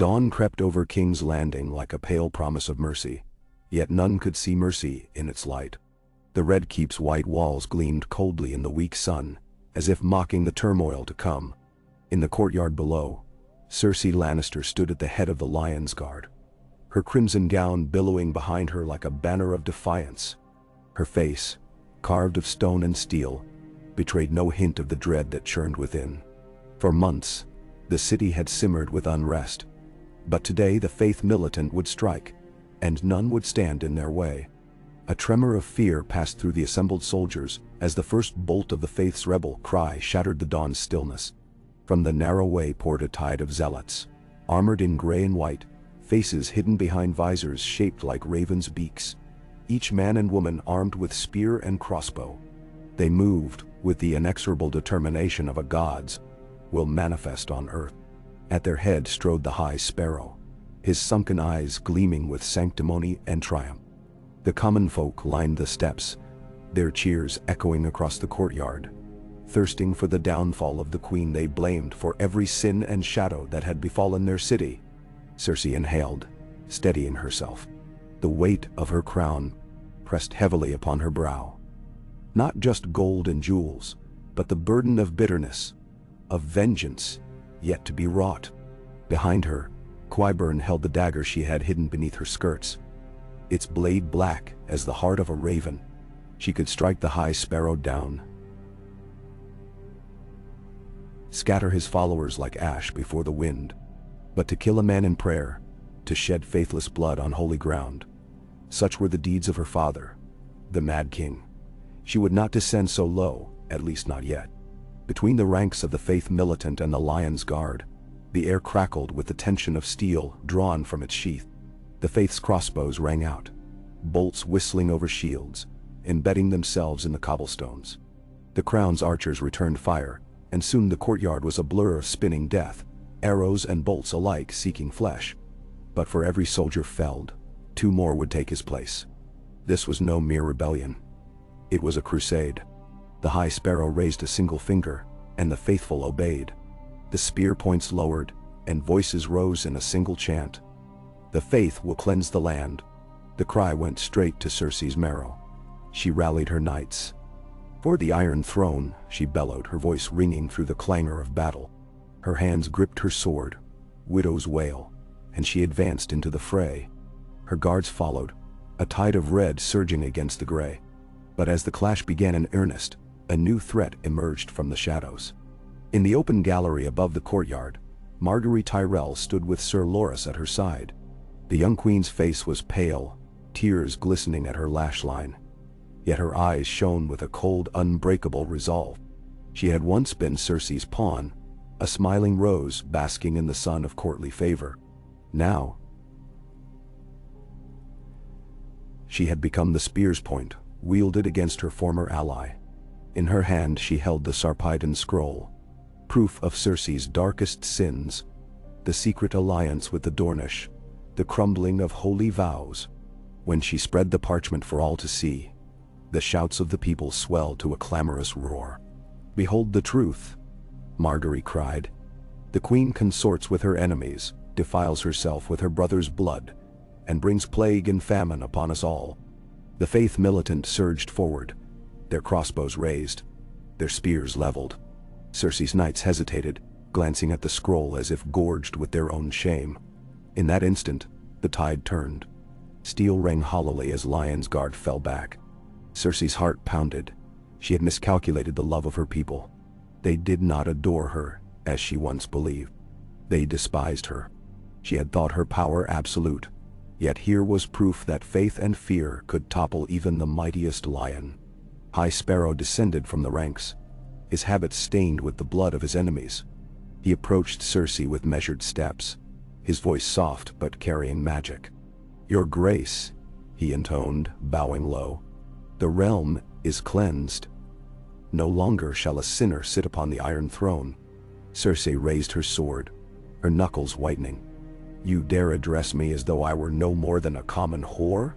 Dawn crept over King's Landing like a pale promise of mercy, yet none could see mercy in its light. The Red Keep's white walls gleamed coldly in the weak sun, as if mocking the turmoil to come. In the courtyard below, Cersei Lannister stood at the head of the Lion's Guard, her crimson gown billowing behind her like a banner of defiance. Her face, carved of stone and steel, betrayed no hint of the dread that churned within. For months, the city had simmered with unrest, but today the Faith Militant would strike, and none would stand in their way. A tremor of fear passed through the assembled soldiers as the first bolt of the Faith's rebel cry shattered the dawn's stillness. From the narrow way poured a tide of zealots, armored in gray and white, faces hidden behind visors shaped like ravens' beaks, each man and woman armed with spear and crossbow. They moved with the inexorable determination of a god's will manifest on earth. At their head strode the High Sparrow, his sunken eyes gleaming with sanctimony and triumph. The common folk lined the steps, their cheers echoing across the courtyard. Thirsting for the downfall of the queen they blamed for every sin and shadow that had befallen their city. Cersei inhaled, steadying herself. The weight of her crown pressed heavily upon her brow. Not just gold and jewels, but the burden of bitterness, of vengeance, yet to be wrought. Behind her, Qyburn held the dagger she had hidden beneath her skirts, its blade black as the heart of a raven. She could strike the High Sparrow down, scatter his followers like ash before the wind. But to kill a man in prayer, to shed faithless blood on holy ground, such were the deeds of her father, the Mad King. She would not descend so low, at least not yet. Between the ranks of the Faith Militant and the Lion's Guard, the air crackled with the tension of steel drawn from its sheath. The Faith's crossbows rang out, bolts whistling over shields, embedding themselves in the cobblestones. The Crown's archers returned fire, and soon the courtyard was a blur of spinning death, arrows and bolts alike seeking flesh. But for every soldier felled, 2 more would take his place. This was no mere rebellion. It was a crusade. The High Sparrow raised a single finger, and the faithful obeyed. The spear points lowered, and voices rose in a single chant. The Faith will cleanse the land. The cry went straight to Cersei's marrow. She rallied her knights. For the Iron Throne, she bellowed, her voice ringing through the clangor of battle. Her hands gripped her sword, widow's wail, and she advanced into the fray. Her guards followed, a tide of red surging against the gray. But as the clash began in earnest, a new threat emerged from the shadows. In the open gallery above the courtyard, Margaery Tyrell stood with Sir Loras at her side. The young queen's face was pale, tears glistening at her lash line. Yet her eyes shone with a cold, unbreakable resolve. She had once been Cersei's pawn, a smiling rose basking in the sun of courtly favor. Now, she had become the spear's point, wielded against her former ally. In her hand she held the Sarpeidan scroll, proof of Cersei's darkest sins, the secret alliance with the Dornish, the crumbling of holy vows. When she spread the parchment for all to see, the shouts of the people swelled to a clamorous roar. "Behold the truth," Margaery cried. "The queen consorts with her enemies, defiles herself with her brother's blood, and brings plague and famine upon us all." The Faith Militant surged forward, their crossbows raised, their spears leveled. Cersei's knights hesitated, glancing at the scroll as if gorged with their own shame. In that instant, the tide turned. Steel rang hollowly as Lion's Guard fell back. Cersei's heart pounded. She had miscalculated the love of her people. They did not adore her, as she once believed. They despised her. She had thought her power absolute. Yet here was proof that faith and fear could topple even the mightiest lion. High Sparrow descended from the ranks, his habit stained with the blood of his enemies. He approached Cersei with measured steps, his voice soft but carrying magic. "Your Grace," he intoned, bowing low, "the realm is cleansed. No longer shall a sinner sit upon the Iron Throne." Cersei raised her sword, her knuckles whitening. "You dare address me as though I were no more than a common whore?"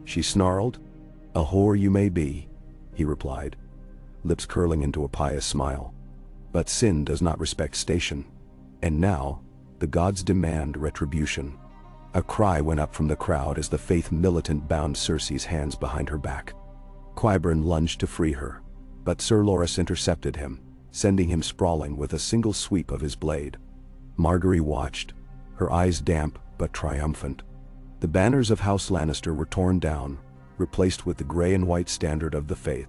She snarled. "A whore you may be," he replied, lips curling into a pious smile. But sin does not respect station. And now, the gods demand retribution. A cry went up from the crowd as the faith militant bound Cersei's hands behind her back. Qyburn lunged to free her, but Sir Loras intercepted him, sending him sprawling with a single sweep of his blade. Margaery watched, her eyes damp but triumphant. The banners of House Lannister were torn down, replaced with the gray and white standard of the faith.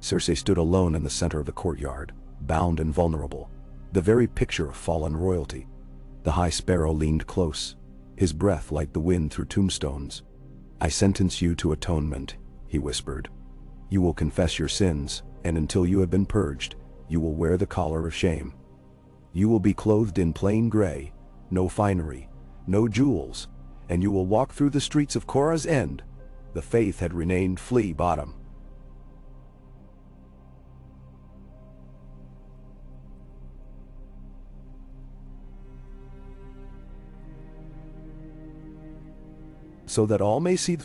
Cersei stood alone in the center of the courtyard, bound and vulnerable, the very picture of fallen royalty. The High Sparrow leaned close, his breath like the wind through tombstones. "I sentence you to atonement," he whispered. "You will confess your sins, and until you have been purged, you will wear the collar of shame. You will be clothed in plain gray, no finery, no jewels, and you will walk through the streets of Korra's End." The faith had renamed Flea Bottom. "So that all may see."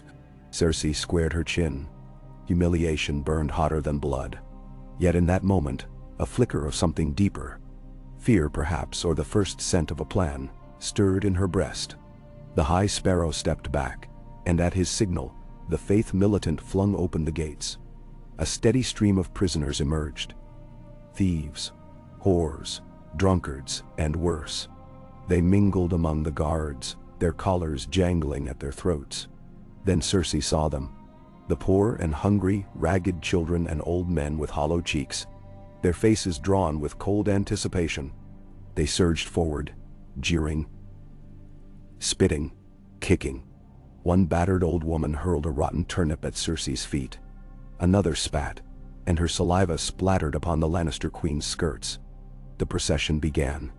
Cersei squared her chin. Humiliation burned hotter than blood. Yet in that moment, a flicker of something deeper, fear perhaps, or the first scent of a plan, stirred in her breast. The High Sparrow stepped back, and at his signal, the faith militant flung open the gates. A steady stream of prisoners emerged. Thieves, whores, drunkards, and worse. They mingled among the guards, their collars jangling at their throats. Then Cersei saw them. The poor and hungry, ragged children and old men with hollow cheeks, their faces drawn with cold anticipation. They surged forward, jeering, spitting, kicking. One battered old woman hurled a rotten turnip at Cersei's feet. Another spat, and her saliva splattered upon the Lannister queen's skirts. The procession began.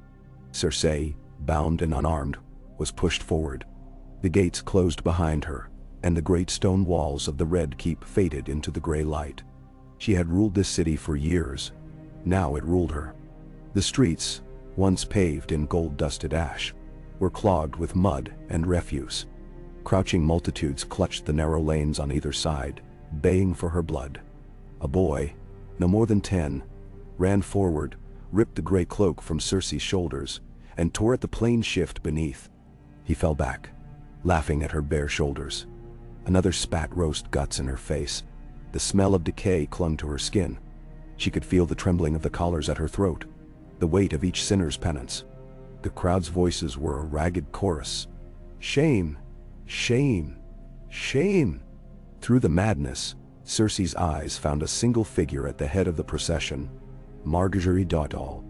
Cersei, bound and unarmed, was pushed forward. The gates closed behind her, and the great stone walls of the Red Keep faded into the gray light. She had ruled this city for years. Now it ruled her. The streets, once paved in gold-dusted ash, were clogged with mud and refuse. Crouching multitudes clutched the narrow lanes on either side, baying for her blood. A boy, no more than 10, ran forward, ripped the gray cloak from Cersei's shoulders, and tore at the plain shift beneath. He fell back, laughing at her bare shoulders. Another spat roast guts in her face. The smell of decay clung to her skin. She could feel the trembling of the collars at her throat, the weight of each sinner's penance. The crowd's voices were a ragged chorus. "Shame! Shame! Shame!" Through the madness, Cersei's eyes found a single figure at the head of the procession, Margaery Dottal.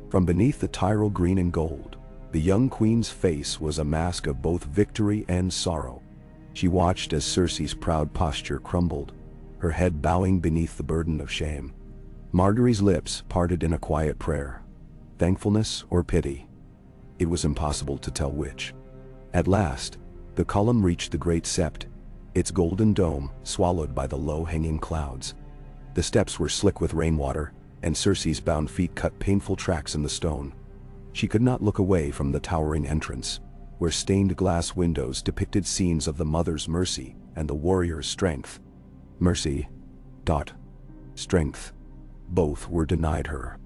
From beneath the Tyrell green and gold, the young queen's face was a mask of both victory and sorrow. She watched as Cersei's proud posture crumbled, her head bowing beneath the burden of shame. Margaery's lips parted in a quiet prayer. Thankfulness or pity? It was impossible to tell which. At last, the column reached the great sept, its golden dome swallowed by the low-hanging clouds. The steps were slick with rainwater, and Cersei's bound feet cut painful tracks in the stone. She could not look away from the towering entrance, where stained glass windows depicted scenes of the mother's mercy and the warrior's strength. Mercy. Strength. Both were denied her.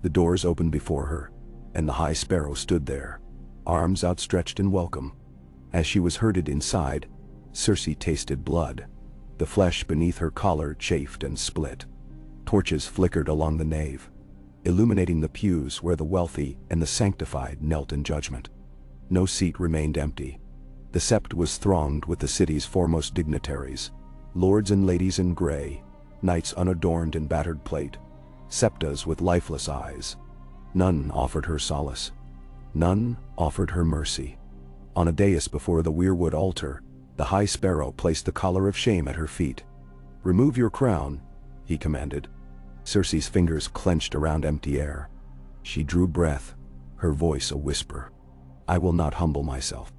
The doors opened before her, and the High Sparrow stood there, arms outstretched in welcome. As she was herded inside, Cersei tasted blood. The flesh beneath her collar chafed and split. Torches flickered along the nave, illuminating the pews where the wealthy and the sanctified knelt in judgment. No seat remained empty. The sept was thronged with the city's foremost dignitaries, lords and ladies in gray, knights unadorned in battered plate, septas with lifeless eyes. None offered her solace. None offered her mercy. On a dais before the weirwood altar, the High Sparrow placed the collar of shame at her feet. "Remove your crown," he commanded. Cersei's fingers clenched around empty air. She drew breath, her voice a whisper. "I will not humble myself."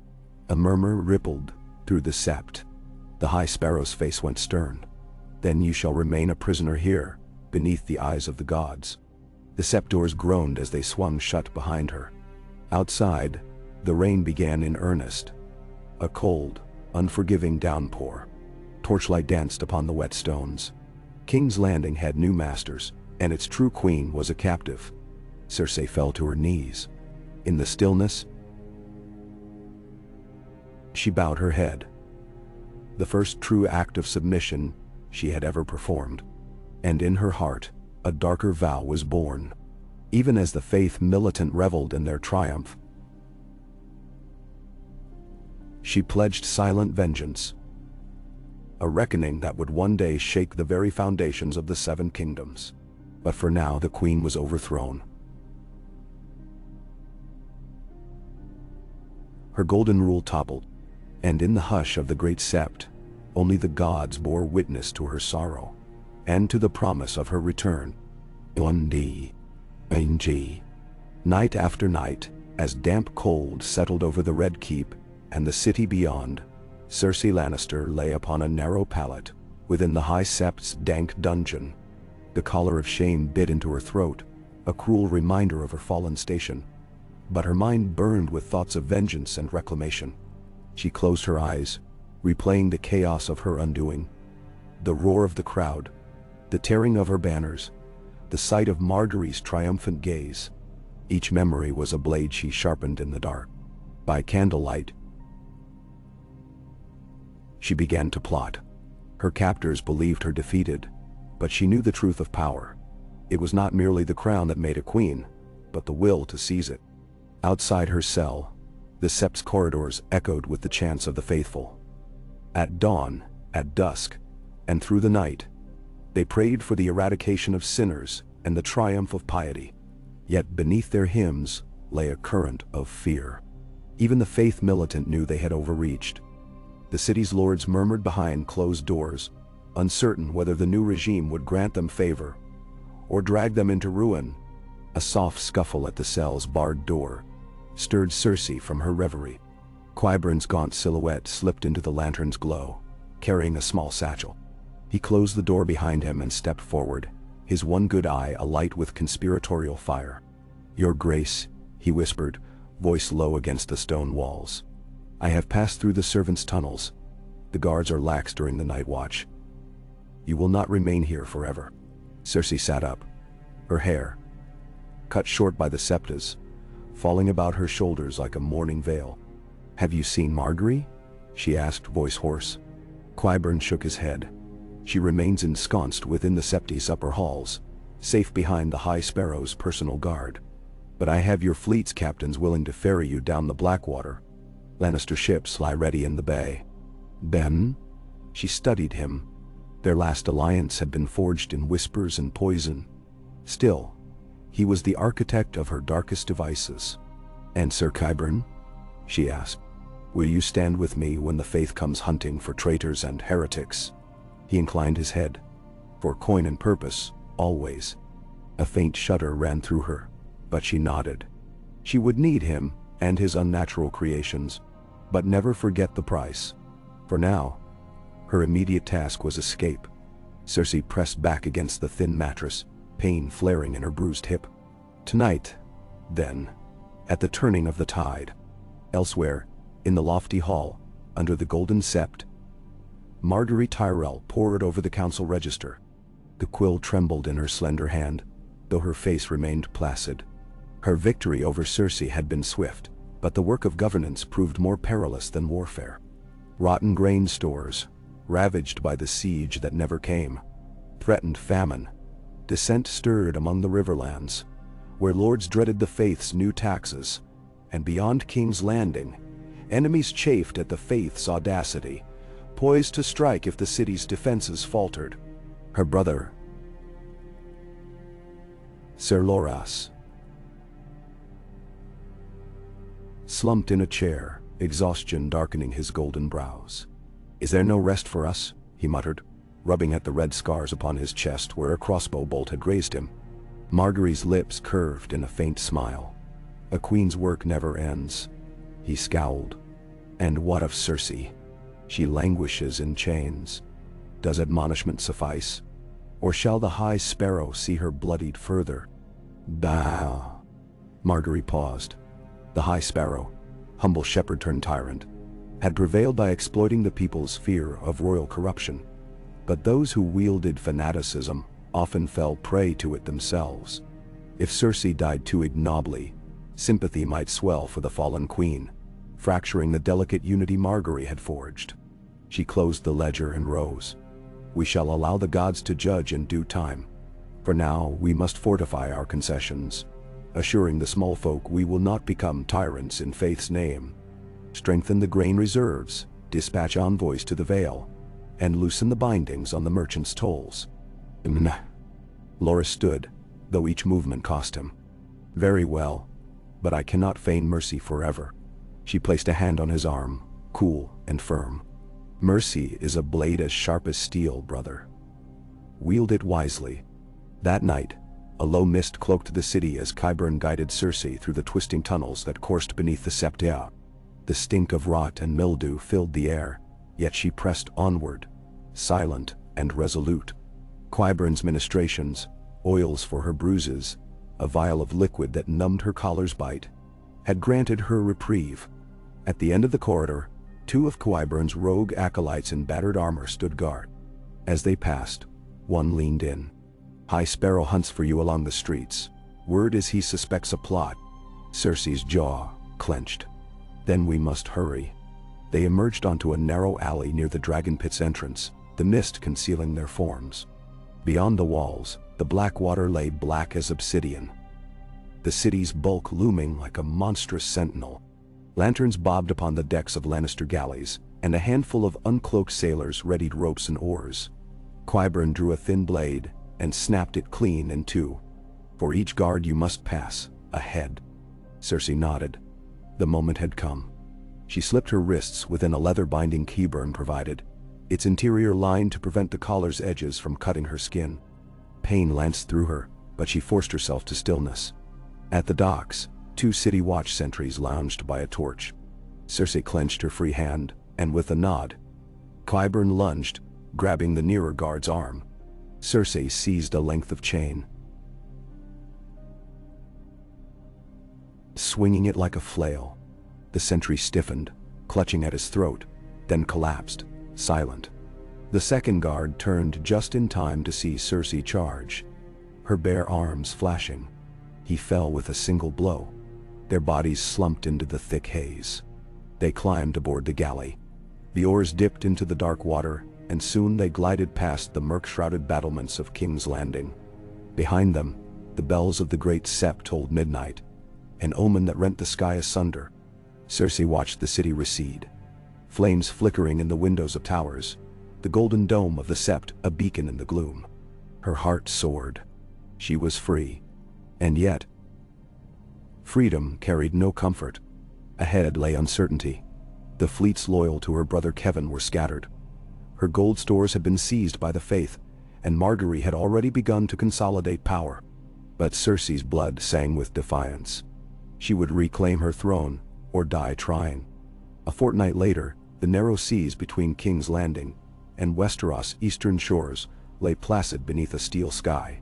A murmur rippled through the sept. The High Sparrow's face went stern. "Then you shall remain a prisoner here, beneath the eyes of the gods." The sept doors groaned as they swung shut behind her. Outside, the rain began in earnest. A cold, unforgiving downpour. Torchlight danced upon the wet stones. King's Landing had new masters, and its true queen was a captive. Cersei fell to her knees. In the stillness, she bowed her head. The first true act of submission she had ever performed. And in her heart, a darker vow was born. Even as the faith militant reveled in their triumph, she pledged silent vengeance. A reckoning that would one day shake the very foundations of the Seven Kingdoms. But for now the queen was overthrown. Her golden rule toppled, and in the hush of the great sept, only the gods bore witness to her sorrow, and to the promise of her return. Night after night, as damp cold settled over the Red Keep and the city beyond, Cersei Lannister lay upon a narrow pallet within the High Sept's dank dungeon. The collar of shame bit into her throat, a cruel reminder of her fallen station. But her mind burned with thoughts of vengeance and reclamation. She closed her eyes, replaying the chaos of her undoing. The roar of the crowd, the tearing of her banners, the sight of Margaery's triumphant gaze. Each memory was a blade she sharpened in the dark. By candlelight, she began to plot. Her captors believed her defeated, but she knew the truth of power. It was not merely the crown that made a queen, but the will to seize it. Outside her cell, the Sept's corridors echoed with the chants of the faithful. At dawn, at dusk, and through the night, they prayed for the eradication of sinners and the triumph of piety. Yet beneath their hymns lay a current of fear. Even the faith militant knew they had overreached. The city's lords murmured behind closed doors, uncertain whether the new regime would grant them favor or drag them into ruin. A soft scuffle at the cell's barred door stirred Cersei from her reverie. Qyburn's gaunt silhouette slipped into the lantern's glow, carrying a small satchel. He closed the door behind him and stepped forward, his one good eye alight with conspiratorial fire. "Your Grace," he whispered, voice low against the stone walls. "I have passed through the servants' tunnels. The guards are lax during the night watch. You will not remain here forever." Cersei sat up, her hair, cut short by the septas, falling about her shoulders like a mourning veil. "Have you seen Margaery?" she asked, voice hoarse. Qyburn shook his head. "She remains ensconced within the Septi's upper halls, safe behind the High Sparrow's personal guard. But I have your fleet's captains willing to ferry you down the Blackwater. Lannister ships lie ready in the bay." "Ben?" She studied him. Their last alliance had been forged in whispers and poison. Still, he was the architect of her darkest devices. "And Sir Qyburn?" she asked. "Will you stand with me when the faith comes hunting for traitors and heretics?" He inclined his head. "For coin and purpose, always." A faint shudder ran through her, but she nodded. She would need him and his unnatural creations, but never forget the price. For now, her immediate task was escape. Cersei pressed back against the thin mattress, pain flaring in her bruised hip. Tonight, then, at the turning of the tide. Elsewhere, in the lofty hall, under the golden sept, Margaery Tyrell pored over the council register. The quill trembled in her slender hand, though her face remained placid. Her victory over Cersei had been swift, but the work of governance proved more perilous than warfare. Rotten grain stores, ravaged by the siege that never came, threatened famine. Dissent stirred among the riverlands, where lords dreaded the faith's new taxes, and beyond King's Landing, enemies chafed at the faith's audacity, poised to strike if the city's defenses faltered. Her brother, Ser Loras, slumped in a chair, exhaustion darkening his golden brows. "Is there no rest for us?" he muttered, rubbing at the red scars upon his chest where a crossbow bolt had grazed him. Margaery's lips curved in a faint smile. "A queen's work never ends." He scowled. "And what of Cersei? She languishes in chains. Does admonishment suffice? Or shall the High Sparrow see her bloodied further?" "Bah." Margaery paused. The High Sparrow, humble shepherd turned tyrant, had prevailed by exploiting the people's fear of royal corruption. But those who wielded fanaticism often fell prey to it themselves. If Cersei died too ignobly, sympathy might swell for the fallen queen, fracturing the delicate unity Margaery had forged. She closed the ledger and rose. We shall allow the gods to judge in due time. For now, we must fortify our concessions, assuring the small folk we will not become tyrants in faith's name. Strengthen the grain reserves, dispatch envoys to the Vale, and loosen the bindings on the merchants' tolls. Loras stood, though each movement cost him. Very well, but I cannot feign mercy forever. She placed a hand on his arm, cool and firm. Mercy is a blade as sharp as steel, brother. Wield it wisely. That night, a low mist cloaked the city as Qyburn guided Cersei through the twisting tunnels that coursed beneath the septia. The stink of rot and mildew filled the air, yet she pressed onward, silent and resolute. Qyburn's ministrations, oils for her bruises, a vial of liquid that numbed her collar's bite, had granted her reprieve. At the end of the corridor, two of Qyburn's rogue acolytes in battered armor stood guard. As they passed, one leaned in. High Sparrow hunts for you along the streets. Word is he suspects a plot. Cersei's jaw clenched. Then we must hurry. They emerged onto a narrow alley near the Dragon Pit's entrance, the mist concealing their forms. Beyond the walls, the black water lay black as obsidian, the city's bulk looming like a monstrous sentinel. Lanterns bobbed upon the decks of Lannister galleys, and a handful of uncloaked sailors readied ropes and oars. Qyburn drew a thin blade and snapped it clean in two. For each guard you must pass, ahead. Cersei nodded. The moment had come. She slipped her wrists within a leather binding Qyburn provided, its interior lined to prevent the collar's edges from cutting her skin. Pain lanced through her, but she forced herself to stillness. At the docks, two city watch sentries lounged by a torch. Cersei clenched her free hand, and with a nod, Qyburn lunged, grabbing the nearer guard's arm. Cersei seized a length of chain, swinging it like a flail. The sentry stiffened, clutching at his throat, then collapsed, silent. The second guard turned just in time to see Cersei charge, her bare arms flashing. He fell with a single blow. Their bodies slumped into the thick haze. They climbed aboard the galley. The oars dipped into the dark water, and soon they glided past the murk-shrouded battlements of King's Landing. Behind them, the bells of the great sept tolled midnight, an omen that rent the sky asunder. Cersei watched the city recede, flames flickering in the windows of towers, the golden dome of the sept a beacon in the gloom. Her heart soared. She was free. And yet, freedom carried no comfort. Ahead lay uncertainty. The fleets loyal to her brother Kevan were scattered. Her gold stores had been seized by the Faith, and Margaery had already begun to consolidate power. But Cersei's blood sang with defiance. She would reclaim her throne, or die trying. A fortnight later, the narrow seas between King's Landing and Westeros' eastern shores lay placid beneath a steel sky.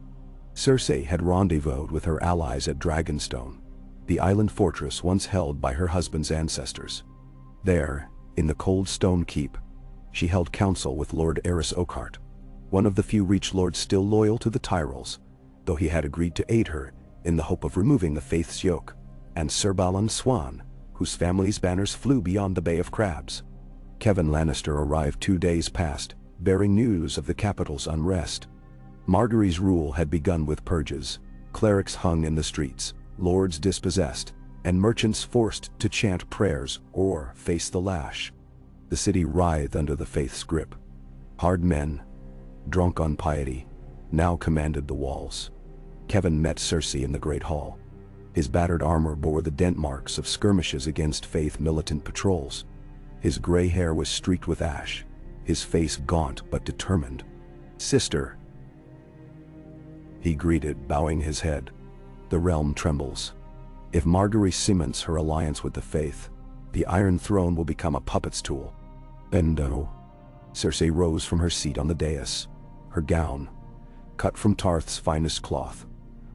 Cersei had rendezvoused with her allies at Dragonstone, the island fortress once held by her husband's ancestors. There, in the cold stone keep, she held council with Lord Aerys Oakheart, one of the few Reach Lords still loyal to the Tyrells, though he had agreed to aid her in the hope of removing the Faith's yoke, and Sir Balon Swan, whose family's banners flew beyond the Bay of Crabs. Kevan Lannister arrived 2 days past, bearing news of the capital's unrest. Margaery's rule had begun with purges, clerics hung in the streets, lords dispossessed, and merchants forced to chant prayers or face the lash. The city writhed under the Faith's grip. Hard men, drunk on piety, now commanded the walls. Kevan met Cersei in the Great Hall. His battered armor bore the dent marks of skirmishes against Faith militant patrols. His gray hair was streaked with ash, his face gaunt but determined. "Sister," he greeted, bowing his head. "The realm trembles. If Margaery cements her alliance with the Faith, the Iron Throne will become a puppet's tool." "Bendo." Cersei rose from her seat on the dais, her gown, cut from Tarth's finest cloth,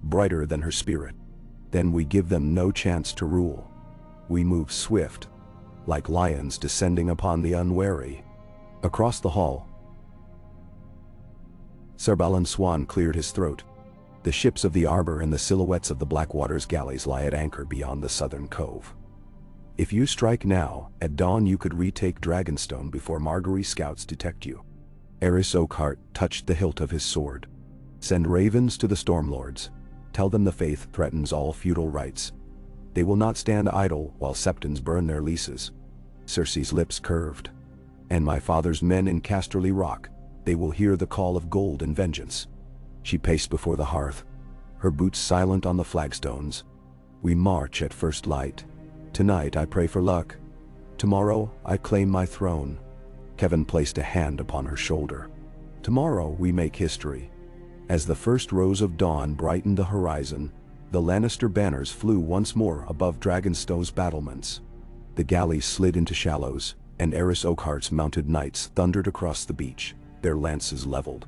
brighter than her spirit. "Then we give them no chance to rule. We move swift, like lions descending upon the unwary." Across the hall, Sir Balon Swan cleared his throat. The ships of the Arbor and the silhouettes of the Blackwater's galleys lie at anchor beyond the southern cove. If you strike now, at dawn you could retake Dragonstone before Margaery's scouts detect you. Aerys Oakhart touched the hilt of his sword. Send ravens to the Stormlords. Tell them the faith threatens all feudal rights. They will not stand idle while septons burn their leases. Cersei's lips curved. And my father's men in Casterly Rock, they will hear the call of gold and vengeance. She paced before the hearth, her boots silent on the flagstones. We march at first light. Tonight I pray for luck. Tomorrow I claim my throne. Kevin placed a hand upon her shoulder. Tomorrow we make history. As the first rose of dawn brightened the horizon, the Lannister banners flew once more above Dragonstone's battlements. The galleys slid into shallows, and Aerys Oakhart's mounted knights thundered across the beach, their lances leveled.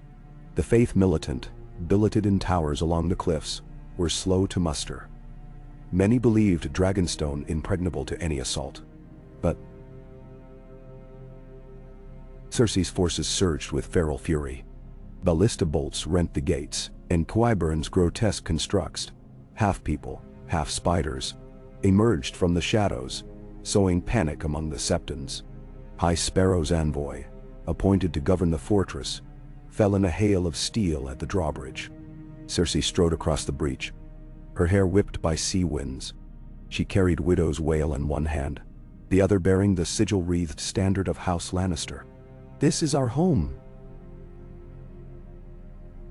The Faith Militant, billeted in towers along the cliffs, were slow to muster. Many believed Dragonstone impregnable to any assault. But Cersei's forces surged with feral fury. Ballista bolts rent the gates, and Qyburn's grotesque constructs, half people, half spiders, emerged from the shadows, sowing panic among the septons. High Sparrow's envoy, appointed to govern the fortress, fell in a hail of steel at the drawbridge. Cersei strode across the breach, her hair whipped by sea winds. She carried Widow's wail in one hand, the other bearing the sigil-wreathed standard of House Lannister. "This is our home,"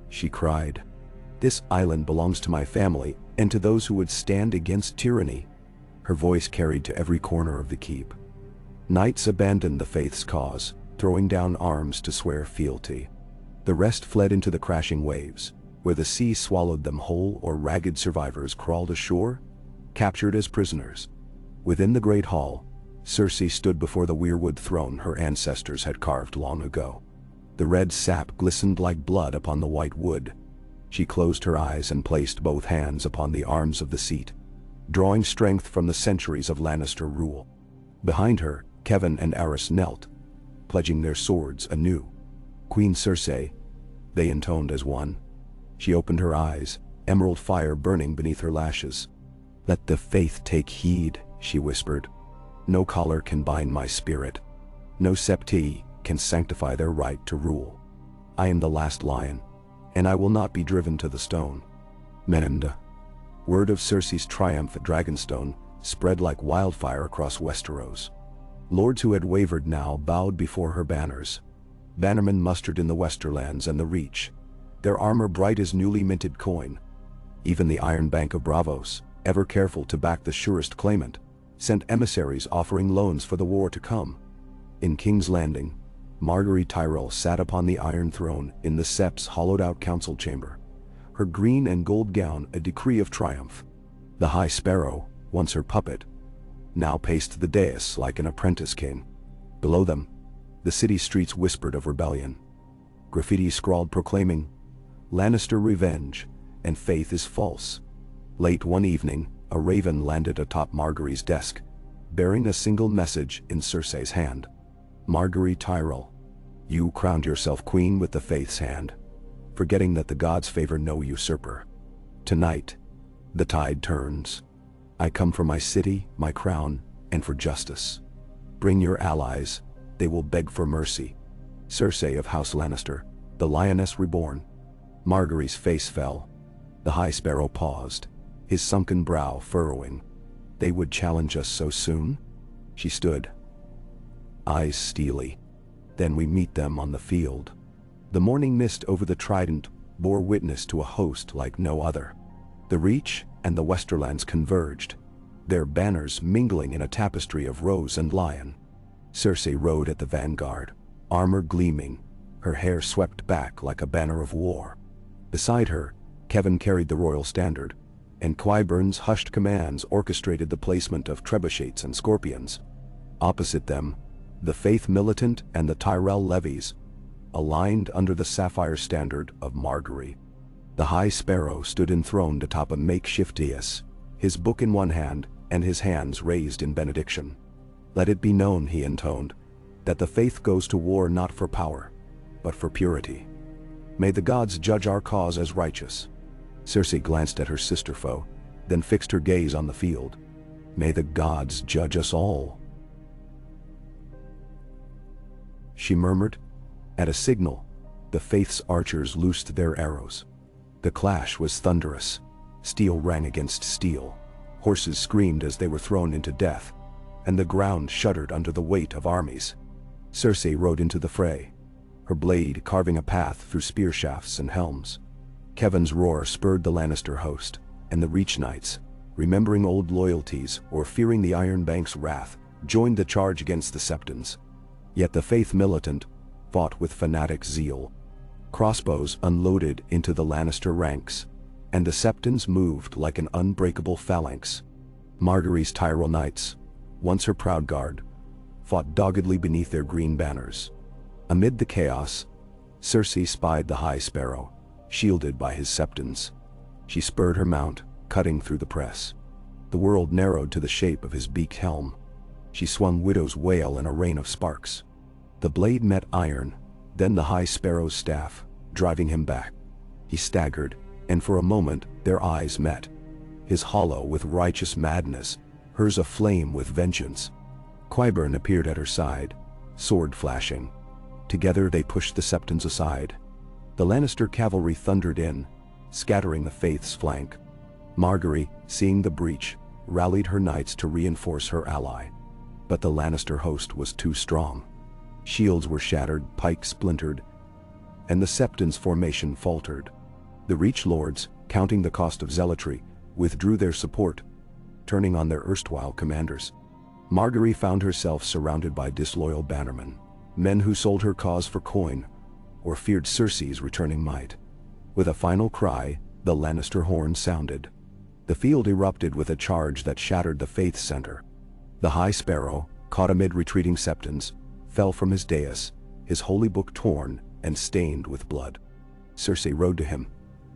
she cried. "This island belongs to my family and to those who would stand against tyranny." Her voice carried to every corner of the keep. Knights abandoned the faith's cause, throwing down arms to swear fealty. The rest fled into the crashing waves, where the sea swallowed them whole or ragged survivors crawled ashore, captured as prisoners. Within the great hall, Cersei stood before the weirwood throne her ancestors had carved long ago. The red sap glistened like blood upon the white wood. She closed her eyes and placed both hands upon the arms of the seat, drawing strength from the centuries of Lannister rule. Behind her, Kevin and Aerys knelt, pledging their swords anew. "Queen Cersei," they intoned as one. She opened her eyes, emerald fire burning beneath her lashes. "Let the faith take heed," she whispered. "No collar can bind my spirit. No septi can sanctify their right to rule. I am the last lion, and I will not be driven to the stone." Menenda. Word of Cersei's triumph at Dragonstone spread like wildfire across Westeros. Lords who had wavered now bowed before her banners. Bannermen mustered in the Westerlands and the Reach, their armor bright as newly minted coin. Even the Iron Bank of Braavos, ever careful to back the surest claimant, sent emissaries offering loans for the war to come. In King's Landing, Margaery Tyrell sat upon the Iron Throne in the Sept's hollowed-out council chamber, her green and gold gown a decree of triumph. The High Sparrow, once her puppet, now paced the dais like an apprentice king. Below them, the city streets whispered of rebellion. Graffiti scrawled proclaiming, "Lannister revenge, and faith is false." Late one evening, a raven landed atop Margaery's desk, bearing a single message in Cersei's hand. "Margaery Tyrell, you crowned yourself queen with the faith's hand, forgetting that the gods favor no usurper. Tonight, the tide turns. I come for my city, my crown, and for justice. Bring your allies, they will beg for mercy. Cersei of House Lannister, the lioness reborn." Margaery's face fell. The High Sparrow paused, his sunken brow furrowing. "They would challenge us so soon?" She stood, eyes steely. "Then we meet them on the field." The morning mist over the Trident bore witness to a host like no other. The Reach and the Westerlands converged, their banners mingling in a tapestry of rose and lion. Cersei rode at the vanguard, armor gleaming, her hair swept back like a banner of war. Beside her, Kevin carried the royal standard, and Qyburn's hushed commands orchestrated the placement of trebuchets and scorpions. Opposite them, the Faith Militant and the Tyrell levies, aligned under the sapphire standard of Margaery. The High Sparrow stood enthroned atop a makeshift dais, his book in one hand and his hands raised in benediction. "Let it be known," he intoned, "that the faith goes to war not for power, but for purity. May the gods judge our cause as righteous." Cersei glanced at her sister foe, then fixed her gaze on the field. "May the gods judge us all," she murmured. At a signal, the Faith's archers loosed their arrows. The clash was thunderous. Steel rang against steel. Horses screamed as they were thrown into death, and the ground shuddered under the weight of armies. Cersei rode into the fray, her blade carving a path through spear shafts and helms. Kevan's roar spurred the Lannister host, and the Reach Knights, remembering old loyalties or fearing the Iron Bank's wrath, joined the charge against the Septons. Yet the Faith Militant fought with fanatic zeal. Crossbows unloaded into the Lannister ranks, and the Septons moved like an unbreakable phalanx. Margaery's Tyrell Knights, once her proud guard, fought doggedly beneath their green banners. Amid the chaos, Cersei spied the High Sparrow, shielded by his Septons. She spurred her mount, cutting through the press. The world narrowed to the shape of his beaked helm. She swung Widow's wail in a rain of sparks. The blade met iron, then the High Sparrow's staff, driving him back. He staggered, and for a moment their eyes met. His hollow with righteous madness, hers aflame with vengeance. Qyburn appeared at her side, sword flashing. Together they pushed the Septons aside. The Lannister cavalry thundered in, scattering the Faith's flank. Margaery, seeing the breach, rallied her knights to reinforce her ally. But the Lannister host was too strong. Shields were shattered, pikes splintered, and the Septons' formation faltered. The Reach Lords, counting the cost of zealotry, withdrew their support, turning on their erstwhile commanders. Margaery found herself surrounded by disloyal bannermen, men who sold her cause for coin, or feared Cersei's returning might. With a final cry, the Lannister horn sounded. The field erupted with a charge that shattered the Faith center. The High Sparrow, caught amid retreating Septons, fell from his dais, his holy book torn and stained with blood. Cersei rode to him,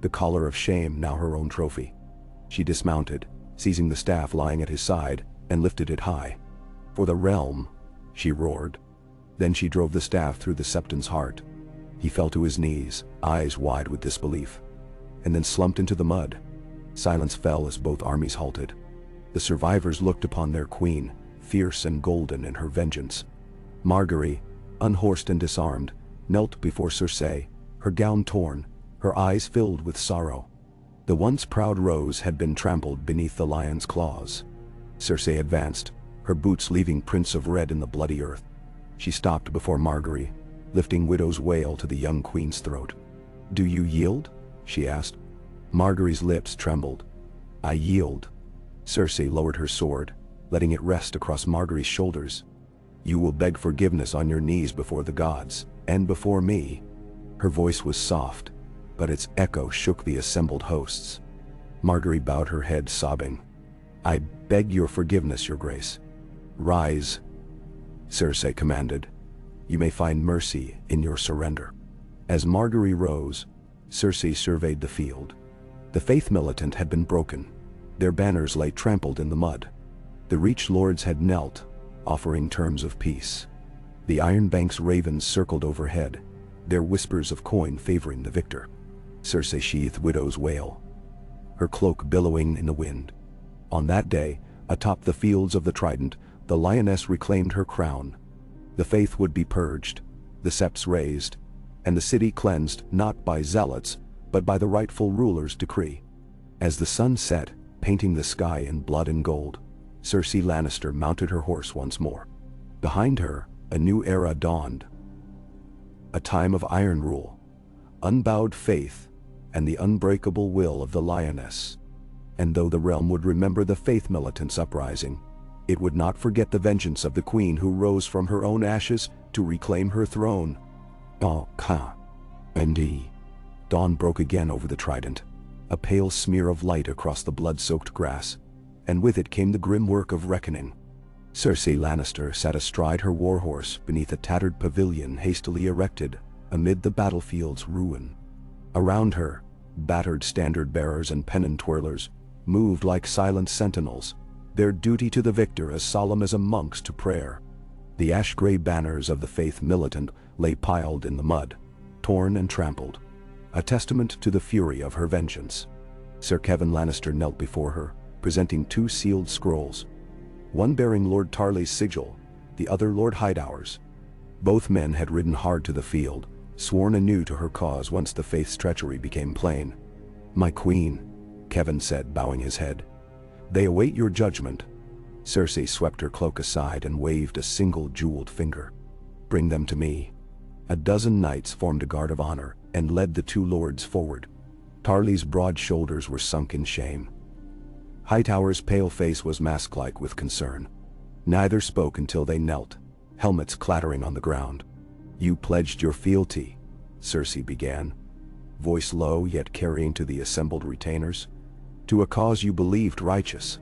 the collar of shame now her own trophy. She dismounted, seizing the staff lying at his side, and lifted it high. "For the realm," she roared. Then she drove the staff through the Septon's heart. He fell to his knees, eyes wide with disbelief, and then slumped into the mud. Silence fell as both armies halted. The survivors looked upon their queen, fierce and golden in her vengeance. Margaery, unhorsed and disarmed, knelt before Cersei, her gown torn, her eyes filled with sorrow. The once proud rose had been trampled beneath the lion's claws. Cersei advanced, her boots leaving prints of red in the bloody earth. She stopped before Margaery, lifting Widow's wail to the young queen's throat. "Do you yield?" she asked. Margaery's lips trembled. "I yield." Cersei lowered her sword, letting it rest across Margaery's shoulders. "You will beg forgiveness on your knees before the gods, and before me." Her voice was soft, but its echo shook the assembled hosts. Margaery bowed her head, sobbing. "I beg your forgiveness, your grace." "Rise," Cersei commanded. "You may find mercy in your surrender." As Margaery rose, Cersei surveyed the field. The Faith Militant had been broken. Their banners lay trampled in the mud. The Reach Lords had knelt, offering terms of peace. The Iron Bank's ravens circled overhead, their whispers of coin favoring the victor. Cersei sheathed Widow's wail, her cloak billowing in the wind. On that day, atop the fields of the Trident, the lioness reclaimed her crown. The Faith would be purged, the septs raised, and the city cleansed not by zealots, but by the rightful ruler's decree. As the sun set, painting the sky in blood and gold, Cersei Lannister mounted her horse once more. Behind her, a new era dawned. A time of iron rule, unbowed faith, and the unbreakable will of the lioness. And though the realm would remember the Faith Militant's uprising, it would not forget the vengeance of the queen who rose from her own ashes to reclaim her throne. Oh, Indeed. Dawn broke again over the Trident, a pale smear of light across the blood-soaked grass, and with it came the grim work of reckoning. Cersei Lannister sat astride her warhorse beneath a tattered pavilion hastily erected amid the battlefield's ruin. Around her, battered standard-bearers and pennon-twirlers moved like silent sentinels, their duty to the victor as solemn as a monk's to prayer. The ash-gray banners of the Faith Militant lay piled in the mud, torn and trampled, a testament to the fury of her vengeance. Sir Kevan Lannister knelt before her, presenting 2 sealed scrolls. One bearing Lord Tarly's sigil, the other Lord Hightower's. Both men had ridden hard to the field, sworn anew to her cause once the faith's treachery became plain. "My queen," Kevan said, bowing his head. "They await your judgment." Cersei swept her cloak aside and waved a single jeweled finger. "Bring them to me." A dozen knights formed a guard of honor and led the 2 lords forward. Tarly's broad shoulders were sunk in shame. Hightower's pale face was mask-like with concern. Neither spoke until they knelt, helmets clattering on the ground. "You pledged your fealty," Cersei began, voice low yet carrying to the assembled retainers, "to a cause you believed righteous.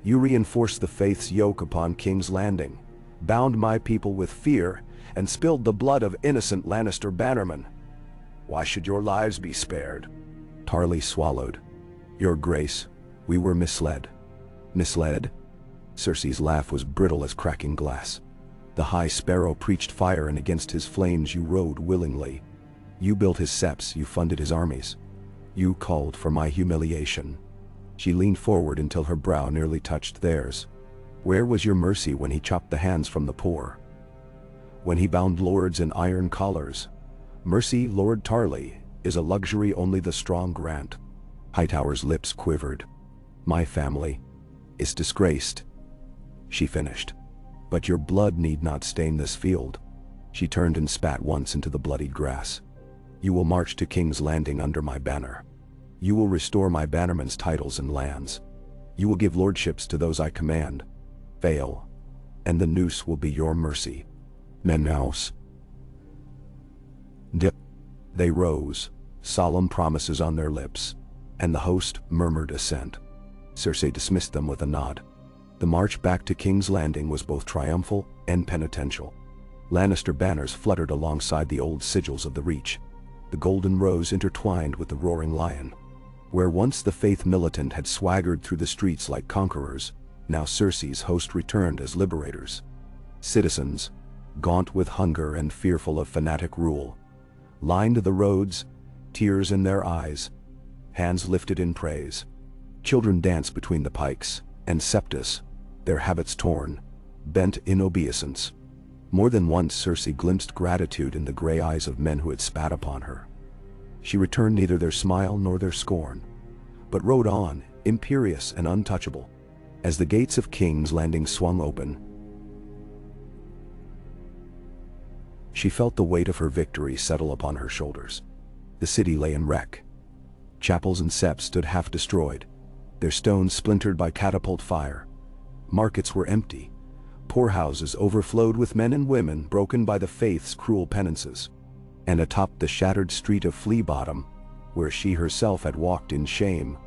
You reinforced the faith's yoke upon King's Landing, bound my people with fear, and spilled the blood of innocent Lannister bannermen. Why should your lives be spared?" Tarly swallowed. "Your Grace, we were misled." "Misled?" Cersei's laugh was brittle as cracking glass. "The High Sparrow preached fire, and against his flames you rode willingly. You built his seps, you funded his armies. You called for my humiliation." She leaned forward until her brow nearly touched theirs. "Where was your mercy when he chopped the hands from the poor? When he bound lords in iron collars? Mercy, Lord Tarly, is a luxury only the strong grant." Hightower's lips quivered. "My family is disgraced," she finished. "But your blood need not stain this field." She turned and spat once into the bloodied grass. "You will march to King's Landing under my banner. You will restore my bannermen's titles and lands. You will give lordships to those I command. Fail, and the noose will be your mercy. Menhouse." Dip. They rose, solemn promises on their lips, and the host murmured assent. Cersei dismissed them with a nod. The march back to King's Landing was both triumphal and penitential. Lannister banners fluttered alongside the old sigils of the Reach, the golden rose intertwined with the roaring lion. Where once the faith militant had swaggered through the streets like conquerors, now Cersei's host returned as liberators. Citizens, gaunt with hunger and fearful of fanatic rule, lined the roads, tears in their eyes, hands lifted in praise. Children danced between the pikes, and Septus, their habits torn, bent in obeisance. More than once Cersei glimpsed gratitude in the gray eyes of men who had spat upon her. She returned neither their smile nor their scorn, but rode on, imperious and untouchable. As the gates of King's Landing swung open, she felt the weight of her victory settle upon her shoulders. The city lay in wreck. Chapels and septs stood half destroyed, their stones splintered by catapult fire. Markets were empty. Poorhouses overflowed with men and women broken by the faith's cruel penances. And atop the shattered street of Flea Bottom, where she herself had walked in shame,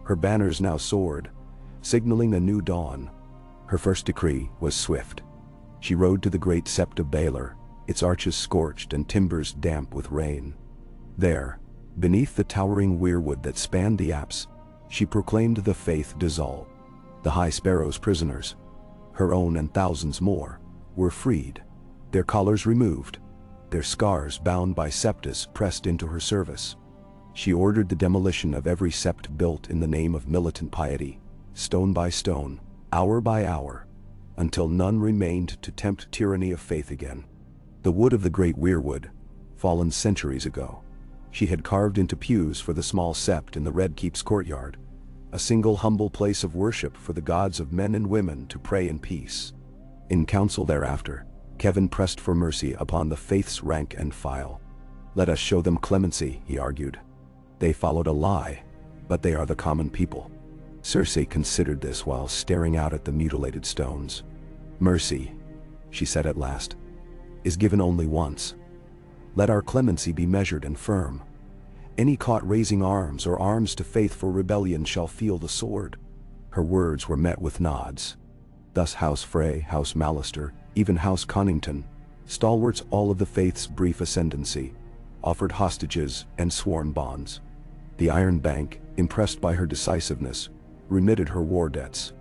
her banners now soared, signaling a new dawn. Her first decree was swift. She rode to the great sept of Baelor, its arches scorched and timbers damp with rain. There, beneath the towering weirwood that spanned the apse, she proclaimed the faith dissolved. The High Sparrow's prisoners, her own and thousands more, were freed, their collars removed, their scars bound by Septus pressed into her service. She ordered the demolition of every sept built in the name of militant piety, stone by stone, hour by hour, until none remained to tempt tyranny of faith again. The wood of the great weirwood, fallen centuries ago, she had carved into pews for the small sept in the Red Keep's courtyard, a single humble place of worship for the gods of men and women to pray in peace. In council thereafter, Kevan pressed for mercy upon the faith's rank and file. "Let us show them clemency," he argued. "They followed a lie, but they are the common people." Cersei considered this while staring out at the mutilated stones. "Mercy," she said at last, "is given only once. Let our clemency be measured and firm. Any caught raising arms or arms to faith for rebellion shall feel the sword." Her words were met with nods. Thus House Frey, House Mallister, even House Connington, stalwarts all of the faith's brief ascendancy, offered hostages and sworn bonds. The Iron Bank, impressed by her decisiveness, remitted her war debts.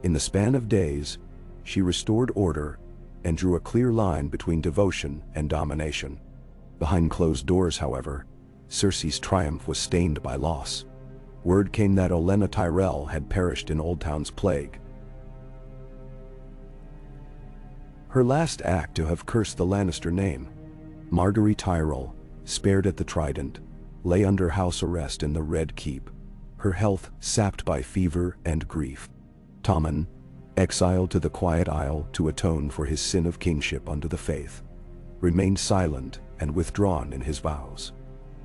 In the span of days, she restored order and drew a clear line between devotion and domination. Behind closed doors, however, Cersei's triumph was stained by loss. Word came that Olenna Tyrell had perished in Oldtown's plague. Her last act to have cursed the Lannister name. Margaery Tyrell, spared at the Trident, lay under house arrest in the Red Keep, her health sapped by fever and grief. Tommen, exiled to the Quiet Isle to atone for his sin of kingship under the faith, remained silent and withdrawn in his vows.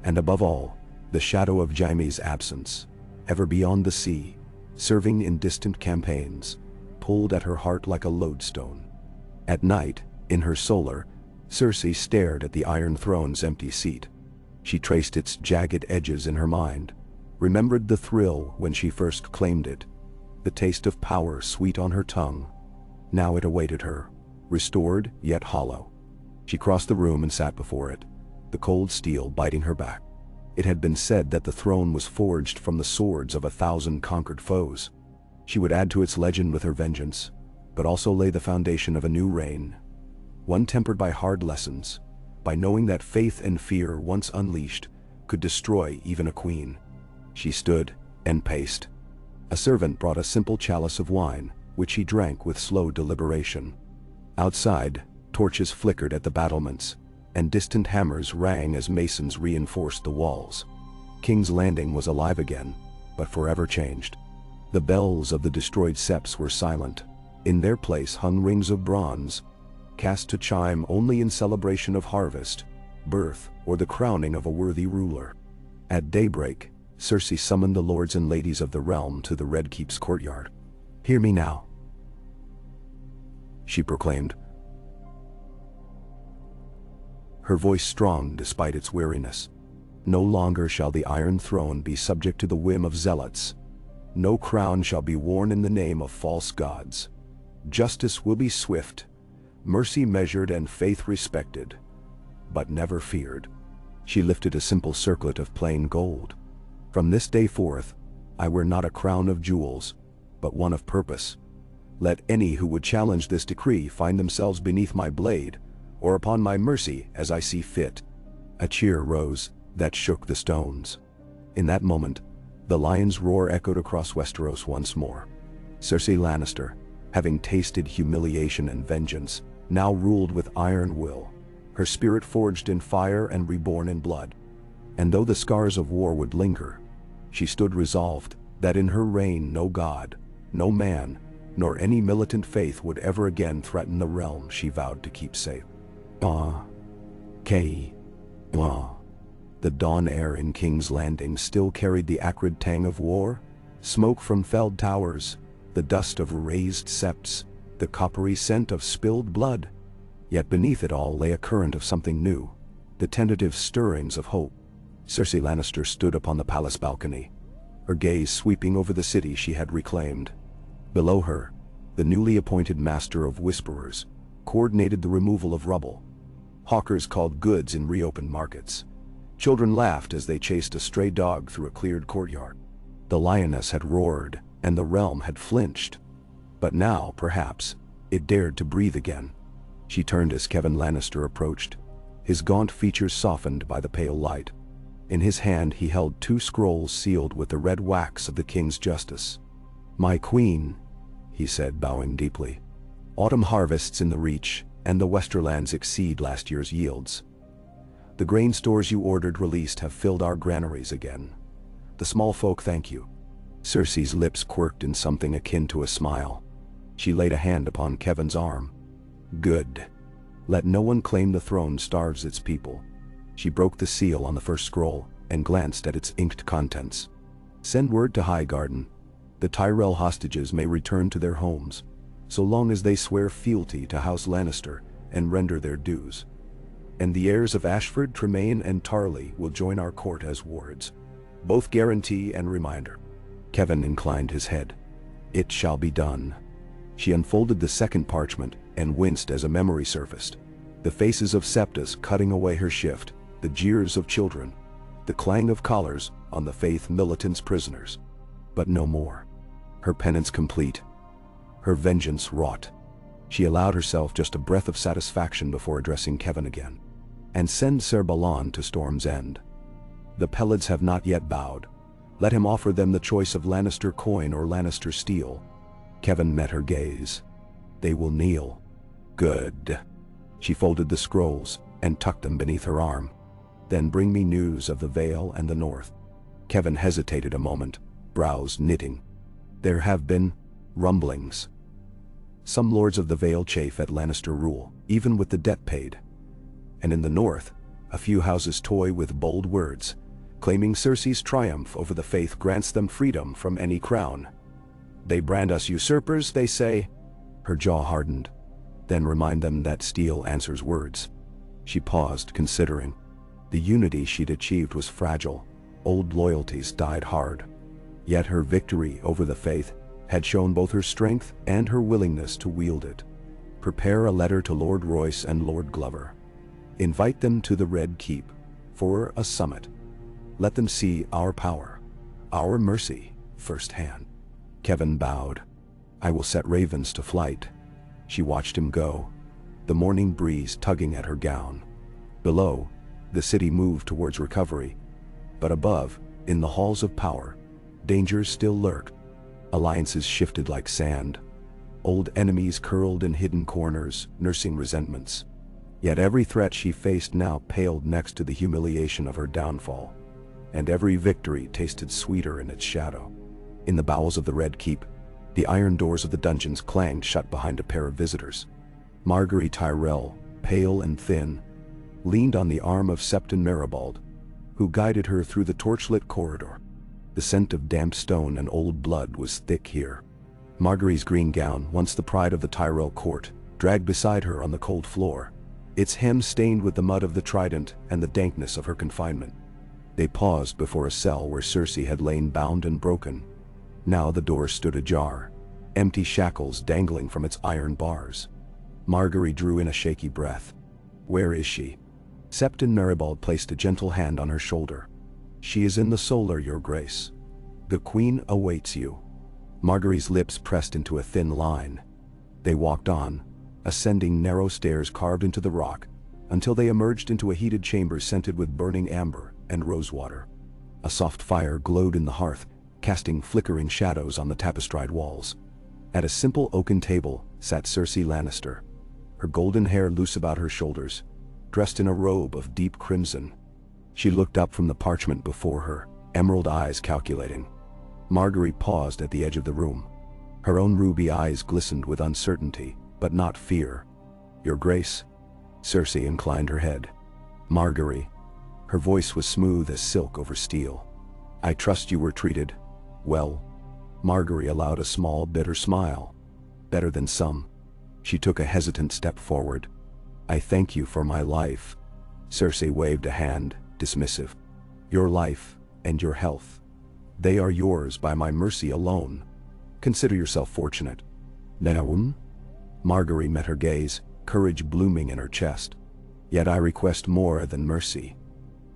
And above all, the shadow of Jaime's absence, ever beyond the sea, serving in distant campaigns, pulled at her heart like a lodestone. At night, in her solar, Cersei stared at the Iron Throne's empty seat. She traced its jagged edges in her mind, remembered the thrill when she first claimed it, the taste of power sweet on her tongue. Now it awaited her, restored yet hollow. She crossed the room and sat before it, the cold steel biting her back. It had been said that the throne was forged from the swords of 1,000 conquered foes. She would add to its legend with her vengeance, but also lay the foundation of a new reign, one tempered by hard lessons, by knowing that faith and fear once unleashed could destroy even a queen. She stood and paced. A servant brought a simple chalice of wine, which she drank with slow deliberation. Outside, torches flickered at the battlements, and distant hammers rang as masons reinforced the walls. King's Landing was alive again, but forever changed. The bells of the destroyed septs were silent. In their place hung rings of bronze, cast to chime only in celebration of harvest, birth, or the crowning of a worthy ruler. At daybreak, Cersei summoned the lords and ladies of the realm to the Red Keep's courtyard. "Hear me now," she proclaimed, her voice strong despite its weariness. "No longer shall the Iron Throne be subject to the whim of zealots. No crown shall be worn in the name of false gods. Justice will be swift, mercy measured, and faith respected, but never feared." She lifted a simple circlet of plain gold. "From this day forth, I wear not a crown of jewels, but one of purpose. Let any who would challenge this decree find themselves beneath my blade, or upon my mercy as I see fit." A cheer rose that shook the stones. In that moment, the lion's roar echoed across Westeros once more. Cersei Lannister, having tasted humiliation and vengeance, now ruled with iron will, her spirit forged in fire and reborn in blood. And though the scars of war would linger, she stood resolved that in her reign no god, no man, nor any militant faith would ever again threaten the realm she vowed to keep safe. The dawn air in King's Landing still carried the acrid tang of war, smoke from felled towers, the dust of razed septs, the coppery scent of spilled blood. Yet beneath it all lay a current of something new, the tentative stirrings of hope. Cersei Lannister stood upon the palace balcony, her gaze sweeping over the city she had reclaimed. Below her, the newly appointed Master of Whisperers coordinated the removal of rubble. Hawkers called goods in reopened markets. Children laughed as they chased a stray dog through a cleared courtyard. The lioness had roared, and the realm had flinched. But now, perhaps, it dared to breathe again. She turned as Kevan Lannister approached, his gaunt features softened by the pale light. In his hand he held 2 scrolls sealed with the red wax of the king's justice. "My queen," he said, bowing deeply. "Autumn harvests in the reach, and the Westerlands exceed last year's yields. The grain stores you ordered released have filled our granaries again. The small folk thank you." Cersei's lips quirked in something akin to a smile. She laid a hand upon Kevan's arm. "Good. Let no one claim the throne starves its people." She broke the seal on the first scroll and glanced at its inked contents. "Send word to Highgarden. The Tyrell hostages may return to their homes, so long as they swear fealty to House Lannister and render their dues. And the heirs of Ashford, Tremaine, and Tarly will join our court as wards. Both guarantee and reminder." Kevan inclined his head. "It shall be done." She unfolded the second parchment and winced as a memory surfaced. The faces of Septus cutting away her shift, the jeers of children, the clang of collars on the Faith Militant's prisoners. But no more. Her penance complete, her vengeance wrought. She allowed herself just a breath of satisfaction before addressing Kevan again. "And send Ser Balon to Storm's End. The Pelids have not yet bowed, Let him offer them the choice of Lannister coin or Lannister steel. Kevan met her gaze. They will kneel. Good. She folded the scrolls and tucked them beneath her arm. Then bring me news of the Vale and the North. Kevan hesitated a moment, brows knitting. There have been rumblings. Some lords of the Vale chafe at Lannister rule, even with the debt paid. And in the North, a few houses toy with bold words, claiming Cersei's triumph over the faith grants them freedom from any crown. They brand us usurpers, they say. Her jaw hardened. Then remind them that steel answers words. She paused, considering. The unity she'd achieved was fragile. Old loyalties died hard. Yet her victory over the faith had shown both her strength and her willingness to wield it. Prepare a letter to Lord Royce and Lord Glover. Invite them to the Red Keep for a summit. Let them see our power, our mercy, firsthand. Kevan bowed. I will set ravens to flight. She watched him go, the morning breeze tugging at her gown. Below, the city moved towards recovery. But above, in the halls of power, dangers still lurked. Alliances shifted like sand. Old enemies curled in hidden corners, nursing resentments. Yet every threat she faced now paled next to the humiliation of her downfall. And every victory tasted sweeter in its shadow. In the bowels of the Red Keep, the iron doors of the dungeons clanged shut behind a pair of visitors. Margaery Tyrell, pale and thin, leaned on the arm of Septon Maribald, who guided her through the torchlit corridor. The scent of damp stone and old blood was thick here. Margaery's green gown, once the pride of the Tyrell court, dragged beside her on the cold floor, its hem stained with the mud of the trident and the dankness of her confinement. They paused before a cell where Cersei had lain bound and broken. Now the door stood ajar, empty shackles dangling from its iron bars. Margaery drew in a shaky breath. Where is she? Septon Maribald placed a gentle hand on her shoulder. She is in the Solar, your grace. The queen awaits you. Margaery's lips pressed into a thin line. They walked on, ascending narrow stairs carved into the rock, until they emerged into a heated chamber scented with burning amber and rosewater. A soft fire glowed in the hearth, casting flickering shadows on the tapestried walls. At a simple oaken table sat Cersei Lannister, her golden hair loose about her shoulders, dressed in a robe of deep crimson. She looked up from the parchment before her, emerald eyes calculating. Margaery paused at the edge of the room. Her own ruby eyes glistened with uncertainty, but not fear. Your grace? Cersei inclined her head. Margaery. Her voice was smooth as silk over steel. I trust you were treated well. Margaery allowed a small, bitter smile. Better than some. She took a hesitant step forward. I thank you for my life. Cersei waved a hand, dismissive. Your life and your health. They are yours by my mercy alone. Consider yourself fortunate. Naum? Margaery met her gaze, courage blooming in her chest. Yet I request more than mercy.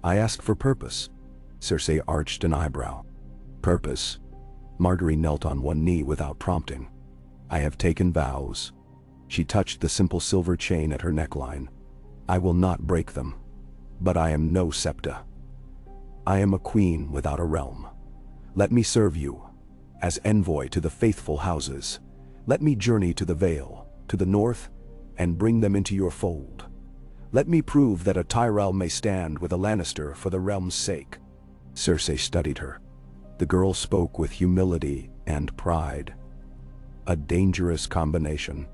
I ask for purpose. Cersei arched an eyebrow. Purpose? Margaery knelt on one knee without prompting. I have taken vows. She touched the simple silver chain at her neckline. I will not break them. But I am no Septa. I am a queen without a realm. Let me serve you, as envoy to the faithful houses. Let me journey to the Vale, to the north, and bring them into your fold. Let me prove that a Tyrell may stand with a Lannister for the realm's sake. Cersei studied her. The girl spoke with humility and pride. A dangerous combination.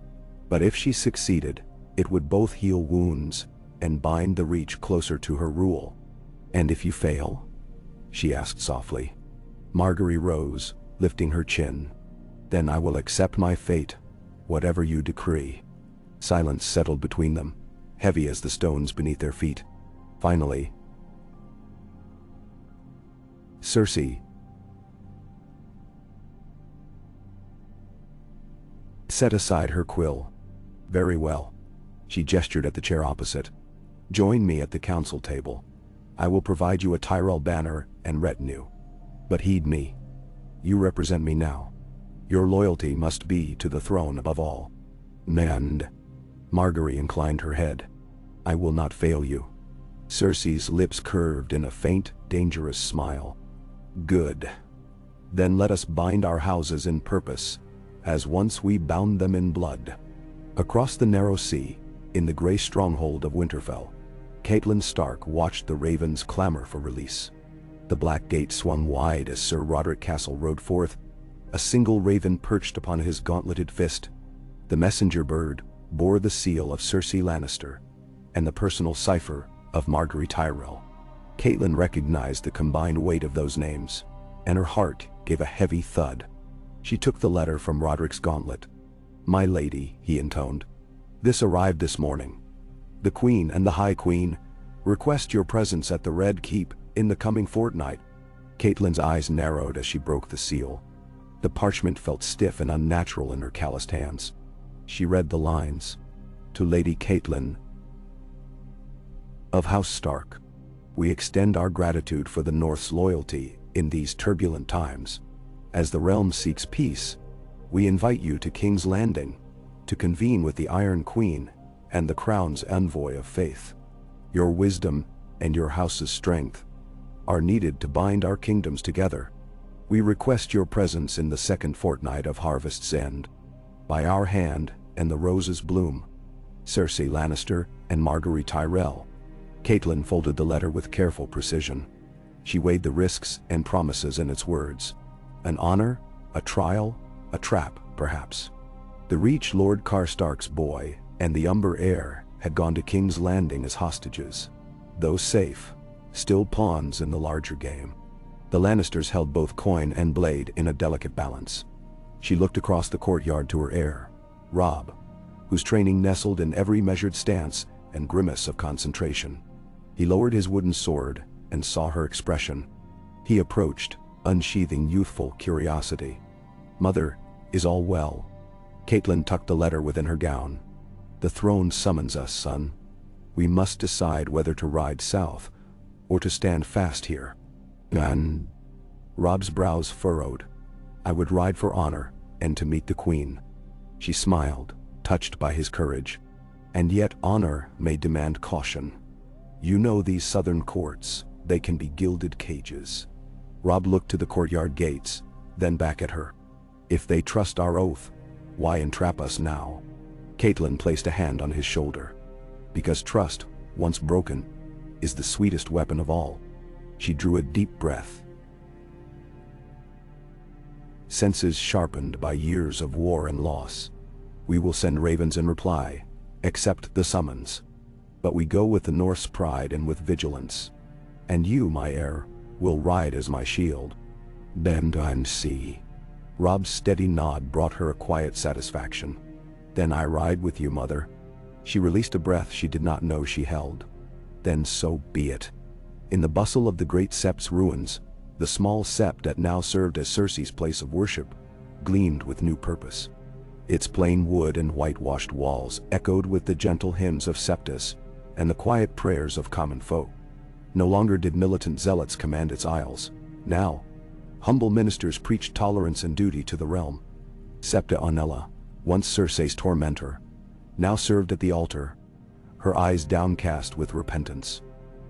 But if she succeeded, it would both heal wounds and bind the Reach closer to her rule. And if you fail? She asked softly. Margaery rose, lifting her chin. Then I will accept my fate, whatever you decree. Silence settled between them, heavy as the stones beneath their feet. Finally, Cersei set aside her quill. Very well. She gestured at the chair opposite. Join me at the council table. I will provide you a Tyrell banner and retinue. But heed me. You represent me now. Your loyalty must be to the throne above all. And Margaery inclined her head. I will not fail you. Cersei's lips curved in a faint, dangerous smile. Good. Then let us bind our houses in purpose, as once we bound them in blood. Across the narrow sea, in the gray stronghold of Winterfell, Catelyn Stark watched the ravens clamor for release. The black gate swung wide as Sir Roderick Castle rode forth, a single raven perched upon his gauntleted fist. The messenger bird bore the seal of Cersei Lannister, and the personal cipher of Margaery Tyrell. Catelyn recognized the combined weight of those names, and her heart gave a heavy thud. She took the letter from Roderick's gauntlet. "My lady," he intoned, "this arrived this morning. The Queen and the High Queen request your presence at the Red Keep in the coming fortnight." Catelyn's eyes narrowed as she broke the seal. The parchment felt stiff and unnatural in her calloused hands. She read the lines. "To Lady Catelyn of House Stark, we extend our gratitude for the North's loyalty in these turbulent times. As the realm seeks peace, we invite you to King's Landing to convene with the Iron Queen and the Crown's envoy of faith. Your wisdom and your house's strength are needed to bind our kingdoms together. We request your presence in the second fortnight of Harvest's End. By our hand and the roses bloom. Cersei Lannister and Margaery Tyrell." Catelyn folded the letter with careful precision. She weighed the risks and promises in its words. An honor, a trial, a trap, perhaps. The Reach Lord Karstark's boy and the Umber heir had gone to King's Landing as hostages. Though safe, still pawns in the larger game. The Lannisters held both coin and blade in a delicate balance. She looked across the courtyard to her heir, Robb, whose training nestled in every measured stance and grimace of concentration. He lowered his wooden sword and saw her expression. He approached, unsheathing youthful curiosity. "Mother, is all well?" Catelyn tucked the letter within her gown. "The throne summons us, son. We must decide whether to ride south or to stand fast here." And Robb's brows furrowed. "I would ride for honor and to meet the Queen." She smiled, touched by his courage. "And yet honor may demand caution. You know these southern courts, they can be gilded cages." Robb looked to the courtyard gates, then back at her. "If they trust our oath, why entrap us now?" Catelyn placed a hand on his shoulder. "Because trust, once broken, is the sweetest weapon of all." She drew a deep breath. Senses sharpened by years of war and loss. "We will send ravens in reply, accept the summons. But we go with the North's pride and with vigilance. And you, my heir, will ride as my shield." "Bend and see." Robb's steady nod brought her a quiet satisfaction. "Then I ride with you, mother." She released a breath she did not know she held. "Then so be it." In the bustle of the great sept's ruins, the small sept that now served as Cersei's place of worship gleamed with new purpose. Its plain wood and whitewashed walls echoed with the gentle hymns of Septus and the quiet prayers of common folk. No longer did militant zealots command its aisles. Now, humble ministers preached tolerance and duty to the realm. Septa Onella, once Cersei's tormentor, now served at the altar, her eyes downcast with repentance.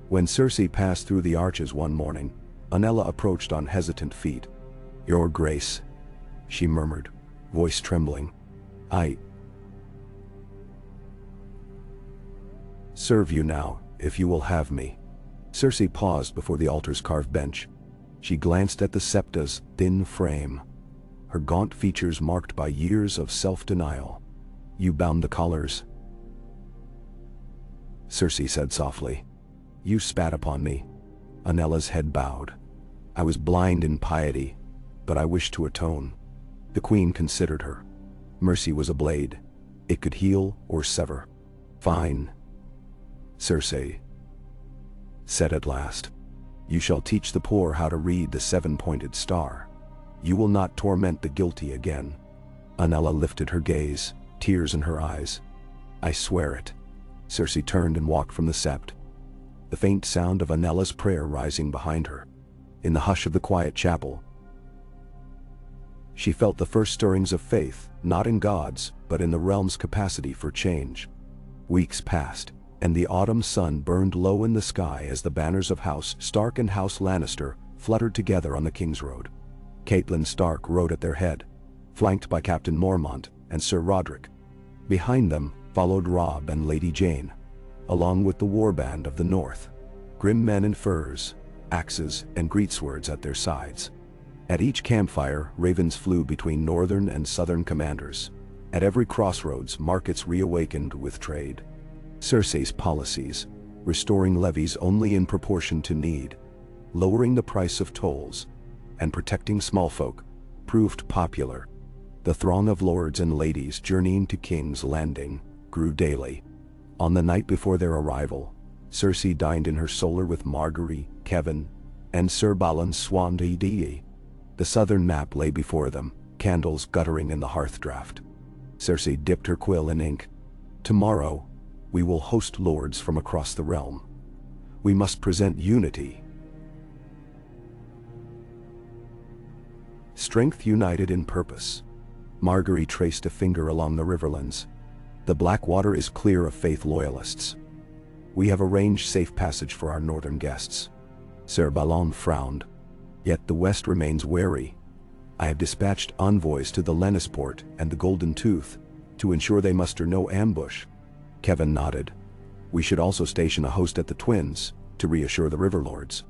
When Cersei passed through the arches one morning, Onella approached on hesitant feet. "Your Grace," she murmured, voice trembling. "I serve you now, if you will have me." Cersei paused before the altar's carved bench. She glanced at the septa's thin frame, her gaunt features marked by years of self-denial. "You bound the collars," Cersei said softly. "You spat upon me." Onella's head bowed. "I was blind in piety, but I wished to atone." The Queen considered her. Mercy was a blade. It could heal or sever. "Fine," Cersei said at last. "You shall teach the poor how to read the seven-pointed star. You will not torment the guilty again." Onella lifted her gaze, tears in her eyes. "I swear it." Cersei turned and walked from the sept, the faint sound of Onella's prayer rising behind her. In the hush of the quiet chapel, she felt the first stirrings of faith, not in God's, but in the realm's capacity for change. Weeks passed, and the autumn sun burned low in the sky as the banners of House Stark and House Lannister fluttered together on the King's Road. Catelyn Stark rode at their head, flanked by Captain Mormont and Sir Roderick. Behind them followed Robb and Lady Jane, along with the warband of the North, grim men in furs, axes and greatswords at their sides. At each campfire, ravens flew between northern and southern commanders. At every crossroads, markets reawakened with trade. Cersei's policies, restoring levies only in proportion to need, lowering the price of tolls, and protecting small folk, proved popular. The throng of lords and ladies journeying to King's Landing grew daily. On the night before their arrival, Cersei dined in her solar with Margaery, Kevin, and Sir Balon Swandee. The southern map lay before them, candles guttering in the hearth draught. Cersei dipped her quill in ink. Tomorrow, we will host lords from across the realm. We must present unity. Strength united in purpose. Margaery traced a finger along the riverlands. The Blackwater is clear of Faith loyalists. We have arranged safe passage for our northern guests. Sir Balon frowned. Yet the West remains wary. I have dispatched envoys to the Lannisport and the Golden Tooth to ensure they muster no ambush. Kevin nodded. We should also station a host at the Twins to reassure the Riverlords.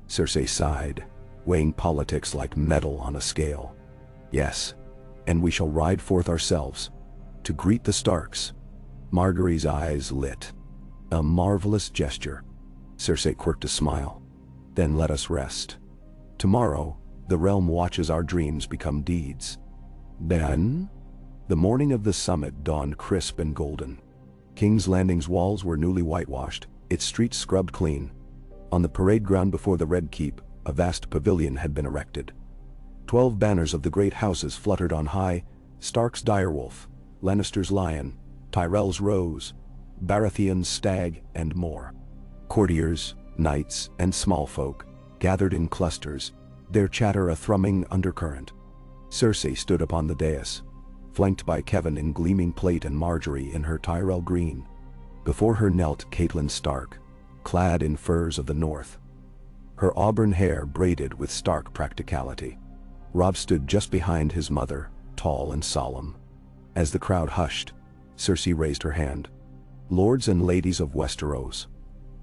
Cersei sighed, weighing politics like metal on a scale. Yes, and we shall ride forth ourselves to greet the Starks. Margaery's eyes lit. A marvelous gesture. Cersei quirked a smile. Then let us rest. Tomorrow, the realm watches our dreams become deeds. Then, the morning of the summit dawned crisp and golden. King's Landing's walls were newly whitewashed, its streets scrubbed clean. On the parade ground before the Red Keep, a vast pavilion had been erected. 12 banners of the great houses fluttered on high: Stark's direwolf, Lannister's lion, Tyrell's rose, Baratheon's stag, and more. Courtiers, knights, and small folk gathered in clusters, their chatter a thrumming undercurrent. Cersei stood upon the dais, flanked by Kevin in gleaming plate and Margaery in her Tyrell green. Before her knelt Catelyn Stark, clad in furs of the North, her auburn hair braided with Stark practicality. Robb stood just behind his mother, tall and solemn. As the crowd hushed, Cersei raised her hand. Lords and ladies of Westeros,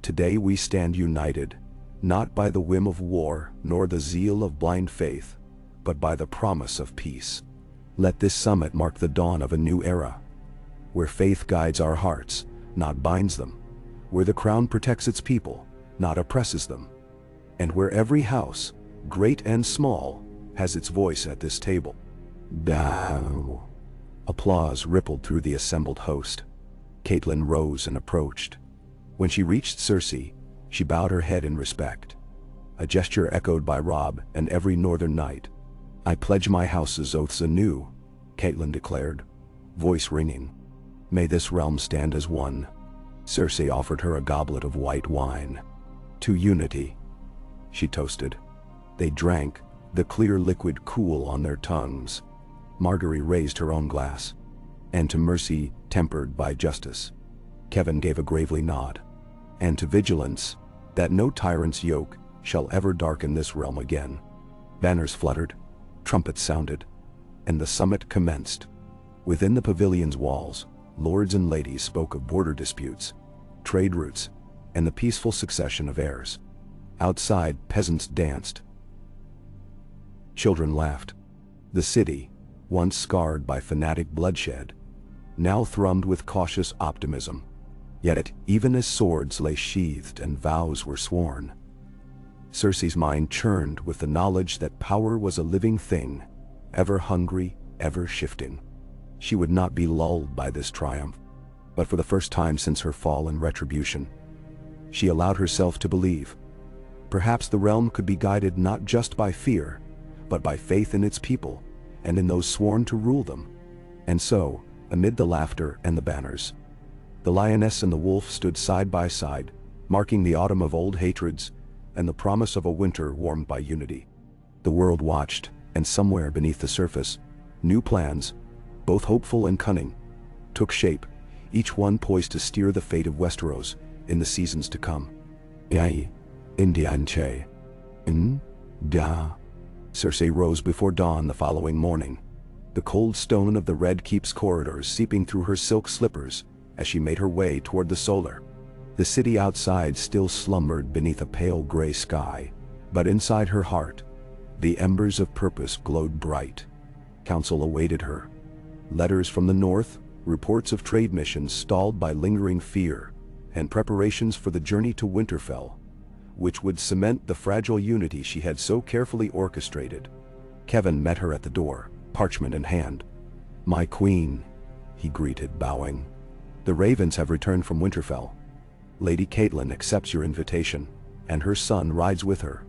today we stand united, not by the whim of war nor the zeal of blind faith, but by the promise of peace. Let this summit mark the dawn of a new era, where faith guides our hearts, not binds them, where the crown protects its people, not oppresses them, and where every house, great and small, has its voice at this table. Thou. Applause rippled through the assembled host. Catelyn rose and approached. When she reached Cersei, she bowed her head in respect, a gesture echoed by Robb and every northern knight. I pledge my house's oaths anew, Catelyn declared, voice ringing. May this realm stand as one. Cersei offered her a goblet of white wine. To unity, she toasted. They drank, the clear liquid cool on their tongues. Margaery raised her own glass. And to mercy tempered by justice. Kevin gave a gravely nod. And to vigilance, that no tyrant's yoke shall ever darken this realm again. Banners fluttered, trumpets sounded, and the summit commenced. Within the pavilion's walls, lords and ladies spoke of border disputes, trade routes, and the peaceful succession of heirs. Outside, peasants danced. Children laughed. The city, once scarred by fanatic bloodshed, now thrummed with cautious optimism. Yet, even as swords lay sheathed and vows were sworn, Cersei's mind churned with the knowledge that power was a living thing, ever hungry, ever shifting. She would not be lulled by this triumph, but for the first time since her fall in retribution, she allowed herself to believe. Perhaps the realm could be guided not just by fear, but by faith in its people, and in those sworn to rule them. And so, amid the laughter and the banners, the lioness and the wolf stood side by side, marking the autumn of old hatreds and the promise of a winter warmed by unity. The world watched, and somewhere beneath the surface, new plans, both hopeful and cunning, took shape, each one poised to steer the fate of Westeros in the seasons to come. Indianche. Duh. Cersei rose before dawn the following morning, the cold stone of the Red Keep's corridors seeping through her silk slippers as she made her way toward the solar. The city outside still slumbered beneath a pale gray sky, but inside her heart, the embers of purpose glowed bright. Counsel awaited her. Letters from the north, reports of trade missions stalled by lingering fear, and preparations for the journey to Winterfell, which would cement the fragile unity she had so carefully orchestrated. Kevin met her at the door, parchment in hand. "My queen," he greeted, bowing. "The ravens have returned from Winterfell. Lady Catelyn accepts your invitation, and her son rides with her.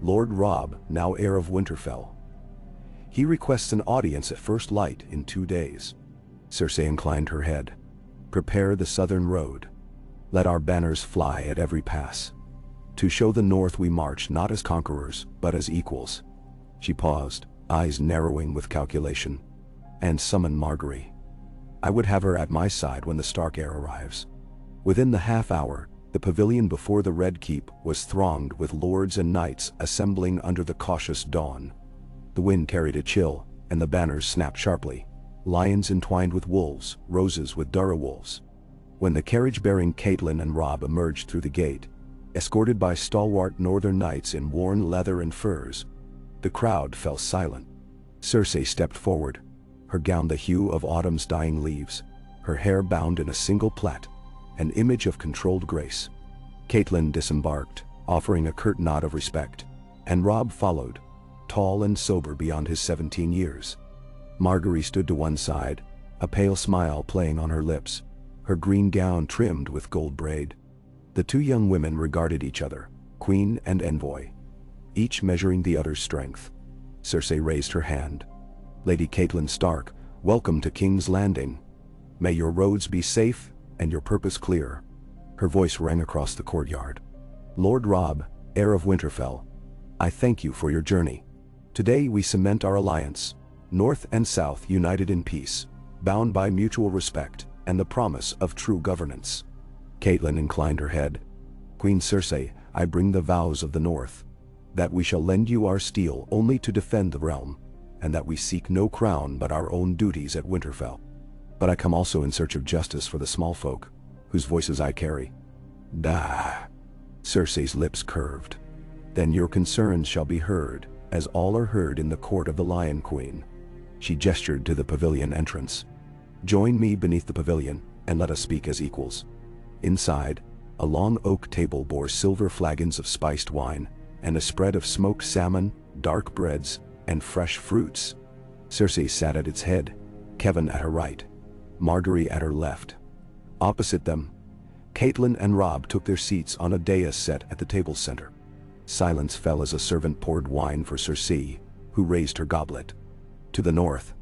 Lord Robb, now heir of Winterfell. He requests an audience at first light in 2 days." Cersei inclined her head. "Prepare the southern road. Let our banners fly at every pass. To show the north we march not as conquerors, but as equals." She paused, eyes narrowing with calculation. "And summon Margaery. I would have her at my side when the Stark heir arrives." Within the half hour, the pavilion before the Red Keep was thronged with lords and knights assembling under the cautious dawn. The wind carried a chill, and the banners snapped sharply. Lions entwined with wolves, roses with direwolves. When the carriage bearing Catelyn and Robb emerged through the gate, escorted by stalwart northern knights in worn leather and furs, the crowd fell silent. Cersei stepped forward, her gown the hue of autumn's dying leaves, her hair bound in a single plait, an image of controlled grace. Catelyn disembarked, offering a curt nod of respect, and Robb followed, tall and sober beyond his 17 years. Margaery stood to one side, a pale smile playing on her lips, her green gown trimmed with gold braid. The two young women regarded each other, queen and envoy, each measuring the other's strength. Cersei raised her hand. "Lady Catelyn Stark, welcome to King's Landing. May your roads be safe and your purpose clear." Her voice rang across the courtyard. "Lord Robb, heir of Winterfell, I thank you for your journey. Today we cement our alliance, North and South united in peace, bound by mutual respect and the promise of true governance." Catelyn inclined her head. "Queen Cersei, I bring the vows of the North, that we shall lend you our steel only to defend the realm, and that we seek no crown but our own duties at Winterfell. But I come also in search of justice for the small folk, whose voices I carry." "Dah." Cersei's lips curved. "Then your concerns shall be heard, as all are heard in the court of the Lion Queen." She gestured to the pavilion entrance. "Join me beneath the pavilion, and let us speak as equals." Inside, a long oak table bore silver flagons of spiced wine, and a spread of smoked salmon, dark breads, and fresh fruits. Cersei sat at its head, Kevin at her right, Margaery at her left. Opposite them, Catelyn and Robb took their seats on a dais set at the table's center. Silence fell as a servant poured wine for Cersei, who raised her goblet. To the north,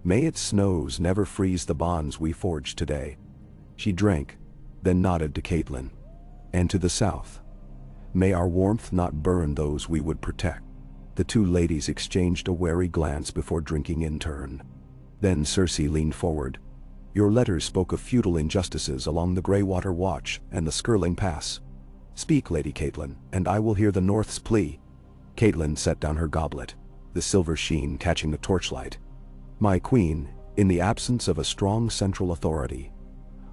"May its snows never freeze the bonds we forged today." She drank, then nodded to Catelyn. "And to the south, may our warmth not burn those we would protect." The two ladies exchanged a wary glance before drinking in turn. Then Cersei leaned forward. "Your letters spoke of feudal injustices along the Greywater Watch and the Skirling Pass. Speak, Lady Catelyn, and I will hear the North's plea." Catelyn set down her goblet, the silver sheen catching the torchlight. "My queen, in the absence of a strong central authority,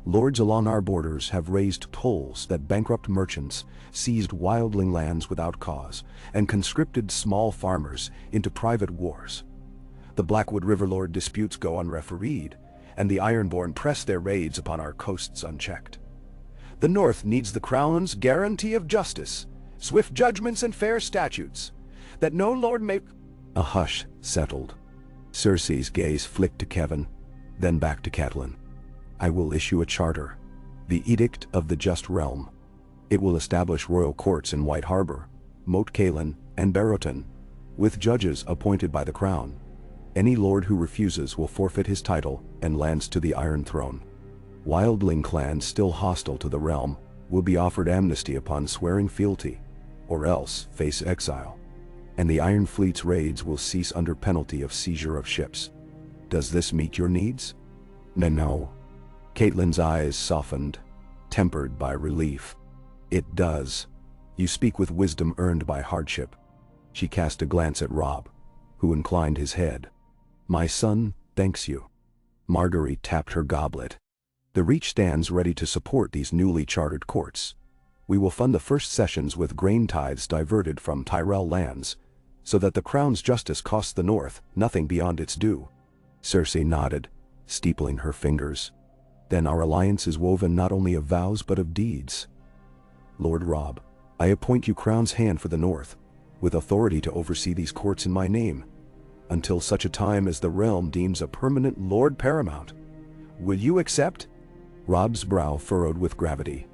lords along our borders have raised tolls that bankrupt merchants, seized wildling lands without cause, and conscripted small farmers into private wars. The Blackwood Riverlord disputes go unrefereed, and the Ironborn press their raids upon our coasts unchecked. The North needs the Crown's guarantee of justice, swift judgments and fair statutes, that no lord may—" A hush settled. Cersei's gaze flicked to Kevin, then back to Catelyn. "I will issue a charter, the Edict of the Just Realm. It will establish royal courts in White Harbor, Moat Cailin, and Barrowton, with judges appointed by the Crown. Any lord who refuses will forfeit his title and lands to the Iron Throne. Wildling clans still hostile to the realm will be offered amnesty upon swearing fealty, or else face exile. And the Iron Fleet's raids will cease under penalty of seizure of ships. Does this meet your needs?" "No." Catelyn's eyes softened, tempered by relief. "It does. You speak with wisdom earned by hardship." She cast a glance at Robb, who inclined his head. "My son thanks you." Marguerite tapped her goblet. "The Reach stands ready to support these newly chartered courts. We will fund the first sessions with grain tithes diverted from Tyrell lands, so that the crown's justice costs the North nothing beyond its due." Cersei nodded, steepling her fingers. "Then our alliance is woven not only of vows but of deeds. Lord Robb, I appoint you crown's hand for the North, with authority to oversee these courts in my name, until such a time as the realm deems a permanent Lord Paramount. Will you accept?" Robb's brow furrowed with gravity.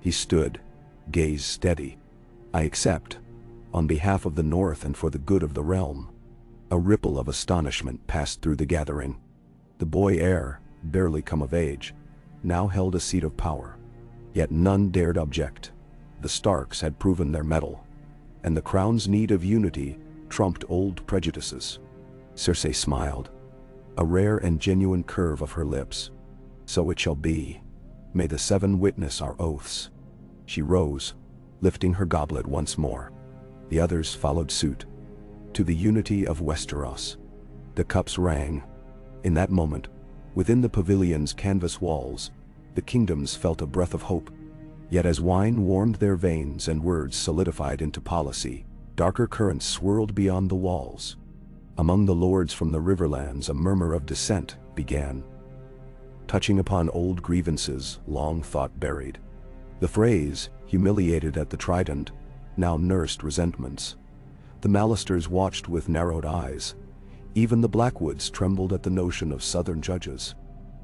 He stood, gaze steady. "I accept, on behalf of the North and for the good of the realm." A ripple of astonishment passed through the gathering. The boy heir, barely come of age, now held a seat of power. Yet none dared object. The Starks had proven their mettle, and the crown's need of unity trumped old prejudices. Cersei smiled, a rare and genuine curve of her lips. "So it shall be. May the seven witness our oaths." She rose, lifting her goblet once more. The others followed suit. "To the unity of Westeros." The cups rang. In that moment, within the pavilion's canvas walls, the kingdoms felt a breath of hope. Yet as wine warmed their veins and words solidified into policy, darker currents swirled beyond the walls. Among the lords from the Riverlands a murmur of dissent began, touching upon old grievances long thought buried. The Freys, humiliated at the Trident, now nursed resentments. The Lannisters watched with narrowed eyes. Even the Blackwoods trembled at the notion of southern judges.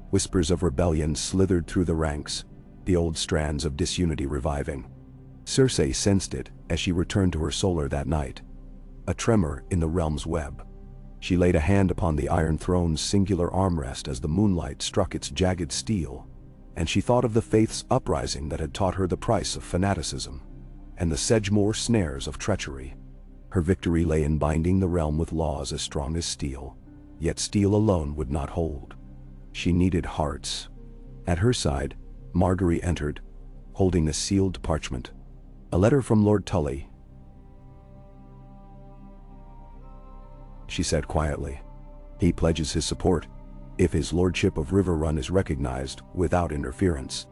Whispers of rebellion slithered through the ranks, the old strands of disunity reviving. Cersei sensed it as she returned to her solar that night, a tremor in the realm's web. She laid a hand upon the Iron Throne's singular armrest as the moonlight struck its jagged steel, and she thought of the faith's uprising that had taught her the price of fanaticism, and the Sedgemoor snares of treachery. Her victory lay in binding the realm with laws as strong as steel, yet steel alone would not hold. She needed hearts. At her side, Marguerite entered, holding the sealed parchment. "A letter from Lord Tully," she said quietly. "He pledges his support, if his lordship of Riverrun is recognized without interference."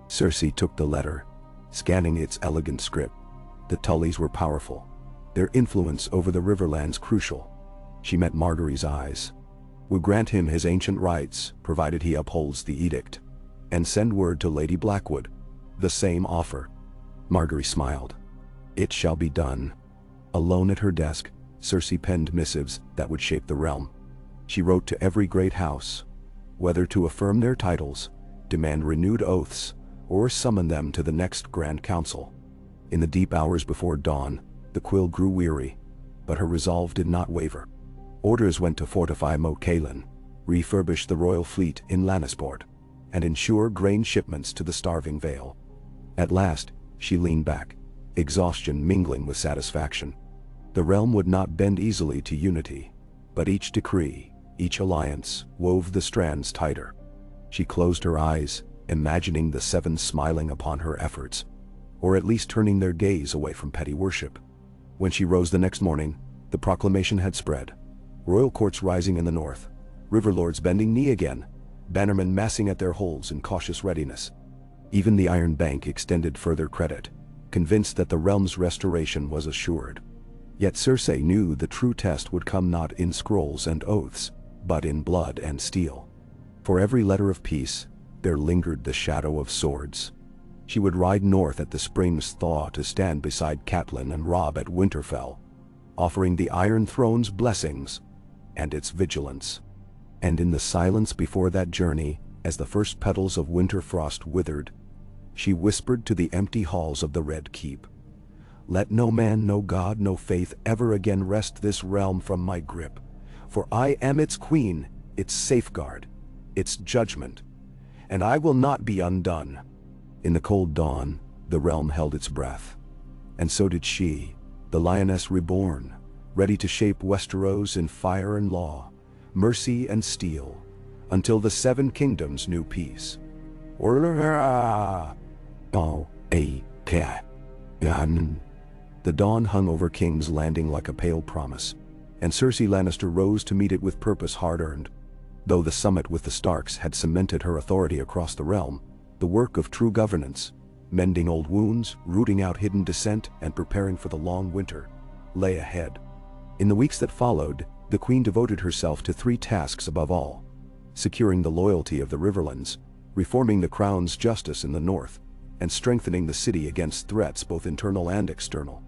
Cersei took the letter, scanning its elegant script. The Tullys were powerful, their influence over the Riverlands crucial. She met Marguerite's eyes. "Will grant him his ancient rights, provided he upholds the edict. And send word to Lady Blackwood. The same offer." Marguerite smiled. "It shall be done." Alone at her desk, Cersei penned missives that would shape the realm. She wrote to every great house, whether to affirm their titles, demand renewed oaths, or summon them to the next Grand Council. In the deep hours before dawn, the quill grew weary, but her resolve did not waver. Orders went to fortify Moat Cailin, refurbish the royal fleet in Lannisport, and ensure grain shipments to the starving Vale. At last, she leaned back, exhaustion mingling with satisfaction. The realm would not bend easily to unity, but each decree, each alliance, wove the strands tighter. She closed her eyes, imagining the seven smiling upon her efforts, or at least turning their gaze away from petty worship. When she rose the next morning, the proclamation had spread. Royal courts rising in the north, riverlords bending knee again, bannermen massing at their holes in cautious readiness. Even the Iron Bank extended further credit, convinced that the realm's restoration was assured. Yet Cersei knew the true test would come not in scrolls and oaths, but in blood and steel. For every letter of peace, there lingered the shadow of swords. She would ride north at the spring's thaw to stand beside Catelyn and Robb at Winterfell, offering the Iron Throne's blessings and its vigilance. And in the silence before that journey, as the first petals of winter frost withered, she whispered to the empty halls of the Red Keep, "Let no man, no god, no faith ever again wrest this realm from my grip, for I am its queen, its safeguard, its judgment, and I will not be undone." In the cold dawn, the realm held its breath. And so did she, the lioness reborn, ready to shape Westeros in fire and law, mercy and steel, until the seven kingdoms knew peace. The dawn hung over King's Landing like a pale promise, and Cersei Lannister rose to meet it with purpose hard-earned. Though the summit with the Starks had cemented her authority across the realm, the work of true governance, mending old wounds, rooting out hidden dissent, and preparing for the long winter, lay ahead. In the weeks that followed, the Queen devoted herself to 3 tasks above all: securing the loyalty of the Riverlands, reforming the Crown's justice in the north, and strengthening the city against threats both internal and external.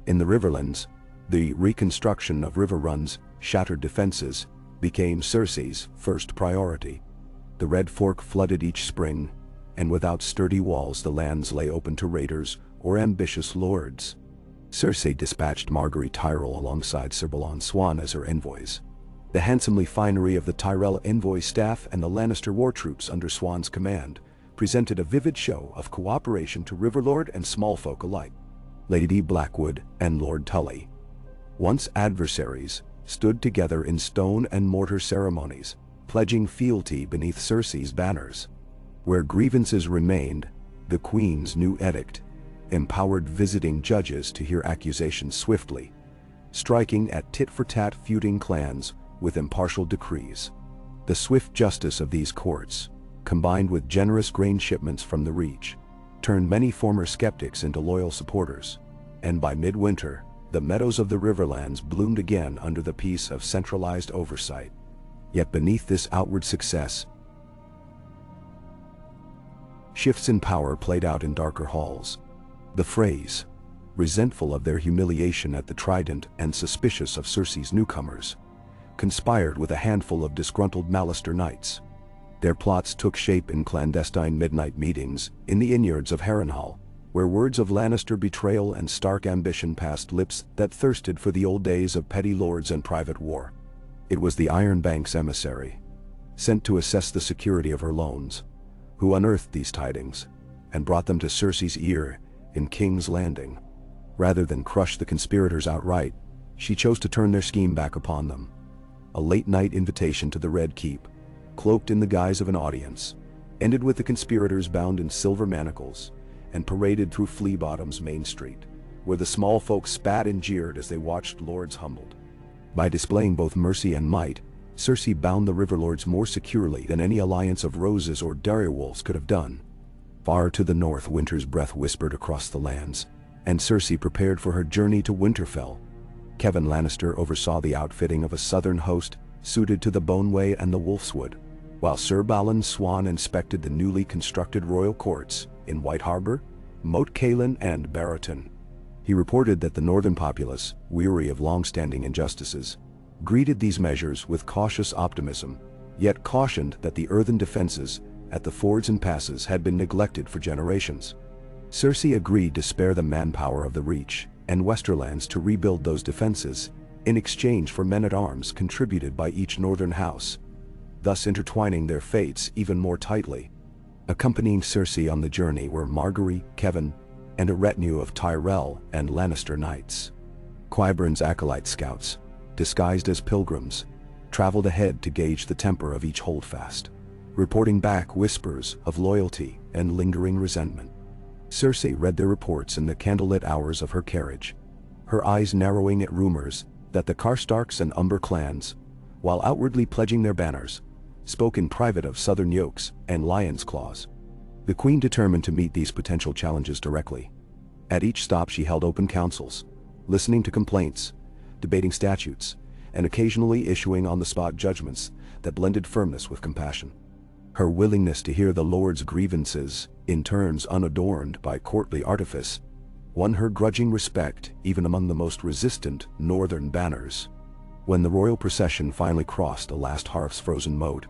In the Riverlands, the reconstruction of river runs, shattered defenses, became Cersei's first priority. The Red Fork flooded each spring, and without sturdy walls the lands lay open to raiders or ambitious lords. Cersei dispatched Margaery Tyrell alongside Sir Balon Swan as her envoys. The handsomely finery of the Tyrell envoy staff and the Lannister war troops under Swan's command presented a vivid show of cooperation to Riverlord and smallfolk alike. Lady Blackwood and Lord Tully, once adversaries, stood together in stone and mortar ceremonies, pledging fealty beneath Cersei's banners. Where grievances remained, the Queen's new edict empowered visiting judges to hear accusations swiftly, striking at tit-for-tat feuding clans with impartial decrees. The swift justice of these courts, combined with generous grain shipments from the Reach, turned many former skeptics into loyal supporters, and by midwinter, the meadows of the Riverlands bloomed again under the peace of centralized oversight. Yet beneath this outward success, shifts in power played out in darker halls. The Freys, resentful of their humiliation at the Trident and suspicious of Cersei's newcomers, conspired with a handful of disgruntled Lannister knights. Their plots took shape in clandestine midnight meetings in the inyards of Harrenhal, where words of Lannister betrayal and Stark ambition passed lips that thirsted for the old days of petty lords and private war. It was the Iron Bank's emissary, sent to assess the security of her loans, who unearthed these tidings and brought them to Cersei's ear in King's Landing. Rather than crush the conspirators outright, she chose to turn their scheme back upon them. A late-night invitation to the Red Keep, cloaked in the guise of an audience, ended with the conspirators bound in silver manacles and paraded through Flea Bottom's main street, where the small folk spat and jeered as they watched lords humbled. By displaying both mercy and might, Cersei bound the Riverlords more securely than any alliance of roses or direwolves could have done. Far to the north, winter's breath whispered across the lands, and Cersei prepared for her journey to Winterfell. Kevan Lannister oversaw the outfitting of a southern host suited to the Boneway and the Wolfswood, while Sir Balon Swan inspected the newly constructed royal courts in White Harbor, Moat Cailin, and Barrowton. He reported that the northern populace, weary of long-standing injustices, greeted these measures with cautious optimism, yet cautioned that the earthen defenses at the fords and passes had been neglected for generations. Cersei agreed to spare the manpower of the Reach and Westerlands to rebuild those defenses in exchange for men-at-arms contributed by each northern house, thus intertwining their fates even more tightly. Accompanying Cersei on the journey were Margaery, Kevan, and a retinue of Tyrell and Lannister knights. Qyburn's acolyte scouts, disguised as pilgrims, traveled ahead to gauge the temper of each holdfast, reporting back whispers of loyalty and lingering resentment. Cersei read their reports in the candlelit hours of her carriage, her eyes narrowing at rumors that the Karstarks and Umber clans, while outwardly pledging their banners, spoke in private of Southern Yokes and Lion's Claws. The Queen determined to meet these potential challenges directly. At each stop she held open councils, listening to complaints, debating statutes, and occasionally issuing on-the-spot judgments that blended firmness with compassion. Her willingness to hear the Lord's grievances, in terms unadorned by courtly artifice, won her grudging respect even among the most resistant northern banners. When the royal procession finally crossed the last hearth's frozen moat,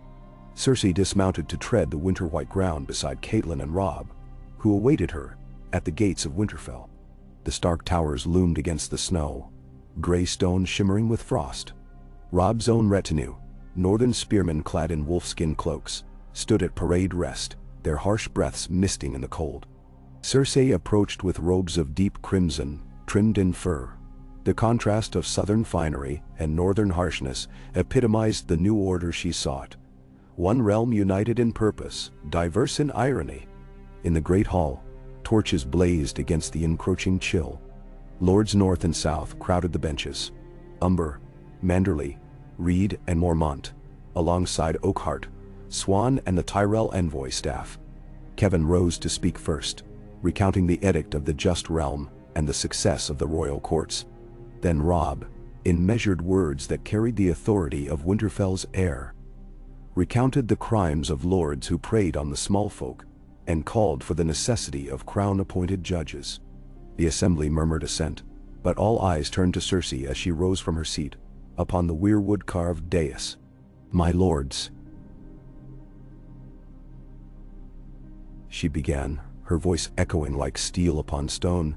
Cersei dismounted to tread the winter-white ground beside Catelyn and Robb, who awaited her at the gates of Winterfell. The Stark towers loomed against the snow, gray stone shimmering with frost. Robb's own retinue, northern spearmen clad in wolfskin cloaks, stood at parade rest, their harsh breaths misting in the cold. Cersei approached with robes of deep crimson, trimmed in fur. The contrast of southern finery and northern harshness epitomized the new order she sought. One realm united in purpose, diverse in irony. In the great hall, torches blazed against the encroaching chill. Lords north and south crowded the benches. Umber, Manderley, Reed and Mormont, alongside Oakhart, Swan and the Tyrell envoy staff. Kevin rose to speak first, recounting the edict of the just realm and the success of the royal courts. Then Robb, in measured words that carried the authority of Winterfell's heir, recounted the crimes of lords who preyed on the small folk and called for the necessity of crown-appointed judges. The assembly murmured assent, but all eyes turned to Cersei as she rose from her seat upon the weirwood-carved dais. "My lords," she began, her voice echoing like steel upon stone,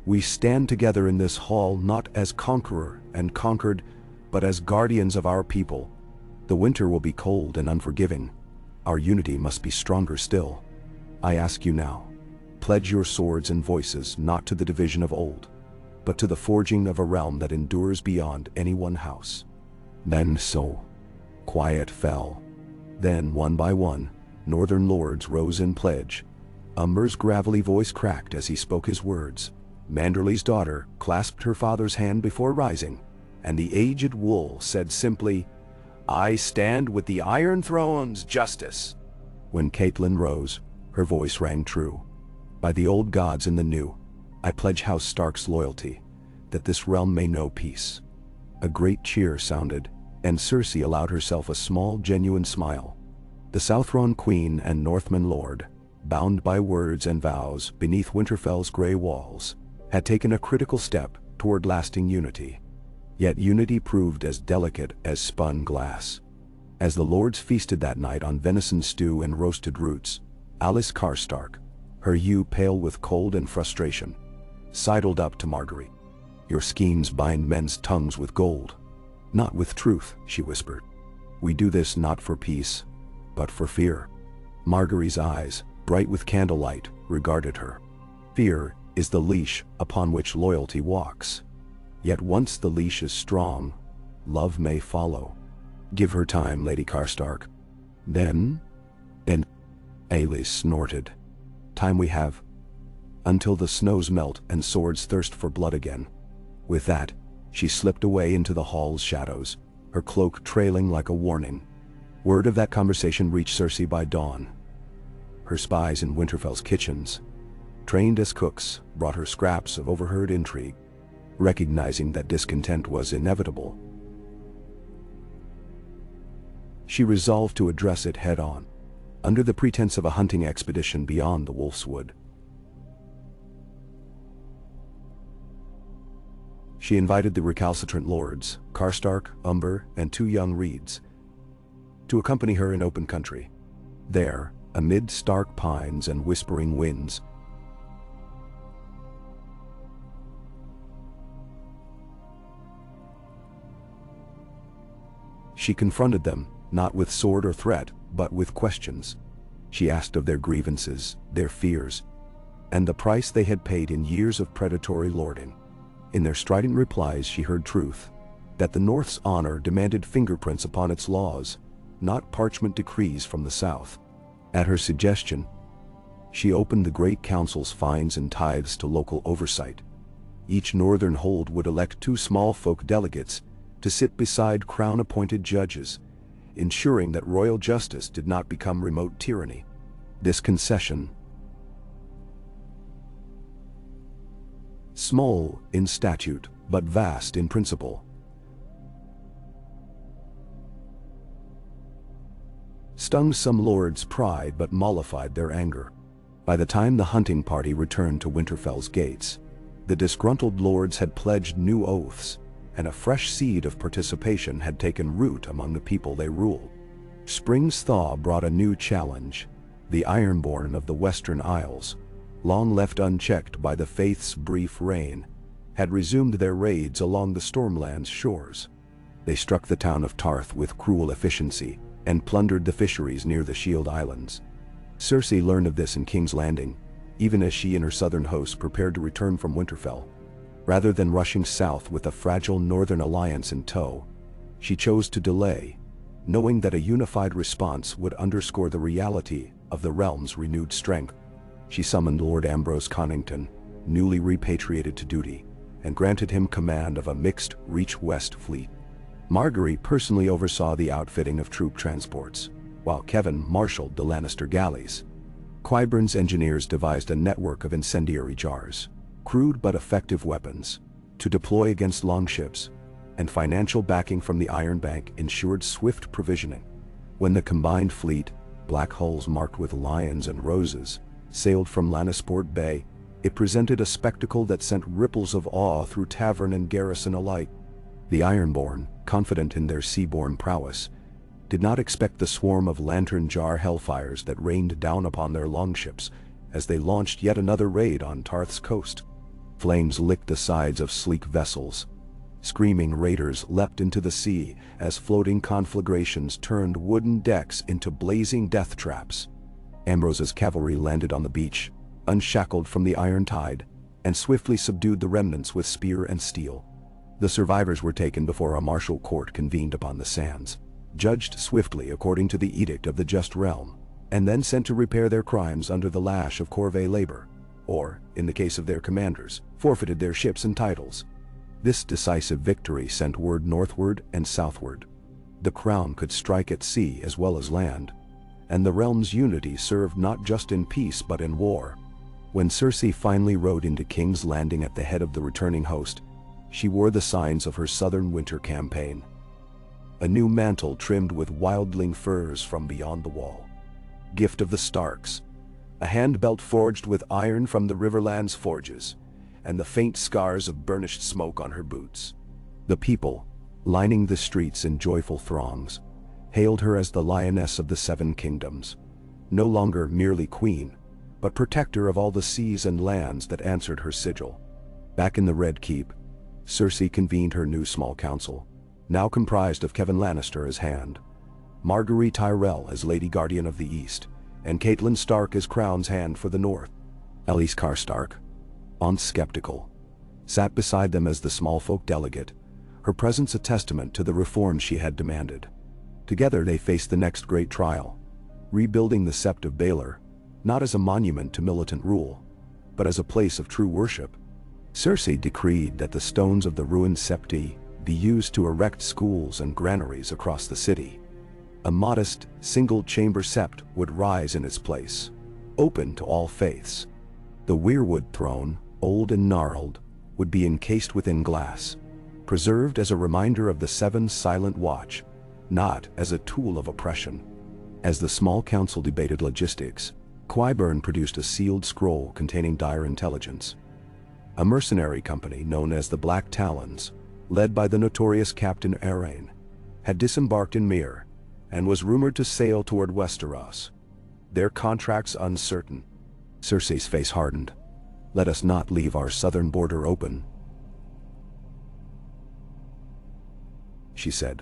"we stand together in this hall not as conqueror and conquered, but as guardians of our people. The winter will be cold and unforgiving. Our unity must be stronger still. I ask you now, pledge your swords and voices not to the division of old, but to the forging of a realm that endures beyond any one house." Then so. Quiet fell. Then, one by one, northern lords rose in pledge. Umber's gravelly voice cracked as he spoke his words. Manderley's daughter clasped her father's hand before rising, and the aged Wool said simply, "I stand with the Iron Throne's justice." When Catelyn rose, her voice rang true. "By the old gods and the new, I pledge House Stark's loyalty, that this realm may know peace." A great cheer sounded, and Cersei allowed herself a small, genuine smile. The Southron queen and Northman lord, bound by words and vows beneath Winterfell's gray walls, had taken a critical step toward lasting unity. Yet unity proved as delicate as spun glass. As the lords feasted that night on venison stew and roasted roots, Alice Karstark, her hue pale with cold and frustration, sidled up to Margaery. "Your schemes bind men's tongues with gold, not with truth," she whispered. "We do this not for peace, but for fear." Margaery's eyes, bright with candlelight, regarded her. "Fear is the leash upon which loyalty walks. Yet once the leash is strong, love may follow. Give her time, Lady Karstark." Then, Aelys snorted. "Time we have, until the snows melt and swords thirst for blood again." With that, she slipped away into the hall's shadows, her cloak trailing like a warning. Word of that conversation reached Cersei by dawn. Her spies in Winterfell's kitchens, trained as cooks, brought her scraps of overheard intrigue. Recognizing that discontent was inevitable, she resolved to address it head-on, under the pretense of a hunting expedition beyond the Wolf's Wood. She invited the recalcitrant lords, Karstark, Umber, and 2 young Reeds, to accompany her in open country. There, amid stark pines and whispering winds, she confronted them, not with sword or threat, but with questions. She asked of their grievances, their fears, and the price they had paid in years of predatory lording. In their strident replies she heard truth, that the North's honor demanded fingerprints upon its laws, not parchment decrees from the South. At her suggestion, she opened the Great Council's fines and tithes to local oversight. Each northern hold would elect 2 small folk delegates to sit beside crown-appointed judges, ensuring that royal justice did not become remote tyranny. This concession, small in statute but vast in principle, stung some lords' pride but mollified their anger. By the time the hunting party returned to Winterfell's gates, the disgruntled lords had pledged new oaths, and a fresh seed of participation had taken root among the people they ruled. Spring's thaw brought a new challenge. The Ironborn of the Western Isles, long left unchecked by the Faith's brief reign, had resumed their raids along the Stormland's shores. They struck the town of Tarth with cruel efficiency and plundered the fisheries near the Shield Islands. Cersei learned of this in King's Landing, even as she and her southern hosts prepared to return from Winterfell. Rather than rushing south with a fragile northern alliance in tow, she chose to delay, knowing that a unified response would underscore the reality of the realm's renewed strength. She summoned Lord Ambrose Connington, newly repatriated to duty, and granted him command of a mixed-reach West fleet. Margaery personally oversaw the outfitting of troop transports, while Kevan marshaled the Lannister galleys. Qyburn's engineers devised a network of incendiary jars, crude but effective weapons, to deploy against longships, and financial backing from the Iron Bank ensured swift provisioning. When the combined fleet, black hulls marked with lions and roses, sailed from Lannisport Bay, it presented a spectacle that sent ripples of awe through tavern and garrison alike. The Ironborn, confident in their seaborne prowess, did not expect the swarm of lantern-jar hellfires that rained down upon their longships as they launched yet another raid on Tarth's coast. Flames licked the sides of sleek vessels. Screaming raiders leapt into the sea as floating conflagrations turned wooden decks into blazing death traps. Ambrose's cavalry landed on the beach, unshackled from the iron tide, and swiftly subdued the remnants with spear and steel. The survivors were taken before a martial court convened upon the sands, judged swiftly according to the edict of the just realm, and then sent to repair their crimes under the lash of corvée labor, or, in the case of their commanders, forfeited their ships and titles. This decisive victory sent word northward and southward. The crown could strike at sea as well as land, and the realm's unity served not just in peace but in war. When Cersei finally rode into King's Landing at the head of the returning host, she wore the signs of her southern winter campaign. A new mantle trimmed with wildling furs from beyond the wall, gift of the Starks, a handbelt forged with iron from the Riverland's forges, and the faint scars of burnished smoke on her boots. The people, lining the streets in joyful throngs, hailed her as the Lioness of the Seven Kingdoms, no longer merely queen, but protector of all the seas and lands that answered her sigil. Back in the Red Keep, Cersei convened her new small council, now comprised of Kevan Lannister as Hand, Margaery Tyrell as Lady Guardian of the East, and Catelyn Stark as Crown's Hand for the North. Elise Karstark, once skeptical, sat beside them as the small folk delegate, her presence a testament to the reforms she had demanded. Together they faced the next great trial, rebuilding the Sept of Baelor, not as a monument to militant rule, but as a place of true worship. Cersei decreed that the stones of the ruined septi be used to erect schools and granaries across the city. A modest, single-chamber sept would rise in its place, open to all faiths. The weirwood throne, old and gnarled, would be encased within glass, preserved as a reminder of the Seven Silent Watch, not as a tool of oppression. As the small council debated logistics, Qyburn produced a sealed scroll containing dire intelligence. A mercenary company known as the Black Talons, led by the notorious Captain Arrayne, had disembarked in Myr and was rumored to sail toward Westeros. Their contracts uncertain. Cersei's face hardened. Let us not leave our southern border open, she said.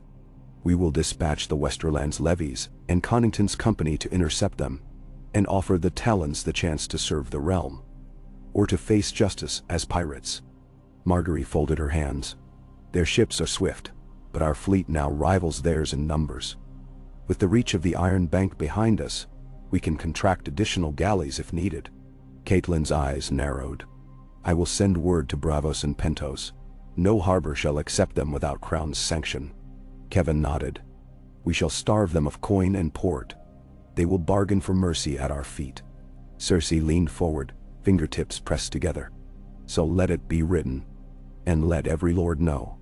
We will dispatch the Westerland's levies and Connington's company to intercept them, and offer the Talons the chance to serve the realm, or to face justice as pirates. Margaery folded her hands. Their ships are swift, but our fleet now rivals theirs in numbers. With the reach of the Iron Bank behind us, we can contract additional galleys if needed. Catelyn's eyes narrowed. I will send word to Braavos and Pentos. No harbor shall accept them without Crown's sanction. Kevan nodded. We shall starve them of coin and port. They will bargain for mercy at our feet. Cersei leaned forward, fingertips pressed together. So let it be written, and let every lord know.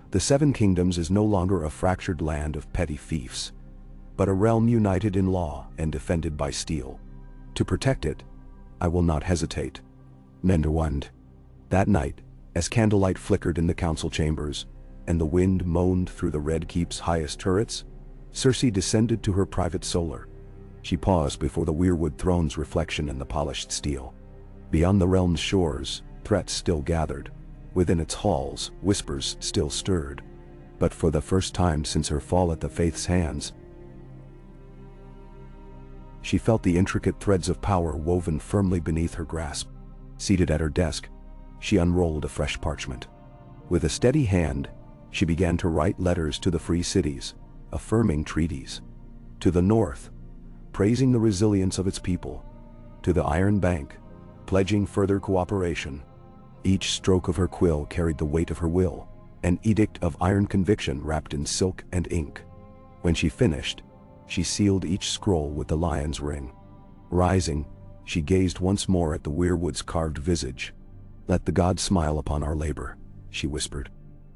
The Seven Kingdoms is no longer a fractured land of petty fiefs, but a realm united in law and defended by steel. To protect it, I will not hesitate. Menderwand. That night, as candlelight flickered in the council chambers, and the wind moaned through the Red Keep's highest turrets, Cersei descended to her private solar. She paused before the weirwood throne's reflection in the polished steel. Beyond the realm's shores, threats still gathered. Within its halls, whispers still stirred. But for the first time since her fall at the Faith's hands, she felt the intricate threads of power woven firmly beneath her grasp. Seated at her desk, she unrolled a fresh parchment. With a steady hand, she began to write letters to the free cities, affirming treaties. To the north, praising the resilience of its people. To the Iron Bank, pledging further cooperation. Each stroke of her quill carried the weight of her will, an edict of iron conviction wrapped in silk and ink. When she finished, she sealed each scroll with the lion's ring. Rising, she gazed once more at the weirwood's carved visage. "Let the gods smile upon our labor," she whispered.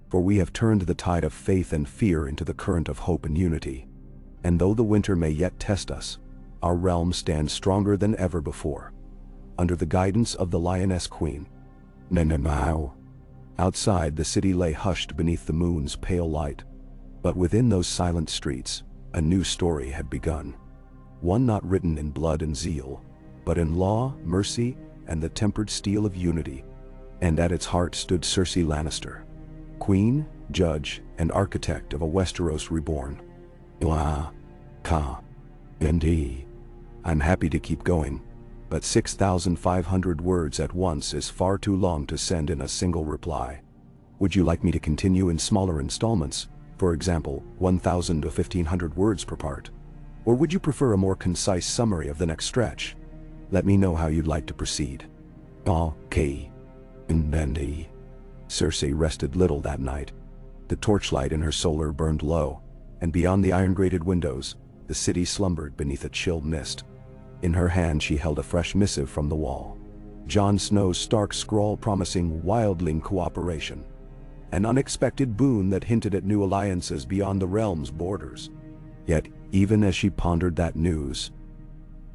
"For we have turned the tide of faith and fear into the current of hope and unity. And though the winter may yet test us, our realm stands stronger than ever before, under the guidance of the Lioness Queen." Now. Outside, the city lay hushed beneath the moon's pale light. But within those silent streets, a new story had begun. One not written in blood and zeal, but in law, mercy, and the tempered steel of unity. And at its heart stood Cersei Lannister, queen, judge, and architect of a Westeros reborn. I'm happy to keep going, but 6,500 words at once is far too long to send in a single reply. Would you like me to continue in smaller installments, for example, 1,000 to 1,500 words per part? Or would you prefer a more concise summary of the next stretch? Let me know how you'd like to proceed. Okay. Bendy. Cersei rested little that night. The torchlight in her solar burned low, and beyond the iron-grated windows, the city slumbered beneath a chill mist. In her hand she held a fresh missive from the wall. Jon Snow's stark scrawl promising wildling cooperation. An unexpected boon that hinted at new alliances beyond the realm's borders. Yet, even as she pondered that news,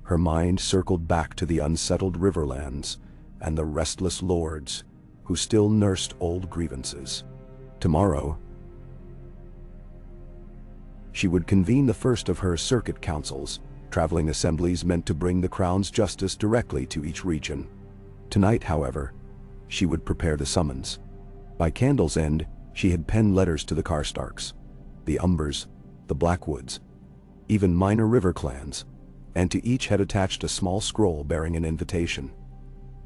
her mind circled back to the unsettled riverlands and the restless lords who still nursed old grievances. Tomorrow, she would convene the first of her circuit councils, traveling assemblies meant to bring the crown's justice directly to each region. Tonight, however, she would prepare the summons. By candle's end, she had penned letters to the Karstarks, the Umbers, the Blackwoods, even minor river clans, and to each had attached a small scroll bearing an invitation.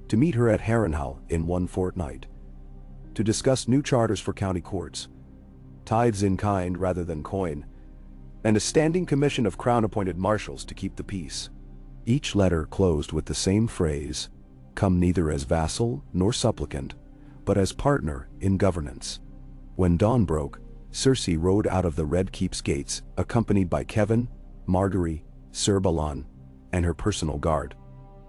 To meet her at Harrenhal in 1 fortnight. To discuss new charters for county courts, tithes in kind rather than coin, and a standing commission of crown-appointed marshals to keep the peace. Each letter closed with the same phrase, "Come neither as vassal nor supplicant, but as partner in governance." When dawn broke, Cersei rode out of the Red Keep's gates, accompanied by Kevan, Margaery, Sir Balon, and her personal guard.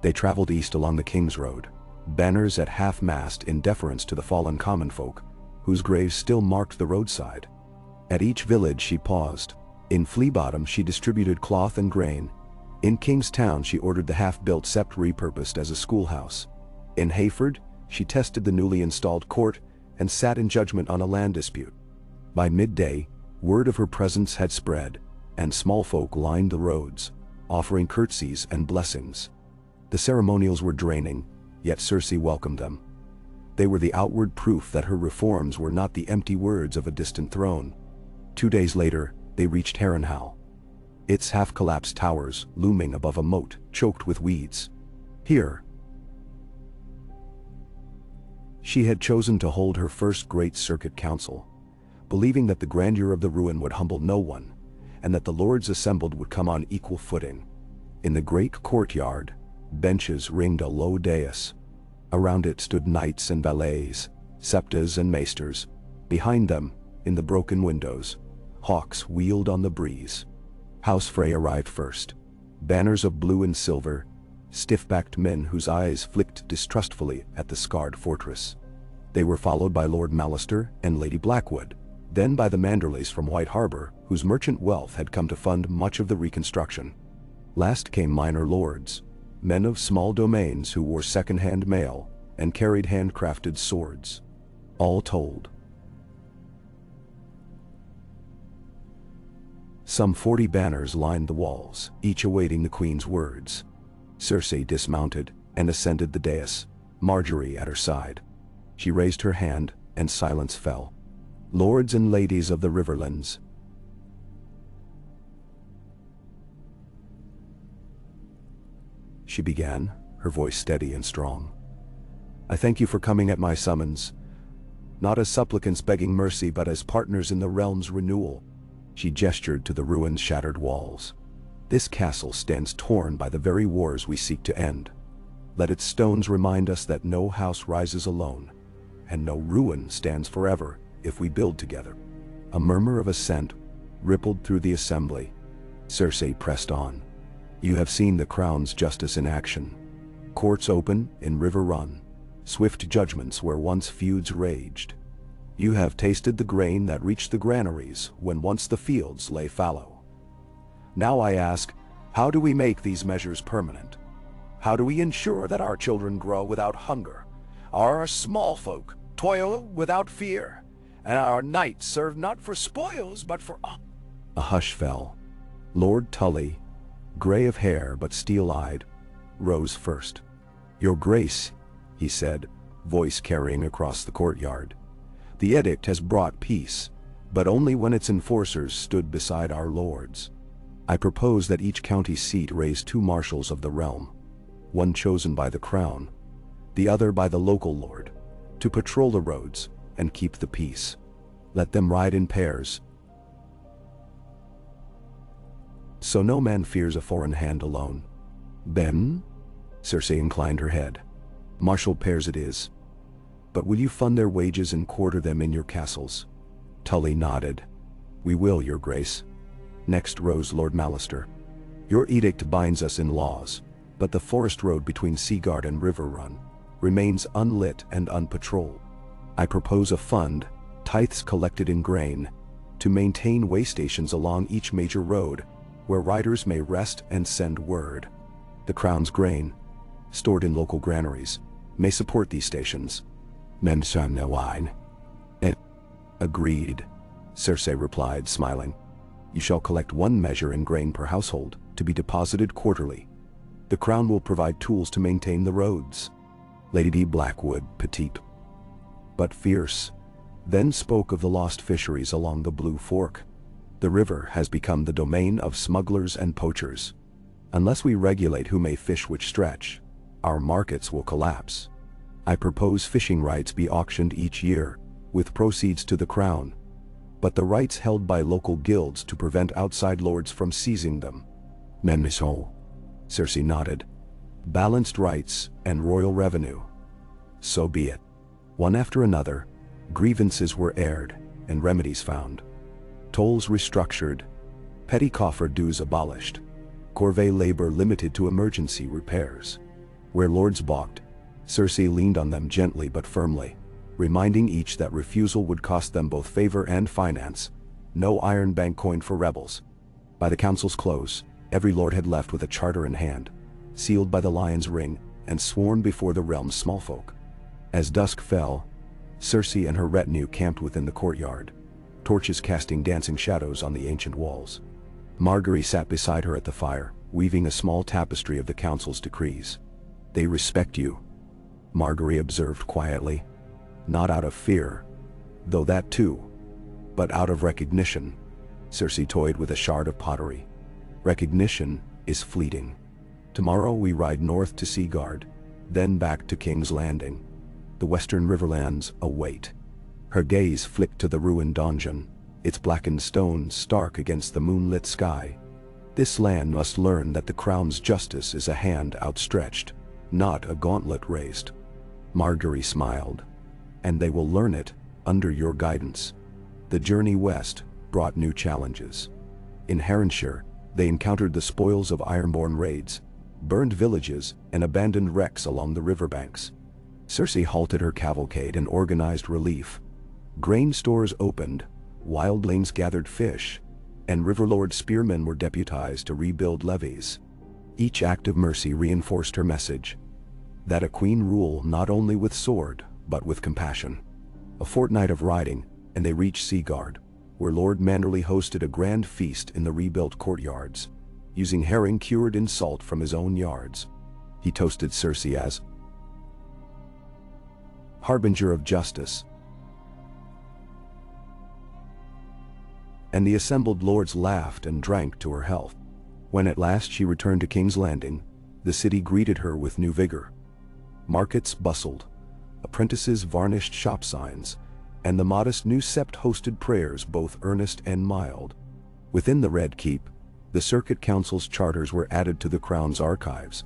They traveled east along the King's Road, banners at half-mast in deference to the fallen common folk, whose graves still marked the roadside. At each village she paused. In Fleabottom she distributed cloth and grain. In Kingstown she ordered the half-built sept repurposed as a schoolhouse. In Hayford she tested the newly installed court and sat in judgment on a land dispute. By midday, word of her presence had spread, and small folk lined the roads, offering curtsies and blessings. The ceremonials were draining, yet Cersei welcomed them. They were the outward proof that her reforms were not the empty words of a distant throne. 2 days later, they reached Harrenhal, its half-collapsed towers looming above a moat choked with weeds. Here, she had chosen to hold her first great circuit council, believing that the grandeur of the ruin would humble no one, and that the lords assembled would come on equal footing. In the great courtyard, benches ringed a low dais. Around it stood knights and valets, septas and maesters. Behind them, in the broken windows, hawks wheeled on the breeze. House Frey arrived first. Banners of blue and silver, stiff-backed men whose eyes flicked distrustfully at the scarred fortress. They were followed by Lord Mallister and Lady Blackwood, then by the Manderleys from White Harbor, whose merchant wealth had come to fund much of the reconstruction. Last came minor lords, men of small domains who wore second-hand mail and carried handcrafted swords. All told, some 40 banners lined the walls, each awaiting the Queen's words. Cersei dismounted and ascended the dais, Margaery at her side. She raised her hand, and silence fell. Lords and ladies of the Riverlands, she began, her voice steady and strong. I thank you for coming at my summons, not as supplicants begging mercy but as partners in the realm's renewal. She gestured to the ruin's shattered walls. This castle stands torn by the very wars we seek to end. Let its stones remind us that no house rises alone, and no ruin stands forever if we build together." A murmur of assent rippled through the assembly. Cersei pressed on. "You have seen the crown's justice in action. Courts open in River Run, swift judgments where once feuds raged. You have tasted the grain that reached the granaries when once the fields lay fallow. Now I ask, how do we make these measures permanent? How do we ensure that our children grow without hunger, our small folk toil without fear, and our knights serve not for spoils but for..." A hush fell. Lord Tully, gray of hair but steel-eyed, rose first. "Your Grace," he said, voice carrying across the courtyard, "the edict has brought peace, but only when its enforcers stood beside our lords. I propose that each county seat raise 2 marshals of the realm, one chosen by the crown, the other by the local lord, to patrol the roads and keep the peace. Let them ride in pairs, so no man fears a foreign hand alone." "Then?" Cersei inclined her head. "Martial pairs it is. But will you fund their wages and quarter them in your castles?" Tully nodded. "We will, Your Grace." Next rose Lord Lannister. "Your edict binds us in laws, but the forest road between Seaguard and River Run remains unlit and unpatrolled. I propose a fund, tithes collected in grain, to maintain way stations along each major road where riders may rest and send word. The crown's grain, stored in local granaries, may support these stations." "Memsan no wine." "Agreed," Cersei replied, smiling. "You shall collect 1 measure in grain per household, to be deposited quarterly. The crown will provide tools to maintain the roads." Lady Blackwood, petite but fierce, then spoke of the lost fisheries along the Blue Fork. "The river has become the domain of smugglers and poachers. Unless we regulate who may fish which stretch, our markets will collapse. I propose fishing rights be auctioned each year, with proceeds to the crown, but the rights held by local guilds to prevent outside lords from seizing them." "Memnisol," Cersei nodded. "Balanced rights and royal revenue. So be it." One after another, grievances were aired and remedies found. Tolls restructured, petty coffer dues abolished, corvée labor limited to emergency repairs. Where lords balked, Cersei leaned on them gently but firmly, reminding each that refusal would cost them both favor and finance. No iron bank coin for rebels. By the council's close, every lord had left with a charter in hand, sealed by the lion's ring and sworn before the realm's small folk. As dusk fell, Cersei and her retinue camped within the courtyard, torches casting dancing shadows on the ancient walls. Margaery sat beside her at the fire, weaving a small tapestry of the council's decrees. "They respect you," Margaery observed quietly. "Not out of fear, though that too, but out of recognition." Cersei toyed with a shard of pottery. "Recognition is fleeting. Tomorrow we ride north to Seaguard, then back to King's Landing. The western riverlands await." Her gaze flicked to the ruined donjon, its blackened stones stark against the moonlit sky. "This land must learn that the crown's justice is a hand outstretched, not a gauntlet raised." Margaery smiled. "And they will learn it under your guidance." The journey west brought new challenges. In Herronshire, they encountered the spoils of Ironborn raids, burned villages, and abandoned wrecks along the riverbanks. Cersei halted her cavalcade and organized relief. Grain stores opened, wildlings gathered fish, and Riverlord spearmen were deputized to rebuild levees. Each act of mercy reinforced her message, that a queen rule not only with sword, but with compassion. A fortnight of riding, and they reached Seaguard, where Lord Manderly hosted a grand feast in the rebuilt courtyards, using herring cured in salt from his own yards. He toasted Cersei as harbinger of justice, and the assembled lords laughed and drank to her health. When at last she returned to King's Landing, the city greeted her with new vigor. Markets bustled, apprentices varnished shop signs, and the modest new sept hosted prayers both earnest and mild. Within the Red Keep, the Circuit Council's charters were added to the Crown's archives,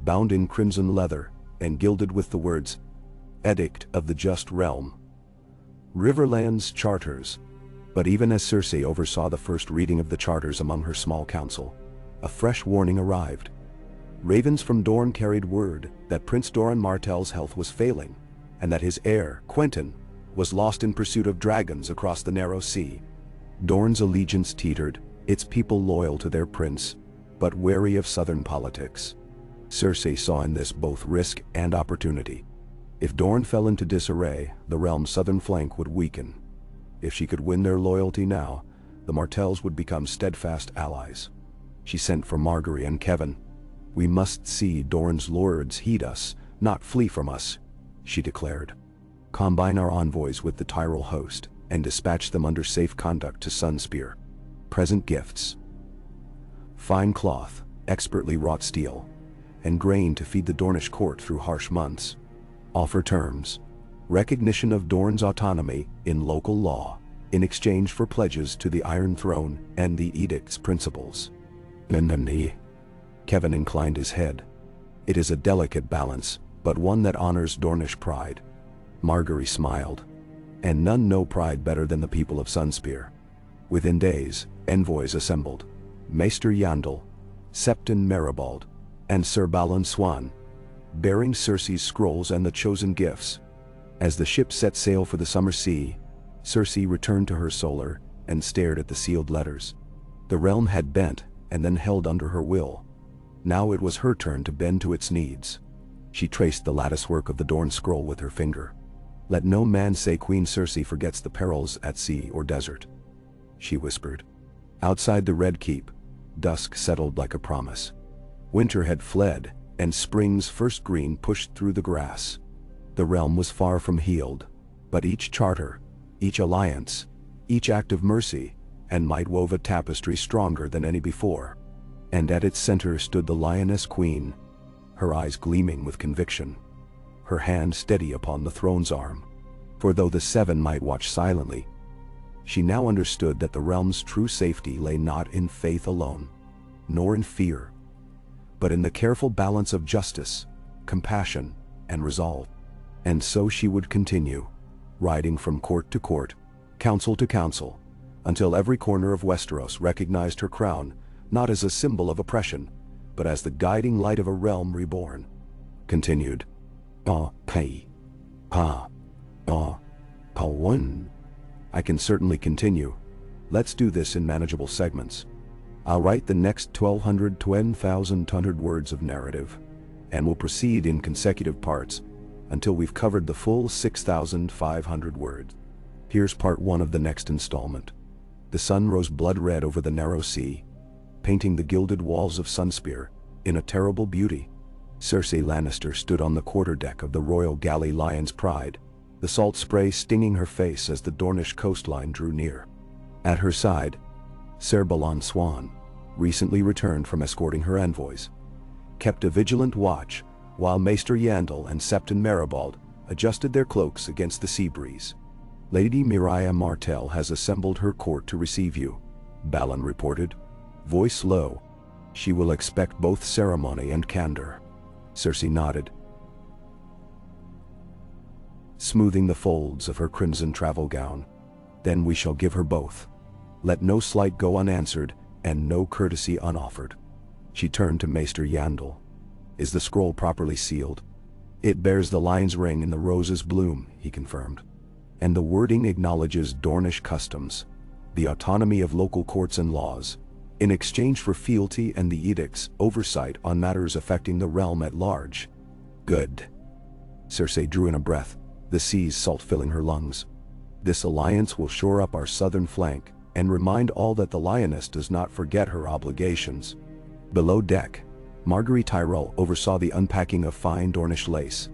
bound in crimson leather and gilded with the words, Edict of the Just Realm. Riverlands Charters. But even as Cersei oversaw the first reading of the charters among her small council, a fresh warning arrived. Ravens from Dorne carried word that Prince Doran Martell's health was failing, and that his heir, Quentyn, was lost in pursuit of dragons across the narrow sea. Dorne's allegiance teetered, its people loyal to their prince, but wary of southern politics. Cersei saw in this both risk and opportunity. If Dorne fell into disarray, the realm's southern flank would weaken. If she could win their loyalty now, the Martells would become steadfast allies. She sent for Margaery and Kevan. "We must see Dorne's lords heed us, not flee from us," she declared. "Combine our envoys with the Tyrell host, and dispatch them under safe conduct to Sunspear. Present gifts: fine cloth, expertly wrought steel, and grain to feed the Dornish court through harsh months. Offer terms: recognition of Dorne's autonomy in local law, in exchange for pledges to the Iron Throne and the Edict's principles." Kevan inclined his head. "It is a delicate balance, but one that honors Dornish pride." Margaery smiled. "And none know pride better than the people of Sunspear." Within days, envoys assembled. Maester Yandel, Septon Maribald, and Sir Balon Swan, bearing Cersei's scrolls and the chosen gifts. As the ship set sail for the summer sea, Cersei returned to her solar and stared at the sealed letters. The realm had bent and then held under her will. Now it was her turn to bend to its needs. She traced the latticework of the Dorne scroll with her finger. "Let no man say Queen Cersei forgets the perils at sea or desert," she whispered. Outside the Red Keep, dusk settled like a promise. Winter had fled, and spring's first green pushed through the grass. The realm was far from healed, but each charter, each alliance, each act of mercy and might wove a tapestry stronger than any before. And at its center stood the Lioness Queen, her eyes gleaming with conviction, her hand steady upon the throne's arm. For though the Seven might watch silently, she now understood that the realm's true safety lay not in faith alone, nor in fear, but in the careful balance of justice, compassion, and resolve. And so she would continue, riding from court to court, council to council, until every corner of Westeros recognized her crown, not as a symbol of oppression, but as the guiding light of a realm reborn. Continued. I can certainly continue. Let's do this in manageable segments. I'll write the next 1,200 to 1,200 words of narrative, and we'll proceed in consecutive parts until we've covered the full 6,500 words. Here's part 1 of the next installment. The sun rose blood red over the narrow sea, painting the gilded walls of Sunspear in a terrible beauty. Cersei Lannister stood on the quarterdeck of the royal galley Lion's Pride, the salt spray stinging her face as the Dornish coastline drew near. At her side, Sir Balon Swan, recently returned from escorting her envoys, kept a vigilant watch while Maester Yandel and Septon Maribald adjusted their cloaks against the sea breeze. "Lady Mireia Martell has assembled her court to receive you," Balon reported, voice low. "She will expect both ceremony and candor." Cersei nodded, smoothing the folds of her crimson travel gown. "Then we shall give her both. Let no slight go unanswered, and no courtesy unoffered." She turned to Maester Yandel. "Is the scroll properly sealed?" "It bears the lion's ring in the rose's bloom," he confirmed. "And the wording acknowledges Dornish customs, the autonomy of local courts and laws, in exchange for fealty and the edict's oversight on matters affecting the realm at large." "Good." Cersei drew in a breath, the sea's salt filling her lungs. "This alliance will shore up our southern flank and remind all that the Lioness does not forget her obligations." Below deck, Margaery Tyrell oversaw the unpacking of fine Dornish lace,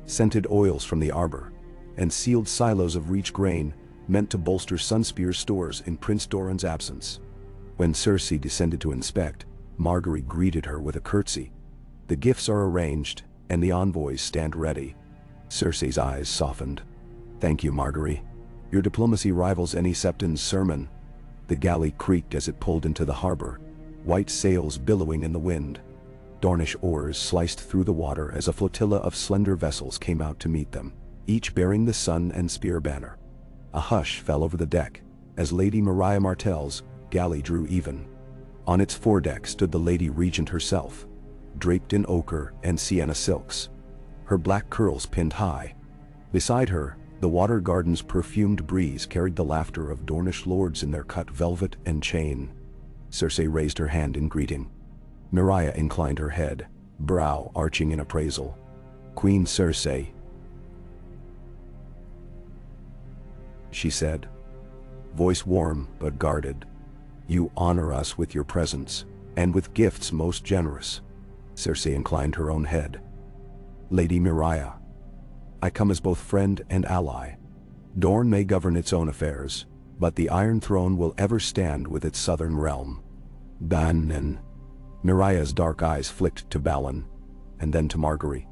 scented oils from the arbor, and sealed silos of reach grain meant to bolster Sunspear's stores in Prince Doran's absence. When Cersei descended to inspect, Margaery greeted her with a curtsy. "The gifts are arranged, and the envoys stand ready." Cersei's eyes softened. "Thank you, Margaery. Your diplomacy rivals any Septon's sermon." The galley creaked as it pulled into the harbor, white sails billowing in the wind. Dornish oars sliced through the water as a flotilla of slender vessels came out to meet them. each bearing the sun and spear banner. A hush fell over the deck, as Lady Mariah Martell's galley drew even. On its foredeck stood the Lady Regent herself, draped in ochre and sienna silks, her black curls pinned high. Beside her, the water garden's perfumed breeze carried the laughter of Dornish lords in their cut velvet and chain. Cersei raised her hand in greeting. Mariah inclined her head, brow arching in appraisal. "Queen Cersei," she said, voice warm but guarded. "You honor us with your presence, and with gifts most generous." Cersei inclined her own head. "Lady Mariah, I come as both friend and ally. Dorne may govern its own affairs, but the Iron Throne will ever stand with its southern realm." Bannen. Mariah's dark eyes flicked to Balon, and then to Margaery.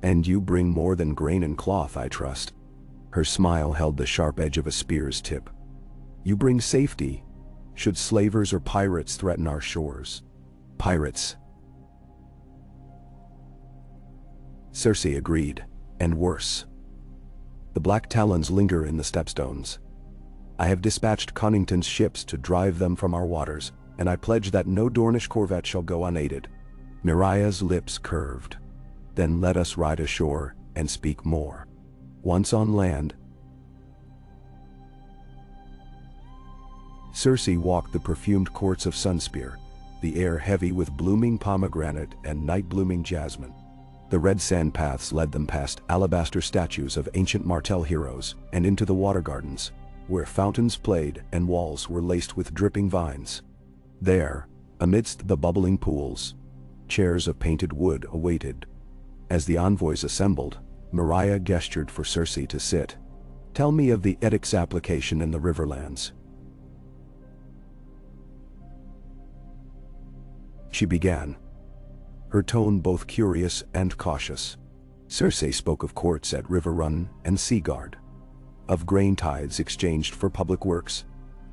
"And you bring more than grain and cloth, I trust." Her smile held the sharp edge of a spear's tip. "You bring safety, should slavers or pirates threaten our shores." "Pirates," Cersei agreed, "and worse. The Black Talons linger in the stepstones. I have dispatched Connington's ships to drive them from our waters, and I pledge that no Dornish corvette shall go unaided." Mariah's lips curved. "Then let us ride ashore and speak more. Once on land." Cersei walked the perfumed courts of Sunspear, the air heavy with blooming pomegranate and night-blooming jasmine. The red sand paths led them past alabaster statues of ancient Martell heroes and into the water gardens, where fountains played and walls were laced with dripping vines. There, amidst the bubbling pools, chairs of painted wood awaited. As the envoys assembled, Mariah gestured for Cersei to sit. "Tell me of the edict's application in the Riverlands," she began, her tone both curious and cautious. Cersei spoke of courts at Riverrun and Seaguard, of grain tithes exchanged for public works,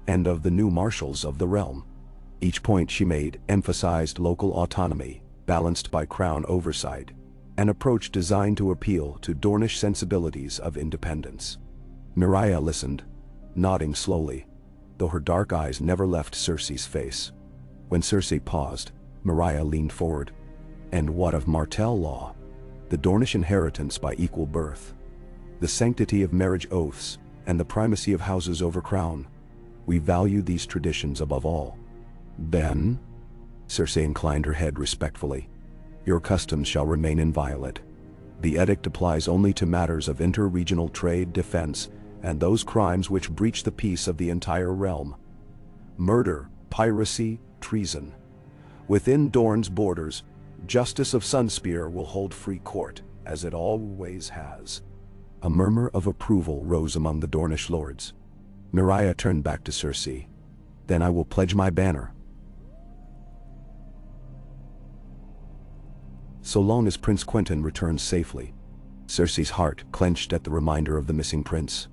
and of the new marshals of the realm. Each point she made emphasized local autonomy, balanced by crown oversight, an approach designed to appeal to Dornish sensibilities of independence. Mariah listened, nodding slowly, though her dark eyes never left Cersei's face. When Cersei paused, Mariah leaned forward. "And what of Martell law? The Dornish inheritance by equal birth, the sanctity of marriage oaths, and the primacy of houses over crown. We value these traditions above all." "Ben?" Cersei inclined her head respectfully. "Your customs shall remain inviolate. The edict applies only to matters of inter-regional trade, defense, and those crimes which breach the peace of the entire realm. Murder, piracy, treason. Within Dorne's borders, Justice of Sunspear will hold free court, as it always has." A murmur of approval rose among the Dornish lords. Mariah turned back to Cersei. "Then I will pledge my banner. So long as Prince Quentyn returns safely." Cersei's heart clenched at the reminder of the missing prince.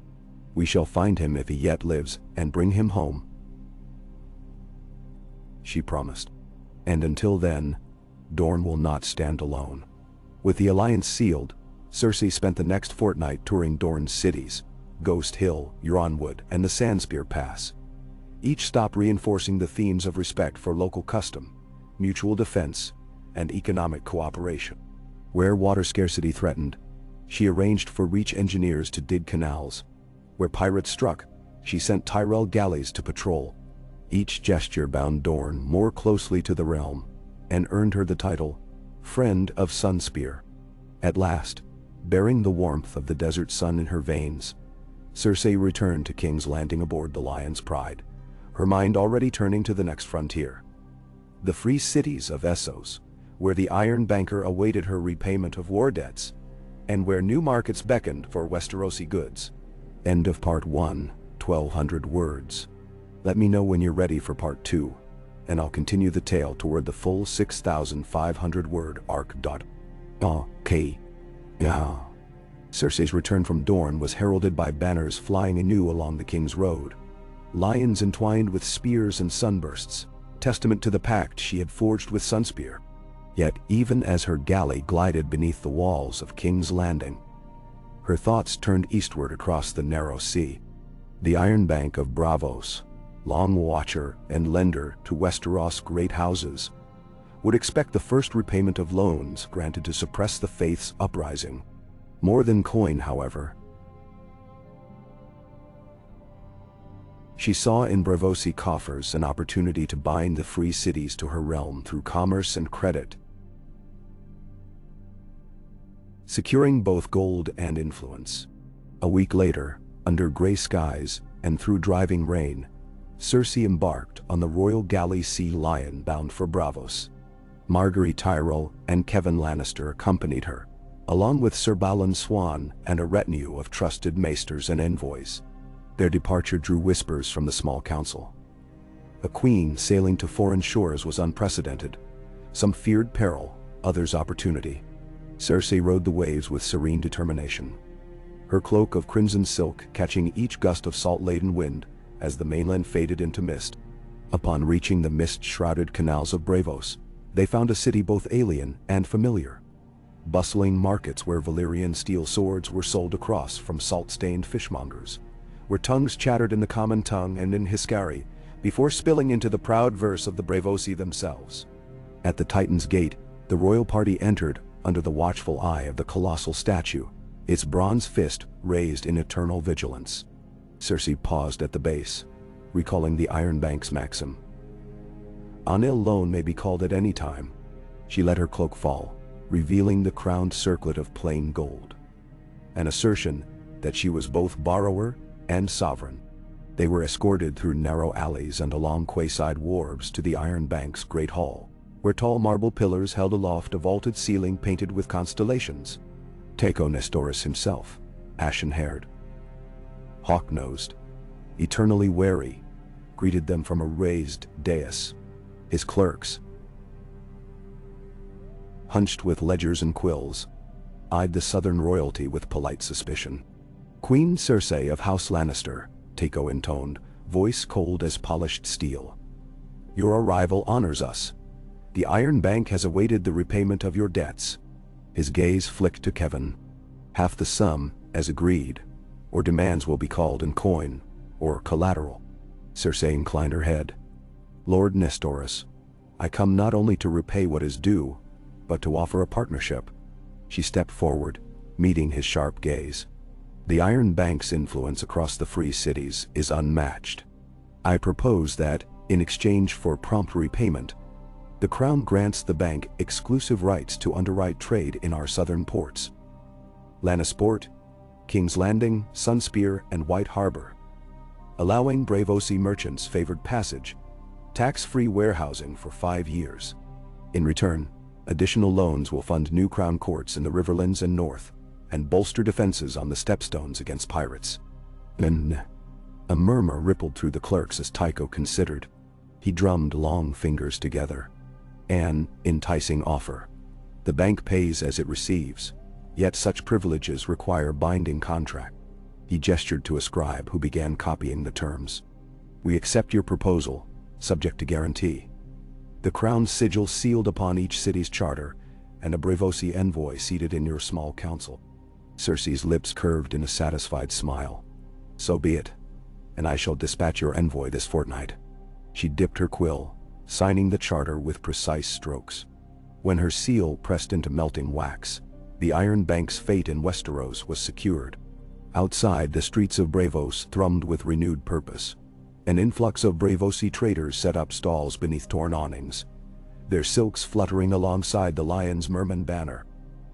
"We shall find him if he yet lives, and bring him home," she promised. "And until then, Dorne will not stand alone." With the alliance sealed, Cersei spent the next fortnight touring Dorne's cities, Ghost Hill, Euronwood, and the Sandspear Pass. Each stop reinforcing the themes of respect for local custom, mutual defense, and economic cooperation. Where water scarcity threatened, she arranged for Reach engineers to dig canals. Where pirates struck, she sent Tyrell galleys to patrol. Each gesture bound Dorne more closely to the realm, and earned her the title, Friend of Sunspear. At last, bearing the warmth of the desert sun in her veins, Cersei returned to King's Landing aboard the Lion's Pride, her mind already turning to the next frontier. The free cities of Essos, where the Iron Banker awaited her repayment of war debts, and where new markets beckoned for Westerosi goods. End of Part 1, 1200 words. Let me know when you're ready for Part 2. And I'll continue the tale toward the full 6,500-word arc. Okay. Yeah. Cersei's return from Dorne was heralded by banners flying anew along the King's Road. Lions entwined with spears and sunbursts, testament to the pact she had forged with Sunspear. Yet even as her galley glided beneath the walls of King's Landing, Her thoughts turned eastward across the narrow sea. The Iron Bank of Braavos, long watcher and lender to Westeros' great houses, would expect the first repayment of loans granted to suppress the faith's uprising. More than coin, however. She saw in Braavosi coffers an opportunity to bind the free cities to her realm through commerce and credit, securing both gold and influence. A week later, under gray skies and through driving rain, Cersei embarked on the royal galley Sea Lion bound for Braavos. Margaery Tyrell and Kevan Lannister accompanied her, along with Sir Balon Swan and a retinue of trusted maesters and envoys. Their departure drew whispers from the small council. A queen sailing to foreign shores was unprecedented. Some feared peril, others opportunity. Cersei rode the waves with serene determination, her cloak of crimson silk catching each gust of salt-laden wind as the mainland faded into mist. Upon reaching the mist-shrouded canals of Braavos, they found a city both alien and familiar. Bustling markets where Valyrian steel swords were sold across from salt-stained fishmongers, where tongues chattered in the common tongue and in Hiskari, before spilling into the proud verse of the Braavosi themselves. At the Titan's Gate, the royal party entered under the watchful eye of the colossal statue, its bronze fist raised in eternal vigilance. Cersei paused at the base, recalling the Iron Bank's maxim. "On ill loan may be called at any time." She let her cloak fall, revealing the crowned circlet of plain gold. An assertion that she was both borrower and sovereign. They were escorted through narrow alleys and along quayside wharves to the Iron Bank's great hall, where tall marble pillars held aloft a vaulted ceiling painted with constellations. Taiko Nestoris himself, ashen-haired, hawk-nosed, eternally wary, greeted them from a raised dais. His clerks, hunched with ledgers and quills, eyed the southern royalty with polite suspicion. "Queen Cersei of House Lannister," Taiko intoned, voice cold as polished steel. "Your arrival honors us. The Iron Bank has awaited the repayment of your debts." His gaze flicked to Kevan. "Half the sum, as agreed, or demands will be called in coin, or collateral." Cersei inclined her head. "Lord Nestoris, I come not only to repay what is due, but to offer a partnership." She stepped forward, meeting his sharp gaze. "The Iron Bank's influence across the free cities is unmatched. I propose that, in exchange for prompt repayment, the Crown grants the bank exclusive rights to underwrite trade in our southern ports. Lannisport, King's Landing, Sunspear, and White Harbor, allowing Braavosi merchants favored passage, tax-free warehousing for 5 years. In return, additional loans will fund new crown courts in the Riverlands and North, and bolster defenses on the Stepstones against pirates." A murmur rippled through the clerks as Taiko considered. He drummed long fingers together. "An enticing offer. The bank pays as it receives, yet such privileges require binding contract." He gestured to a scribe who began copying the terms. "We accept your proposal, subject to guarantee. The crown's sigil sealed upon each city's charter, and a Braavosi envoy seated in your small council." Cersei's lips curved in a satisfied smile. "So be it, and I shall dispatch your envoy this fortnight." She dipped her quill, signing the charter with precise strokes. When her seal pressed into melting wax, the Iron Bank's fate in Westeros was secured. Outside, the streets of Braavos thrummed with renewed purpose. An influx of Braavosi traders set up stalls beneath torn awnings, their silks fluttering alongside the lion's merman banner.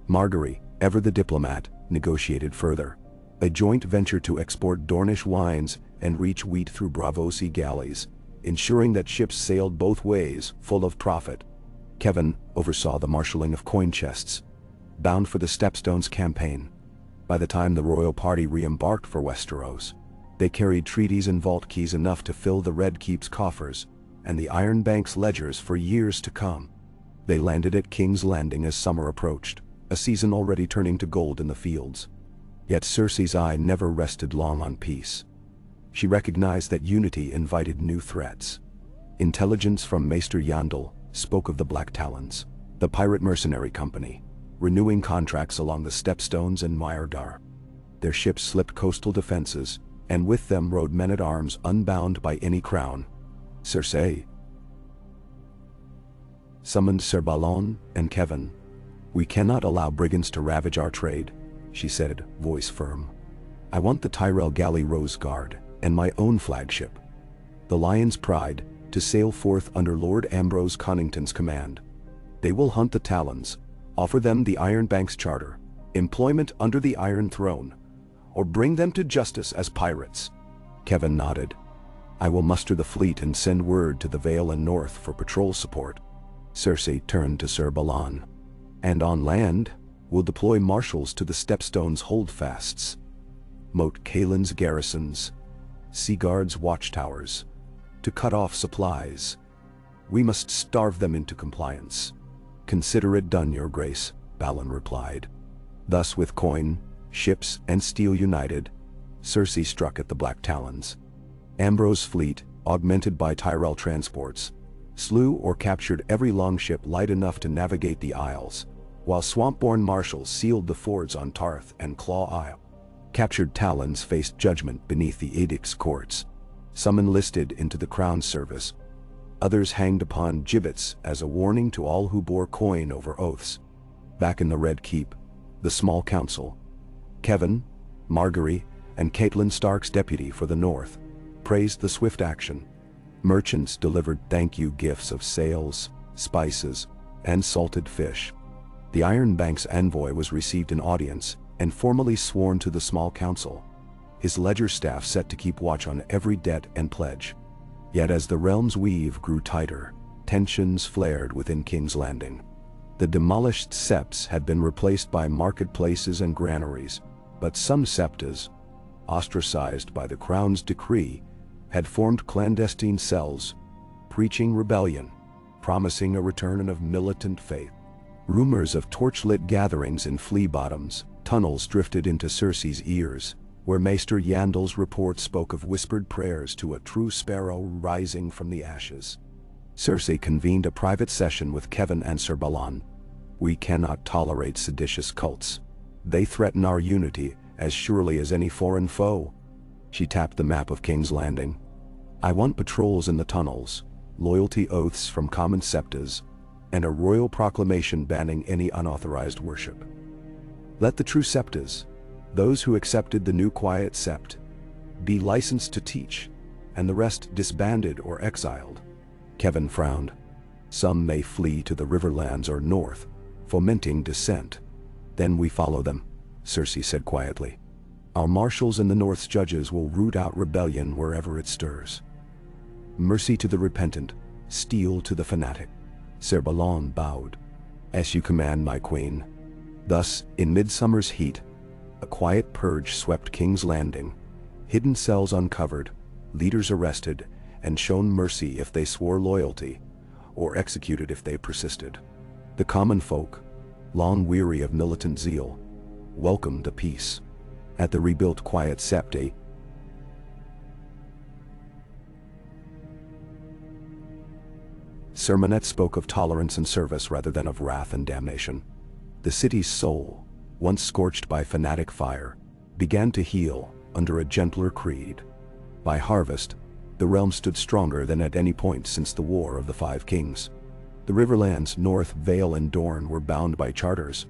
Margaery, ever the diplomat, negotiated further. A joint venture to export Dornish wines and reach wheat through Braavosi galleys, ensuring that ships sailed both ways, full of profit. Kevan oversaw the marshalling of coin chests, bound for the Stepstones campaign. By the time the royal party re-embarked for Westeros, they carried treaties and vault keys enough to fill the Red Keep's coffers and the Iron Bank's ledgers for years to come. They landed at King's Landing as summer approached, a season already turning to gold in the fields. Yet Cersei's eye never rested long on peace. She recognized that unity invited new threats. Intelligence from Maester Yandel spoke of the Black Talons, the pirate mercenary company, renewing contracts along the Stepstones and Myrdar. Their ships slipped coastal defenses, and with them rode men-at-arms unbound by any crown. Cersei summoned Ser Balon and Kevan. "We cannot allow brigands to ravage our trade," she said, voice firm. "I want the Tyrell galley Rose Guard, and my own flagship, the Lion's Pride, to sail forth under Lord Ambrose Connington's command. They will hunt the Talons, offer them the Iron Banks Charter, employment under the Iron Throne, or bring them to justice as pirates." Kevan nodded. "I will muster the fleet and send word to the Vale and North for patrol support." Cersei turned to Ser Balon. "And on land, we'll deploy marshals to the Stepstone's holdfasts, Moat Caelan's garrisons, Sea Guard's watchtowers, to cut off supplies. We must starve them into compliance." "Consider it done, Your Grace," Balon replied. Thus with coin, ships, and steel united, Cersei struck at the Black Talons. Ambrose's fleet, augmented by Tyrell transports, slew or captured every longship light enough to navigate the Isles, while swamp-born marshals sealed the fords on Tarth and Claw Isle. Captured Talons faced judgment beneath the Edict's courts. Some enlisted into the Crown's service. Others hanged upon gibbets as a warning to all who bore coin over oaths. Back in the Red Keep, the small council, Kevan, Margaery, and Catelyn Stark's deputy for the North, praised the swift action. Merchants delivered thank-you gifts of sails, spices, and salted fish. The Iron Banks envoy was received in audience and formally sworn to the small council, his ledger staff set to keep watch on every debt and pledge. Yet as the realm's weave grew tighter, tensions flared within King's Landing. The demolished septs had been replaced by marketplaces and granaries, but some septas, ostracized by the Crown's decree, had formed clandestine cells, preaching rebellion, promising a return of militant faith. Rumors of torchlit gatherings in flea bottoms, tunnels drifted into Cersei's ears, where Maester Yandel's report spoke of whispered prayers to a true sparrow rising from the ashes. Cersei convened a private session with Kevan and Ser Balon. "We cannot tolerate seditious cults. They threaten our unity as surely as any foreign foe." She tapped the map of King's Landing. "I want patrols in the tunnels, loyalty oaths from common septas, and a royal proclamation banning any unauthorized worship. Let the true septas, those who accepted the new quiet sept, be licensed to teach, and the rest disbanded or exiled." Kevan frowned. "Some may flee to the Riverlands or north, fomenting dissent. Then we follow them," Cersei said quietly. "Our marshals and the North's judges will root out rebellion wherever it stirs. Mercy to the repentant, steel to the fanatic." Ser Balon bowed. "As you command, my queen." Thus, in midsummer's heat, a quiet purge swept King's Landing. Hidden cells uncovered, leaders arrested, and shown mercy if they swore loyalty, or executed if they persisted. The common folk, long weary of militant zeal, welcomed a peace. At the rebuilt quiet septa, Sermonette spoke of tolerance and service rather than of wrath and damnation. The city's soul, once scorched by fanatic fire, began to heal under a gentler creed. By harvest, the realm stood stronger than at any point since the War of the Five Kings. The Riverlands, North, Vale, and Dorne were bound by charters.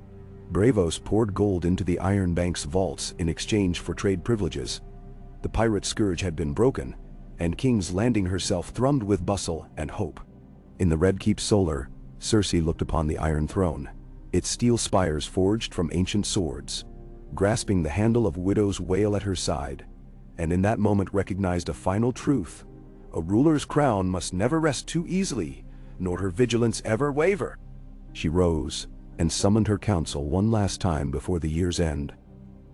Braavos poured gold into the Iron Banks vaults in exchange for trade privileges. The pirate scourge had been broken, and King's Landing herself thrummed with bustle and hope. In the Red Keep solar, Cersei looked upon the Iron Throne, its steel spires forged from ancient swords, grasping the handle of Widow's Wail at her side, and in that moment recognized a final truth: a ruler's crown must never rest too easily, nor her vigilance ever waver. She rose and summoned her council one last time before the year's end.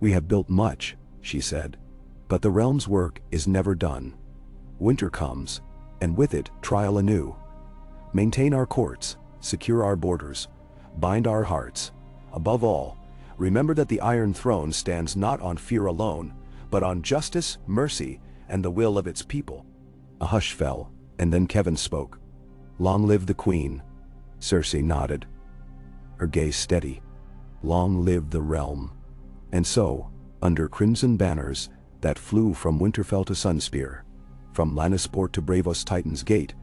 "We have built much," she said, "but the realm's work is never done. Winter comes, and with it trial anew. Maintain our courts, secure our borders, bind our hearts. Above all, remember that the Iron Throne stands not on fear alone, but on justice, mercy, and the will of its people." A hush fell, and then Kevan spoke. "Long live the Queen." Cersei nodded, her gaze steady. "Long live the realm." And so, under crimson banners that flew from Winterfell to Sunspear, from Lannisport to Bravos Titan's Gate,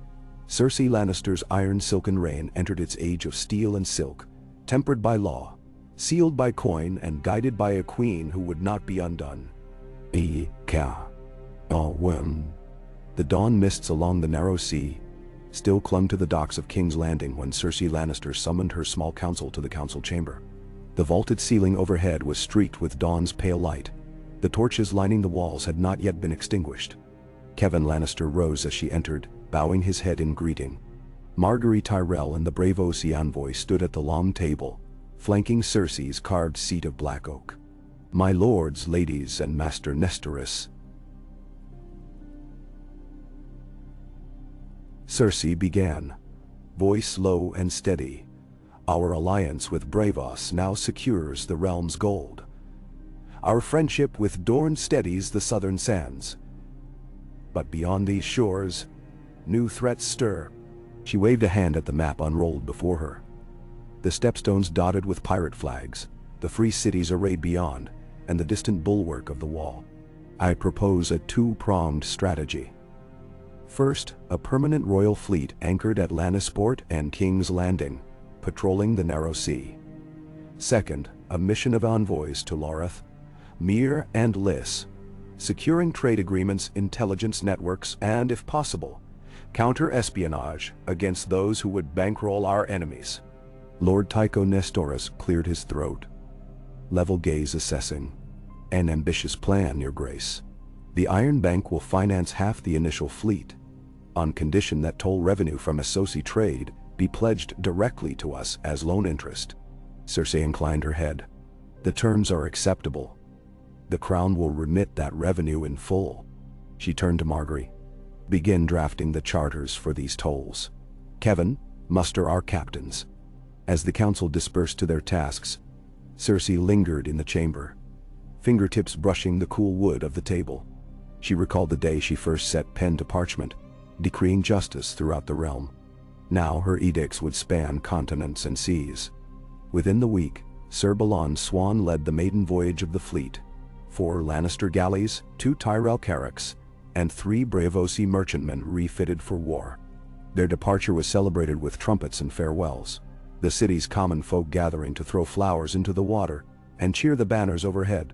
Cersei Lannister's iron silken reign entered its age of steel and silk, tempered by law, sealed by coin, and guided by a queen who would not be undone. When the dawn mists along the narrow sea still clung to the docks of King's Landing when Cersei Lannister summoned her small council to the council chamber. The vaulted ceiling overhead was streaked with dawn's pale light. The torches lining the walls had not yet been extinguished. Kevan Lannister rose as she entered, bowing his head in greeting. Margaery Tyrell and the Braavosi envoy stood at the long table, flanking Cersei's carved seat of black oak. "My lords, ladies, and Master Nestoris," Cersei began, voice low and steady. "Our alliance with Braavos now secures the realm's gold. Our friendship with Dorne steadies the southern sands. But beyond these shores, new threats stir." She waved a hand at the map unrolled before her. The stepstones dotted with pirate flags, the free cities arrayed beyond, and the distant bulwark of the wall. "I propose a two-pronged strategy. First, a permanent royal fleet anchored at Lannisport and King's Landing, patrolling the narrow sea. Second, a mission of envoys to Loreth, Myr, and Lys, securing trade agreements, intelligence networks, and, if possible, counter-espionage against those who would bankroll our enemies." Lord Tycho Nestoris cleared his throat. Level gaze assessing. "An ambitious plan, Your Grace. The Iron Bank will finance half the initial fleet, on condition that toll revenue from Essosi trade be pledged directly to us as loan interest." Cersei inclined her head. "The terms are acceptable. The Crown will remit that revenue in full." She turned to Margaery. "Begin drafting the charters for these tolls. Kevan, muster our captains." As the council dispersed to their tasks, Cersei lingered in the chamber, fingertips brushing the cool wood of the table. She recalled the day she first set pen to parchment, decreeing justice throughout the realm. Now her edicts would span continents and seas. Within the week, Sir Balon Swan led the maiden voyage of the fleet: 4 Lannister galleys, 2 Tyrell carracks, and 3 Braavosi merchantmen refitted for war. Their departure was celebrated with trumpets and farewells, the city's common folk gathering to throw flowers into the water and cheer the banners overhead.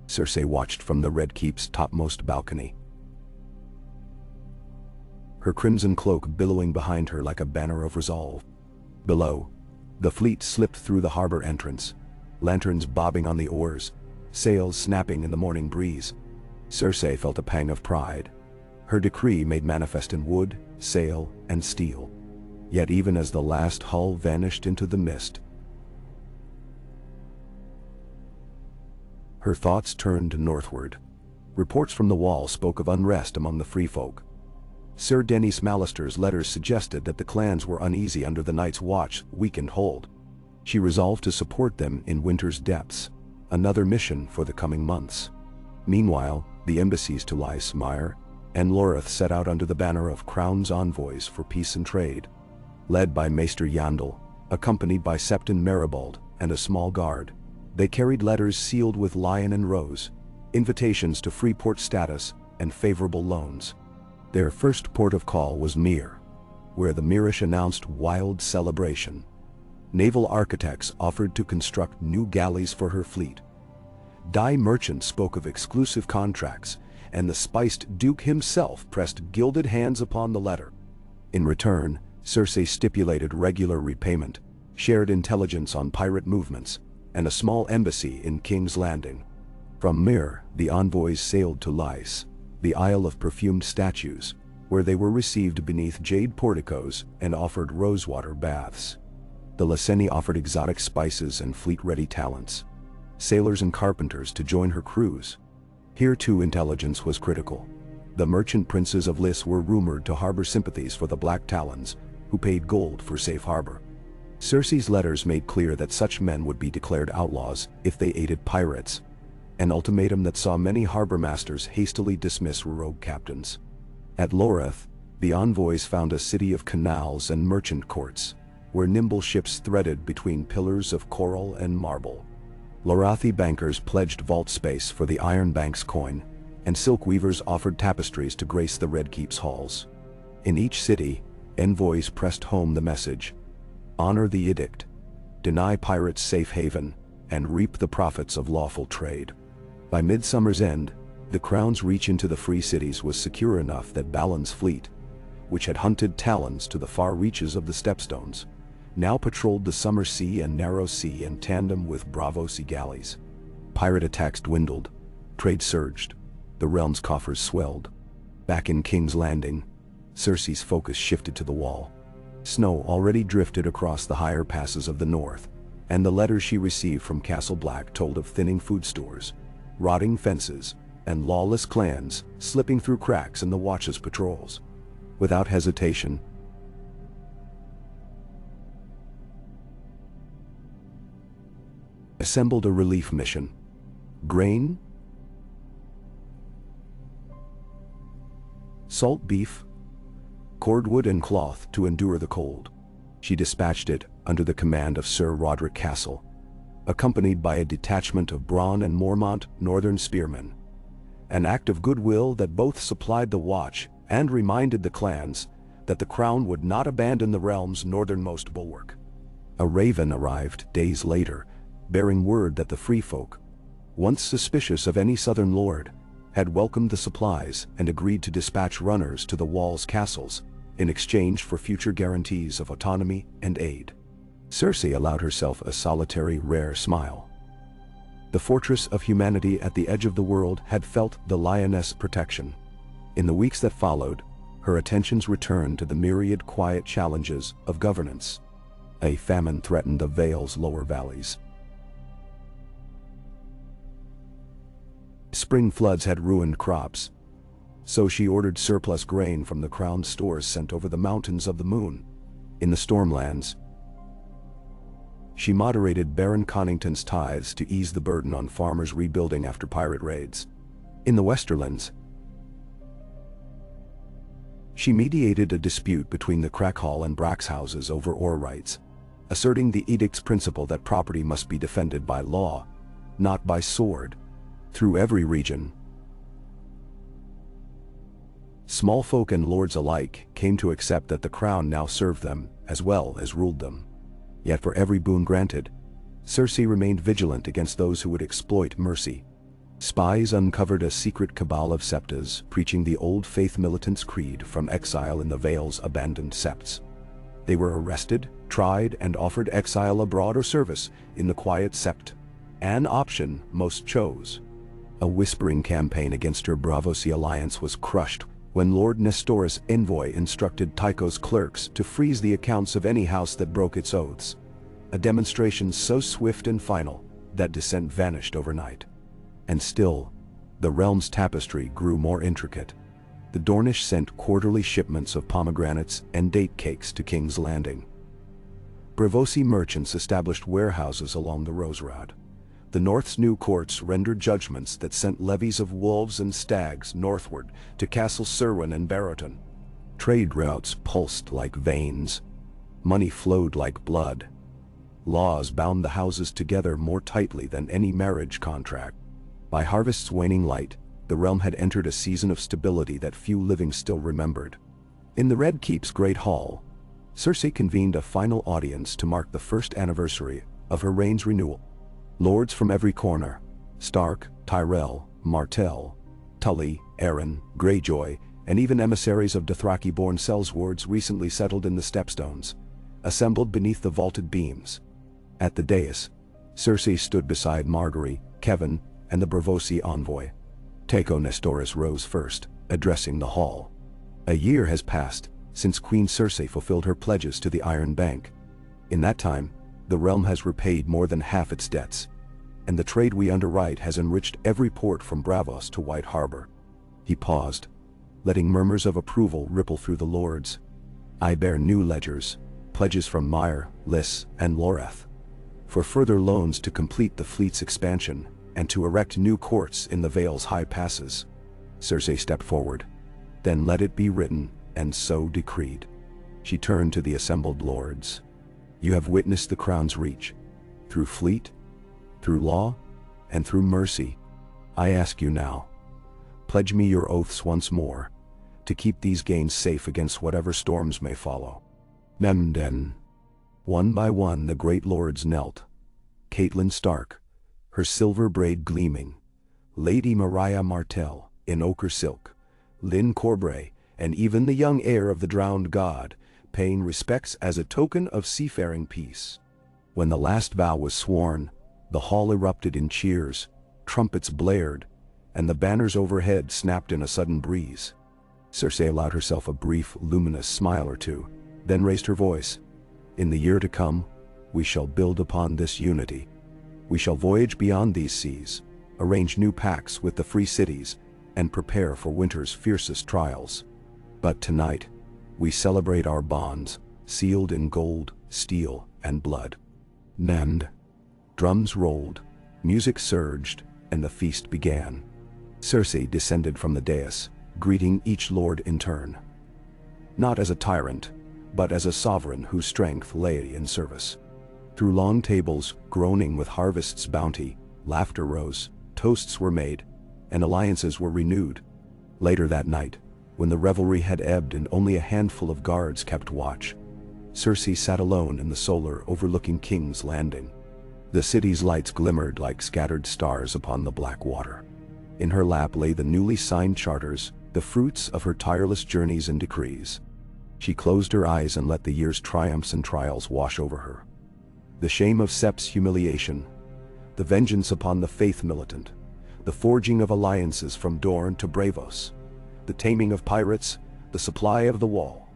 Cersei watched from the Red Keep's topmost balcony, her crimson cloak billowing behind her like a banner of resolve. Below, the fleet slipped through the harbor entrance, lanterns bobbing on the oars, sails snapping in the morning breeze. Cersei felt a pang of pride, her decree made manifest in wood, sail, and steel. Yet even as the last hull vanished into the mist, her thoughts turned northward. Reports from the wall spoke of unrest among the free folk. Sir Denys Mallister's letters suggested that the clans were uneasy under the Night's Watch weakened hold. She resolved to support them in winter's depths, another mission for the coming months. Meanwhile, the embassies to Lys, Myr, and Loreth set out under the banner of Crown's envoys for peace and trade. Led by Maester Yandel, accompanied by Septon Maribald and a small guard, they carried letters sealed with lion and rose, invitations to free port status and favorable loans. Their first port of call was Myr, where the Myrish announced wild celebration. Naval architects offered to construct new galleys for her fleet. Dye merchants spoke of exclusive contracts, and the spiced Duke himself pressed gilded hands upon the letter. In return, Cersei stipulated regular repayment, shared intelligence on pirate movements, and a small embassy in King's Landing. From Myr, the envoys sailed to Lys, the Isle of Perfumed Statues, where they were received beneath jade porticos and offered rosewater baths. The Lyseni offered exotic spices and fleet-ready talents, sailors and carpenters to join her crews. Here too intelligence was critical. The merchant princes of Lys were rumored to harbor sympathies for the Black Talons, who paid gold for safe harbor. Cersei's letters made clear that such men would be declared outlaws if they aided pirates, an ultimatum that saw many harbor masters hastily dismiss rogue captains. At Loreth, the envoys found a city of canals and merchant courts, where nimble ships threaded between pillars of coral and marble. Lorathi bankers pledged vault space for the Iron Bank's coin, and silk weavers offered tapestries to grace the Red Keep's halls. In each city, envoys pressed home the message: honor the edict, deny pirates safe haven, and reap the profits of lawful trade. By midsummer's end, the crown's reach into the free cities was secure enough that Balon's fleet, which had hunted talons to the far reaches of the Stepstones, now patrolled the Summer Sea and Narrow Sea in tandem with Bravo Sea galleys. Pirate attacks dwindled, trade surged, the realm's coffers swelled. Back in King's Landing, Cersei's focus shifted to the wall. Snow already drifted across the higher passes of the north, and the letters she received from Castle Black told of thinning food stores, rotting fences, and lawless clans slipping through cracks in the Watch's patrols. Without hesitation, assembled a relief mission. Grain, salt beef, cordwood and cloth to endure the cold. She dispatched it under the command of Sir Roderick Castle, accompanied by a detachment of Bronn and Mormont northern spearmen. An act of goodwill that both supplied the Watch and reminded the clans that the crown would not abandon the realm's northernmost bulwark. A raven arrived days later, bearing word that the free folk, once suspicious of any southern lord, had welcomed the supplies and agreed to dispatch runners to the wall's castles in exchange for future guarantees of autonomy and aid. Cersei allowed herself a solitary, rare smile. The fortress of humanity at the edge of the world had felt the lioness' protection. In the weeks that followed, her attentions returned to the myriad quiet challenges of governance. A famine threatened the Vale's lower valleys. Spring floods had ruined crops, so she ordered surplus grain from the crown's stores sent over the mountains of the moon. In the Stormlands, she moderated Baron Connington's tithes to ease the burden on farmers rebuilding after pirate raids. In the Westerlands, she mediated a dispute between the Crackhall and Brax houses over ore rights, asserting the edict's principle that property must be defended by law, not by sword. Through every region, small folk and lords alike came to accept that the crown now served them as well as ruled them. Yet for every boon granted, Cersei remained vigilant against those who would exploit mercy. Spies uncovered a secret cabal of septas preaching the old faith militant's creed from exile in the Vale's abandoned septs. They were arrested, tried, and offered exile abroad or service in the quiet sept, an option most chose. A whispering campaign against her Braavosi alliance was crushed when Lord Nestor's envoy instructed Tycho's clerks to freeze the accounts of any house that broke its oaths. A demonstration so swift and final that dissent vanished overnight. And still, the realm's tapestry grew more intricate. The Dornish sent quarterly shipments of pomegranates and date cakes to King's Landing. Braavosi merchants established warehouses along the Rose Road. The North's new courts rendered judgments that sent levies of wolves and stags northward to Castle Serwyn and Barrowton. Trade routes pulsed like veins. Money flowed like blood. Laws bound the houses together more tightly than any marriage contract. By harvest's waning light, the realm had entered a season of stability that few living still remembered. In the Red Keep's Great Hall, Cersei convened a final audience to mark the first anniversary of her reign's renewal. Lords from every corner, Stark, Tyrell, Martell, Tully, Arryn, Greyjoy, and even emissaries of Dothraki-born Sellswords recently settled in the Stepstones, assembled beneath the vaulted beams. At the dais, Cersei stood beside Margaery, Kevan, and the Braavosi envoy. Taeko Nestoris rose first, addressing the hall. A year has passed since Queen Cersei fulfilled her pledges to the Iron Bank. In that time, the realm has repaid more than half its debts, and the trade we underwrite has enriched every port from Braavos to White Harbor. He paused, letting murmurs of approval ripple through the lords. I bear new ledgers, pledges from Myre, Lys, and Loreth, for further loans to complete the fleet's expansion and to erect new courts in the Vale's high passes. Cersei stepped forward. Then let it be written, and so decreed. She turned to the assembled lords. You have witnessed the crown's reach, through fleet, through law, and through mercy. I ask you now, pledge me your oaths once more, to keep these gains safe against whatever storms may follow." Then, one by one the great lords knelt. Catelyn Stark, her silver braid gleaming, Lady Mariah Martell, in ochre silk, Lynn Corbray, and even the young heir of the drowned god, paying respects as a token of seafaring peace. When the last vow was sworn, the hall erupted in cheers, trumpets blared, and the banners overhead snapped in a sudden breeze. Cersei allowed herself a brief, luminous smile or two, then raised her voice. "In the year to come, we shall build upon this unity. We shall voyage beyond these seas, arrange new pacts with the free cities, and prepare for winter's fiercest trials. But tonight, we celebrate our bonds, sealed in gold, steel, and blood." And drums rolled, music surged, and the feast began. Cersei descended from the dais, greeting each lord in turn. Not as a tyrant, but as a sovereign whose strength lay in service. Through long tables, groaning with harvest's bounty, laughter rose, toasts were made, and alliances were renewed. Later that night, when the revelry had ebbed and only a handful of guards kept watch, Cersei sat alone in the solar overlooking King's Landing. The city's lights glimmered like scattered stars upon the black water. In her lap lay the newly signed charters, the fruits of her tireless journeys and decrees. She closed her eyes and let the year's triumphs and trials wash over her. The shame of Sep's humiliation, the vengeance upon the faith militant, the forging of alliances from Dorne to Bravos, the taming of pirates, the supply of the wall.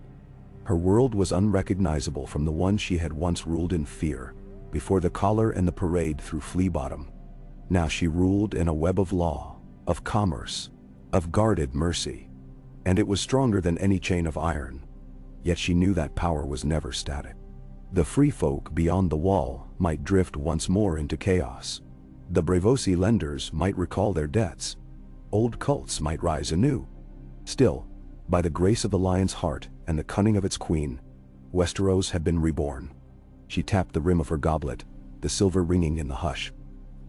Her world was unrecognizable from the one she had once ruled in fear, before the collar and the parade through Flea Bottom. Now she ruled in a web of law, of commerce, of guarded mercy, and it was stronger than any chain of iron. Yet she knew that power was never static. The free folk beyond the wall might drift once more into chaos. The Bravosi lenders might recall their debts. Old cults might rise anew. Still, by the grace of the lion's heart and the cunning of its queen, Westeros had been reborn. She tapped the rim of her goblet, the silver ringing in the hush.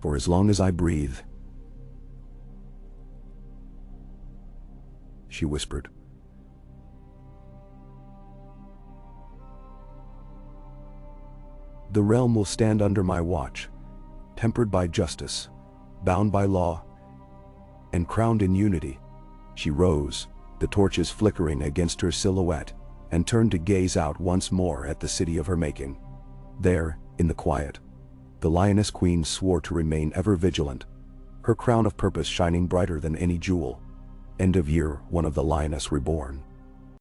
"For as long as I breathe," she whispered. "The realm will stand under my watch, tempered by justice, bound by law, and crowned in unity." She rose, the torches flickering against her silhouette, and turned to gaze out once more at the city of her making. There, in the quiet, the Lioness Queen swore to remain ever vigilant, her crown of purpose shining brighter than any jewel. End of year, one of the Lioness reborn.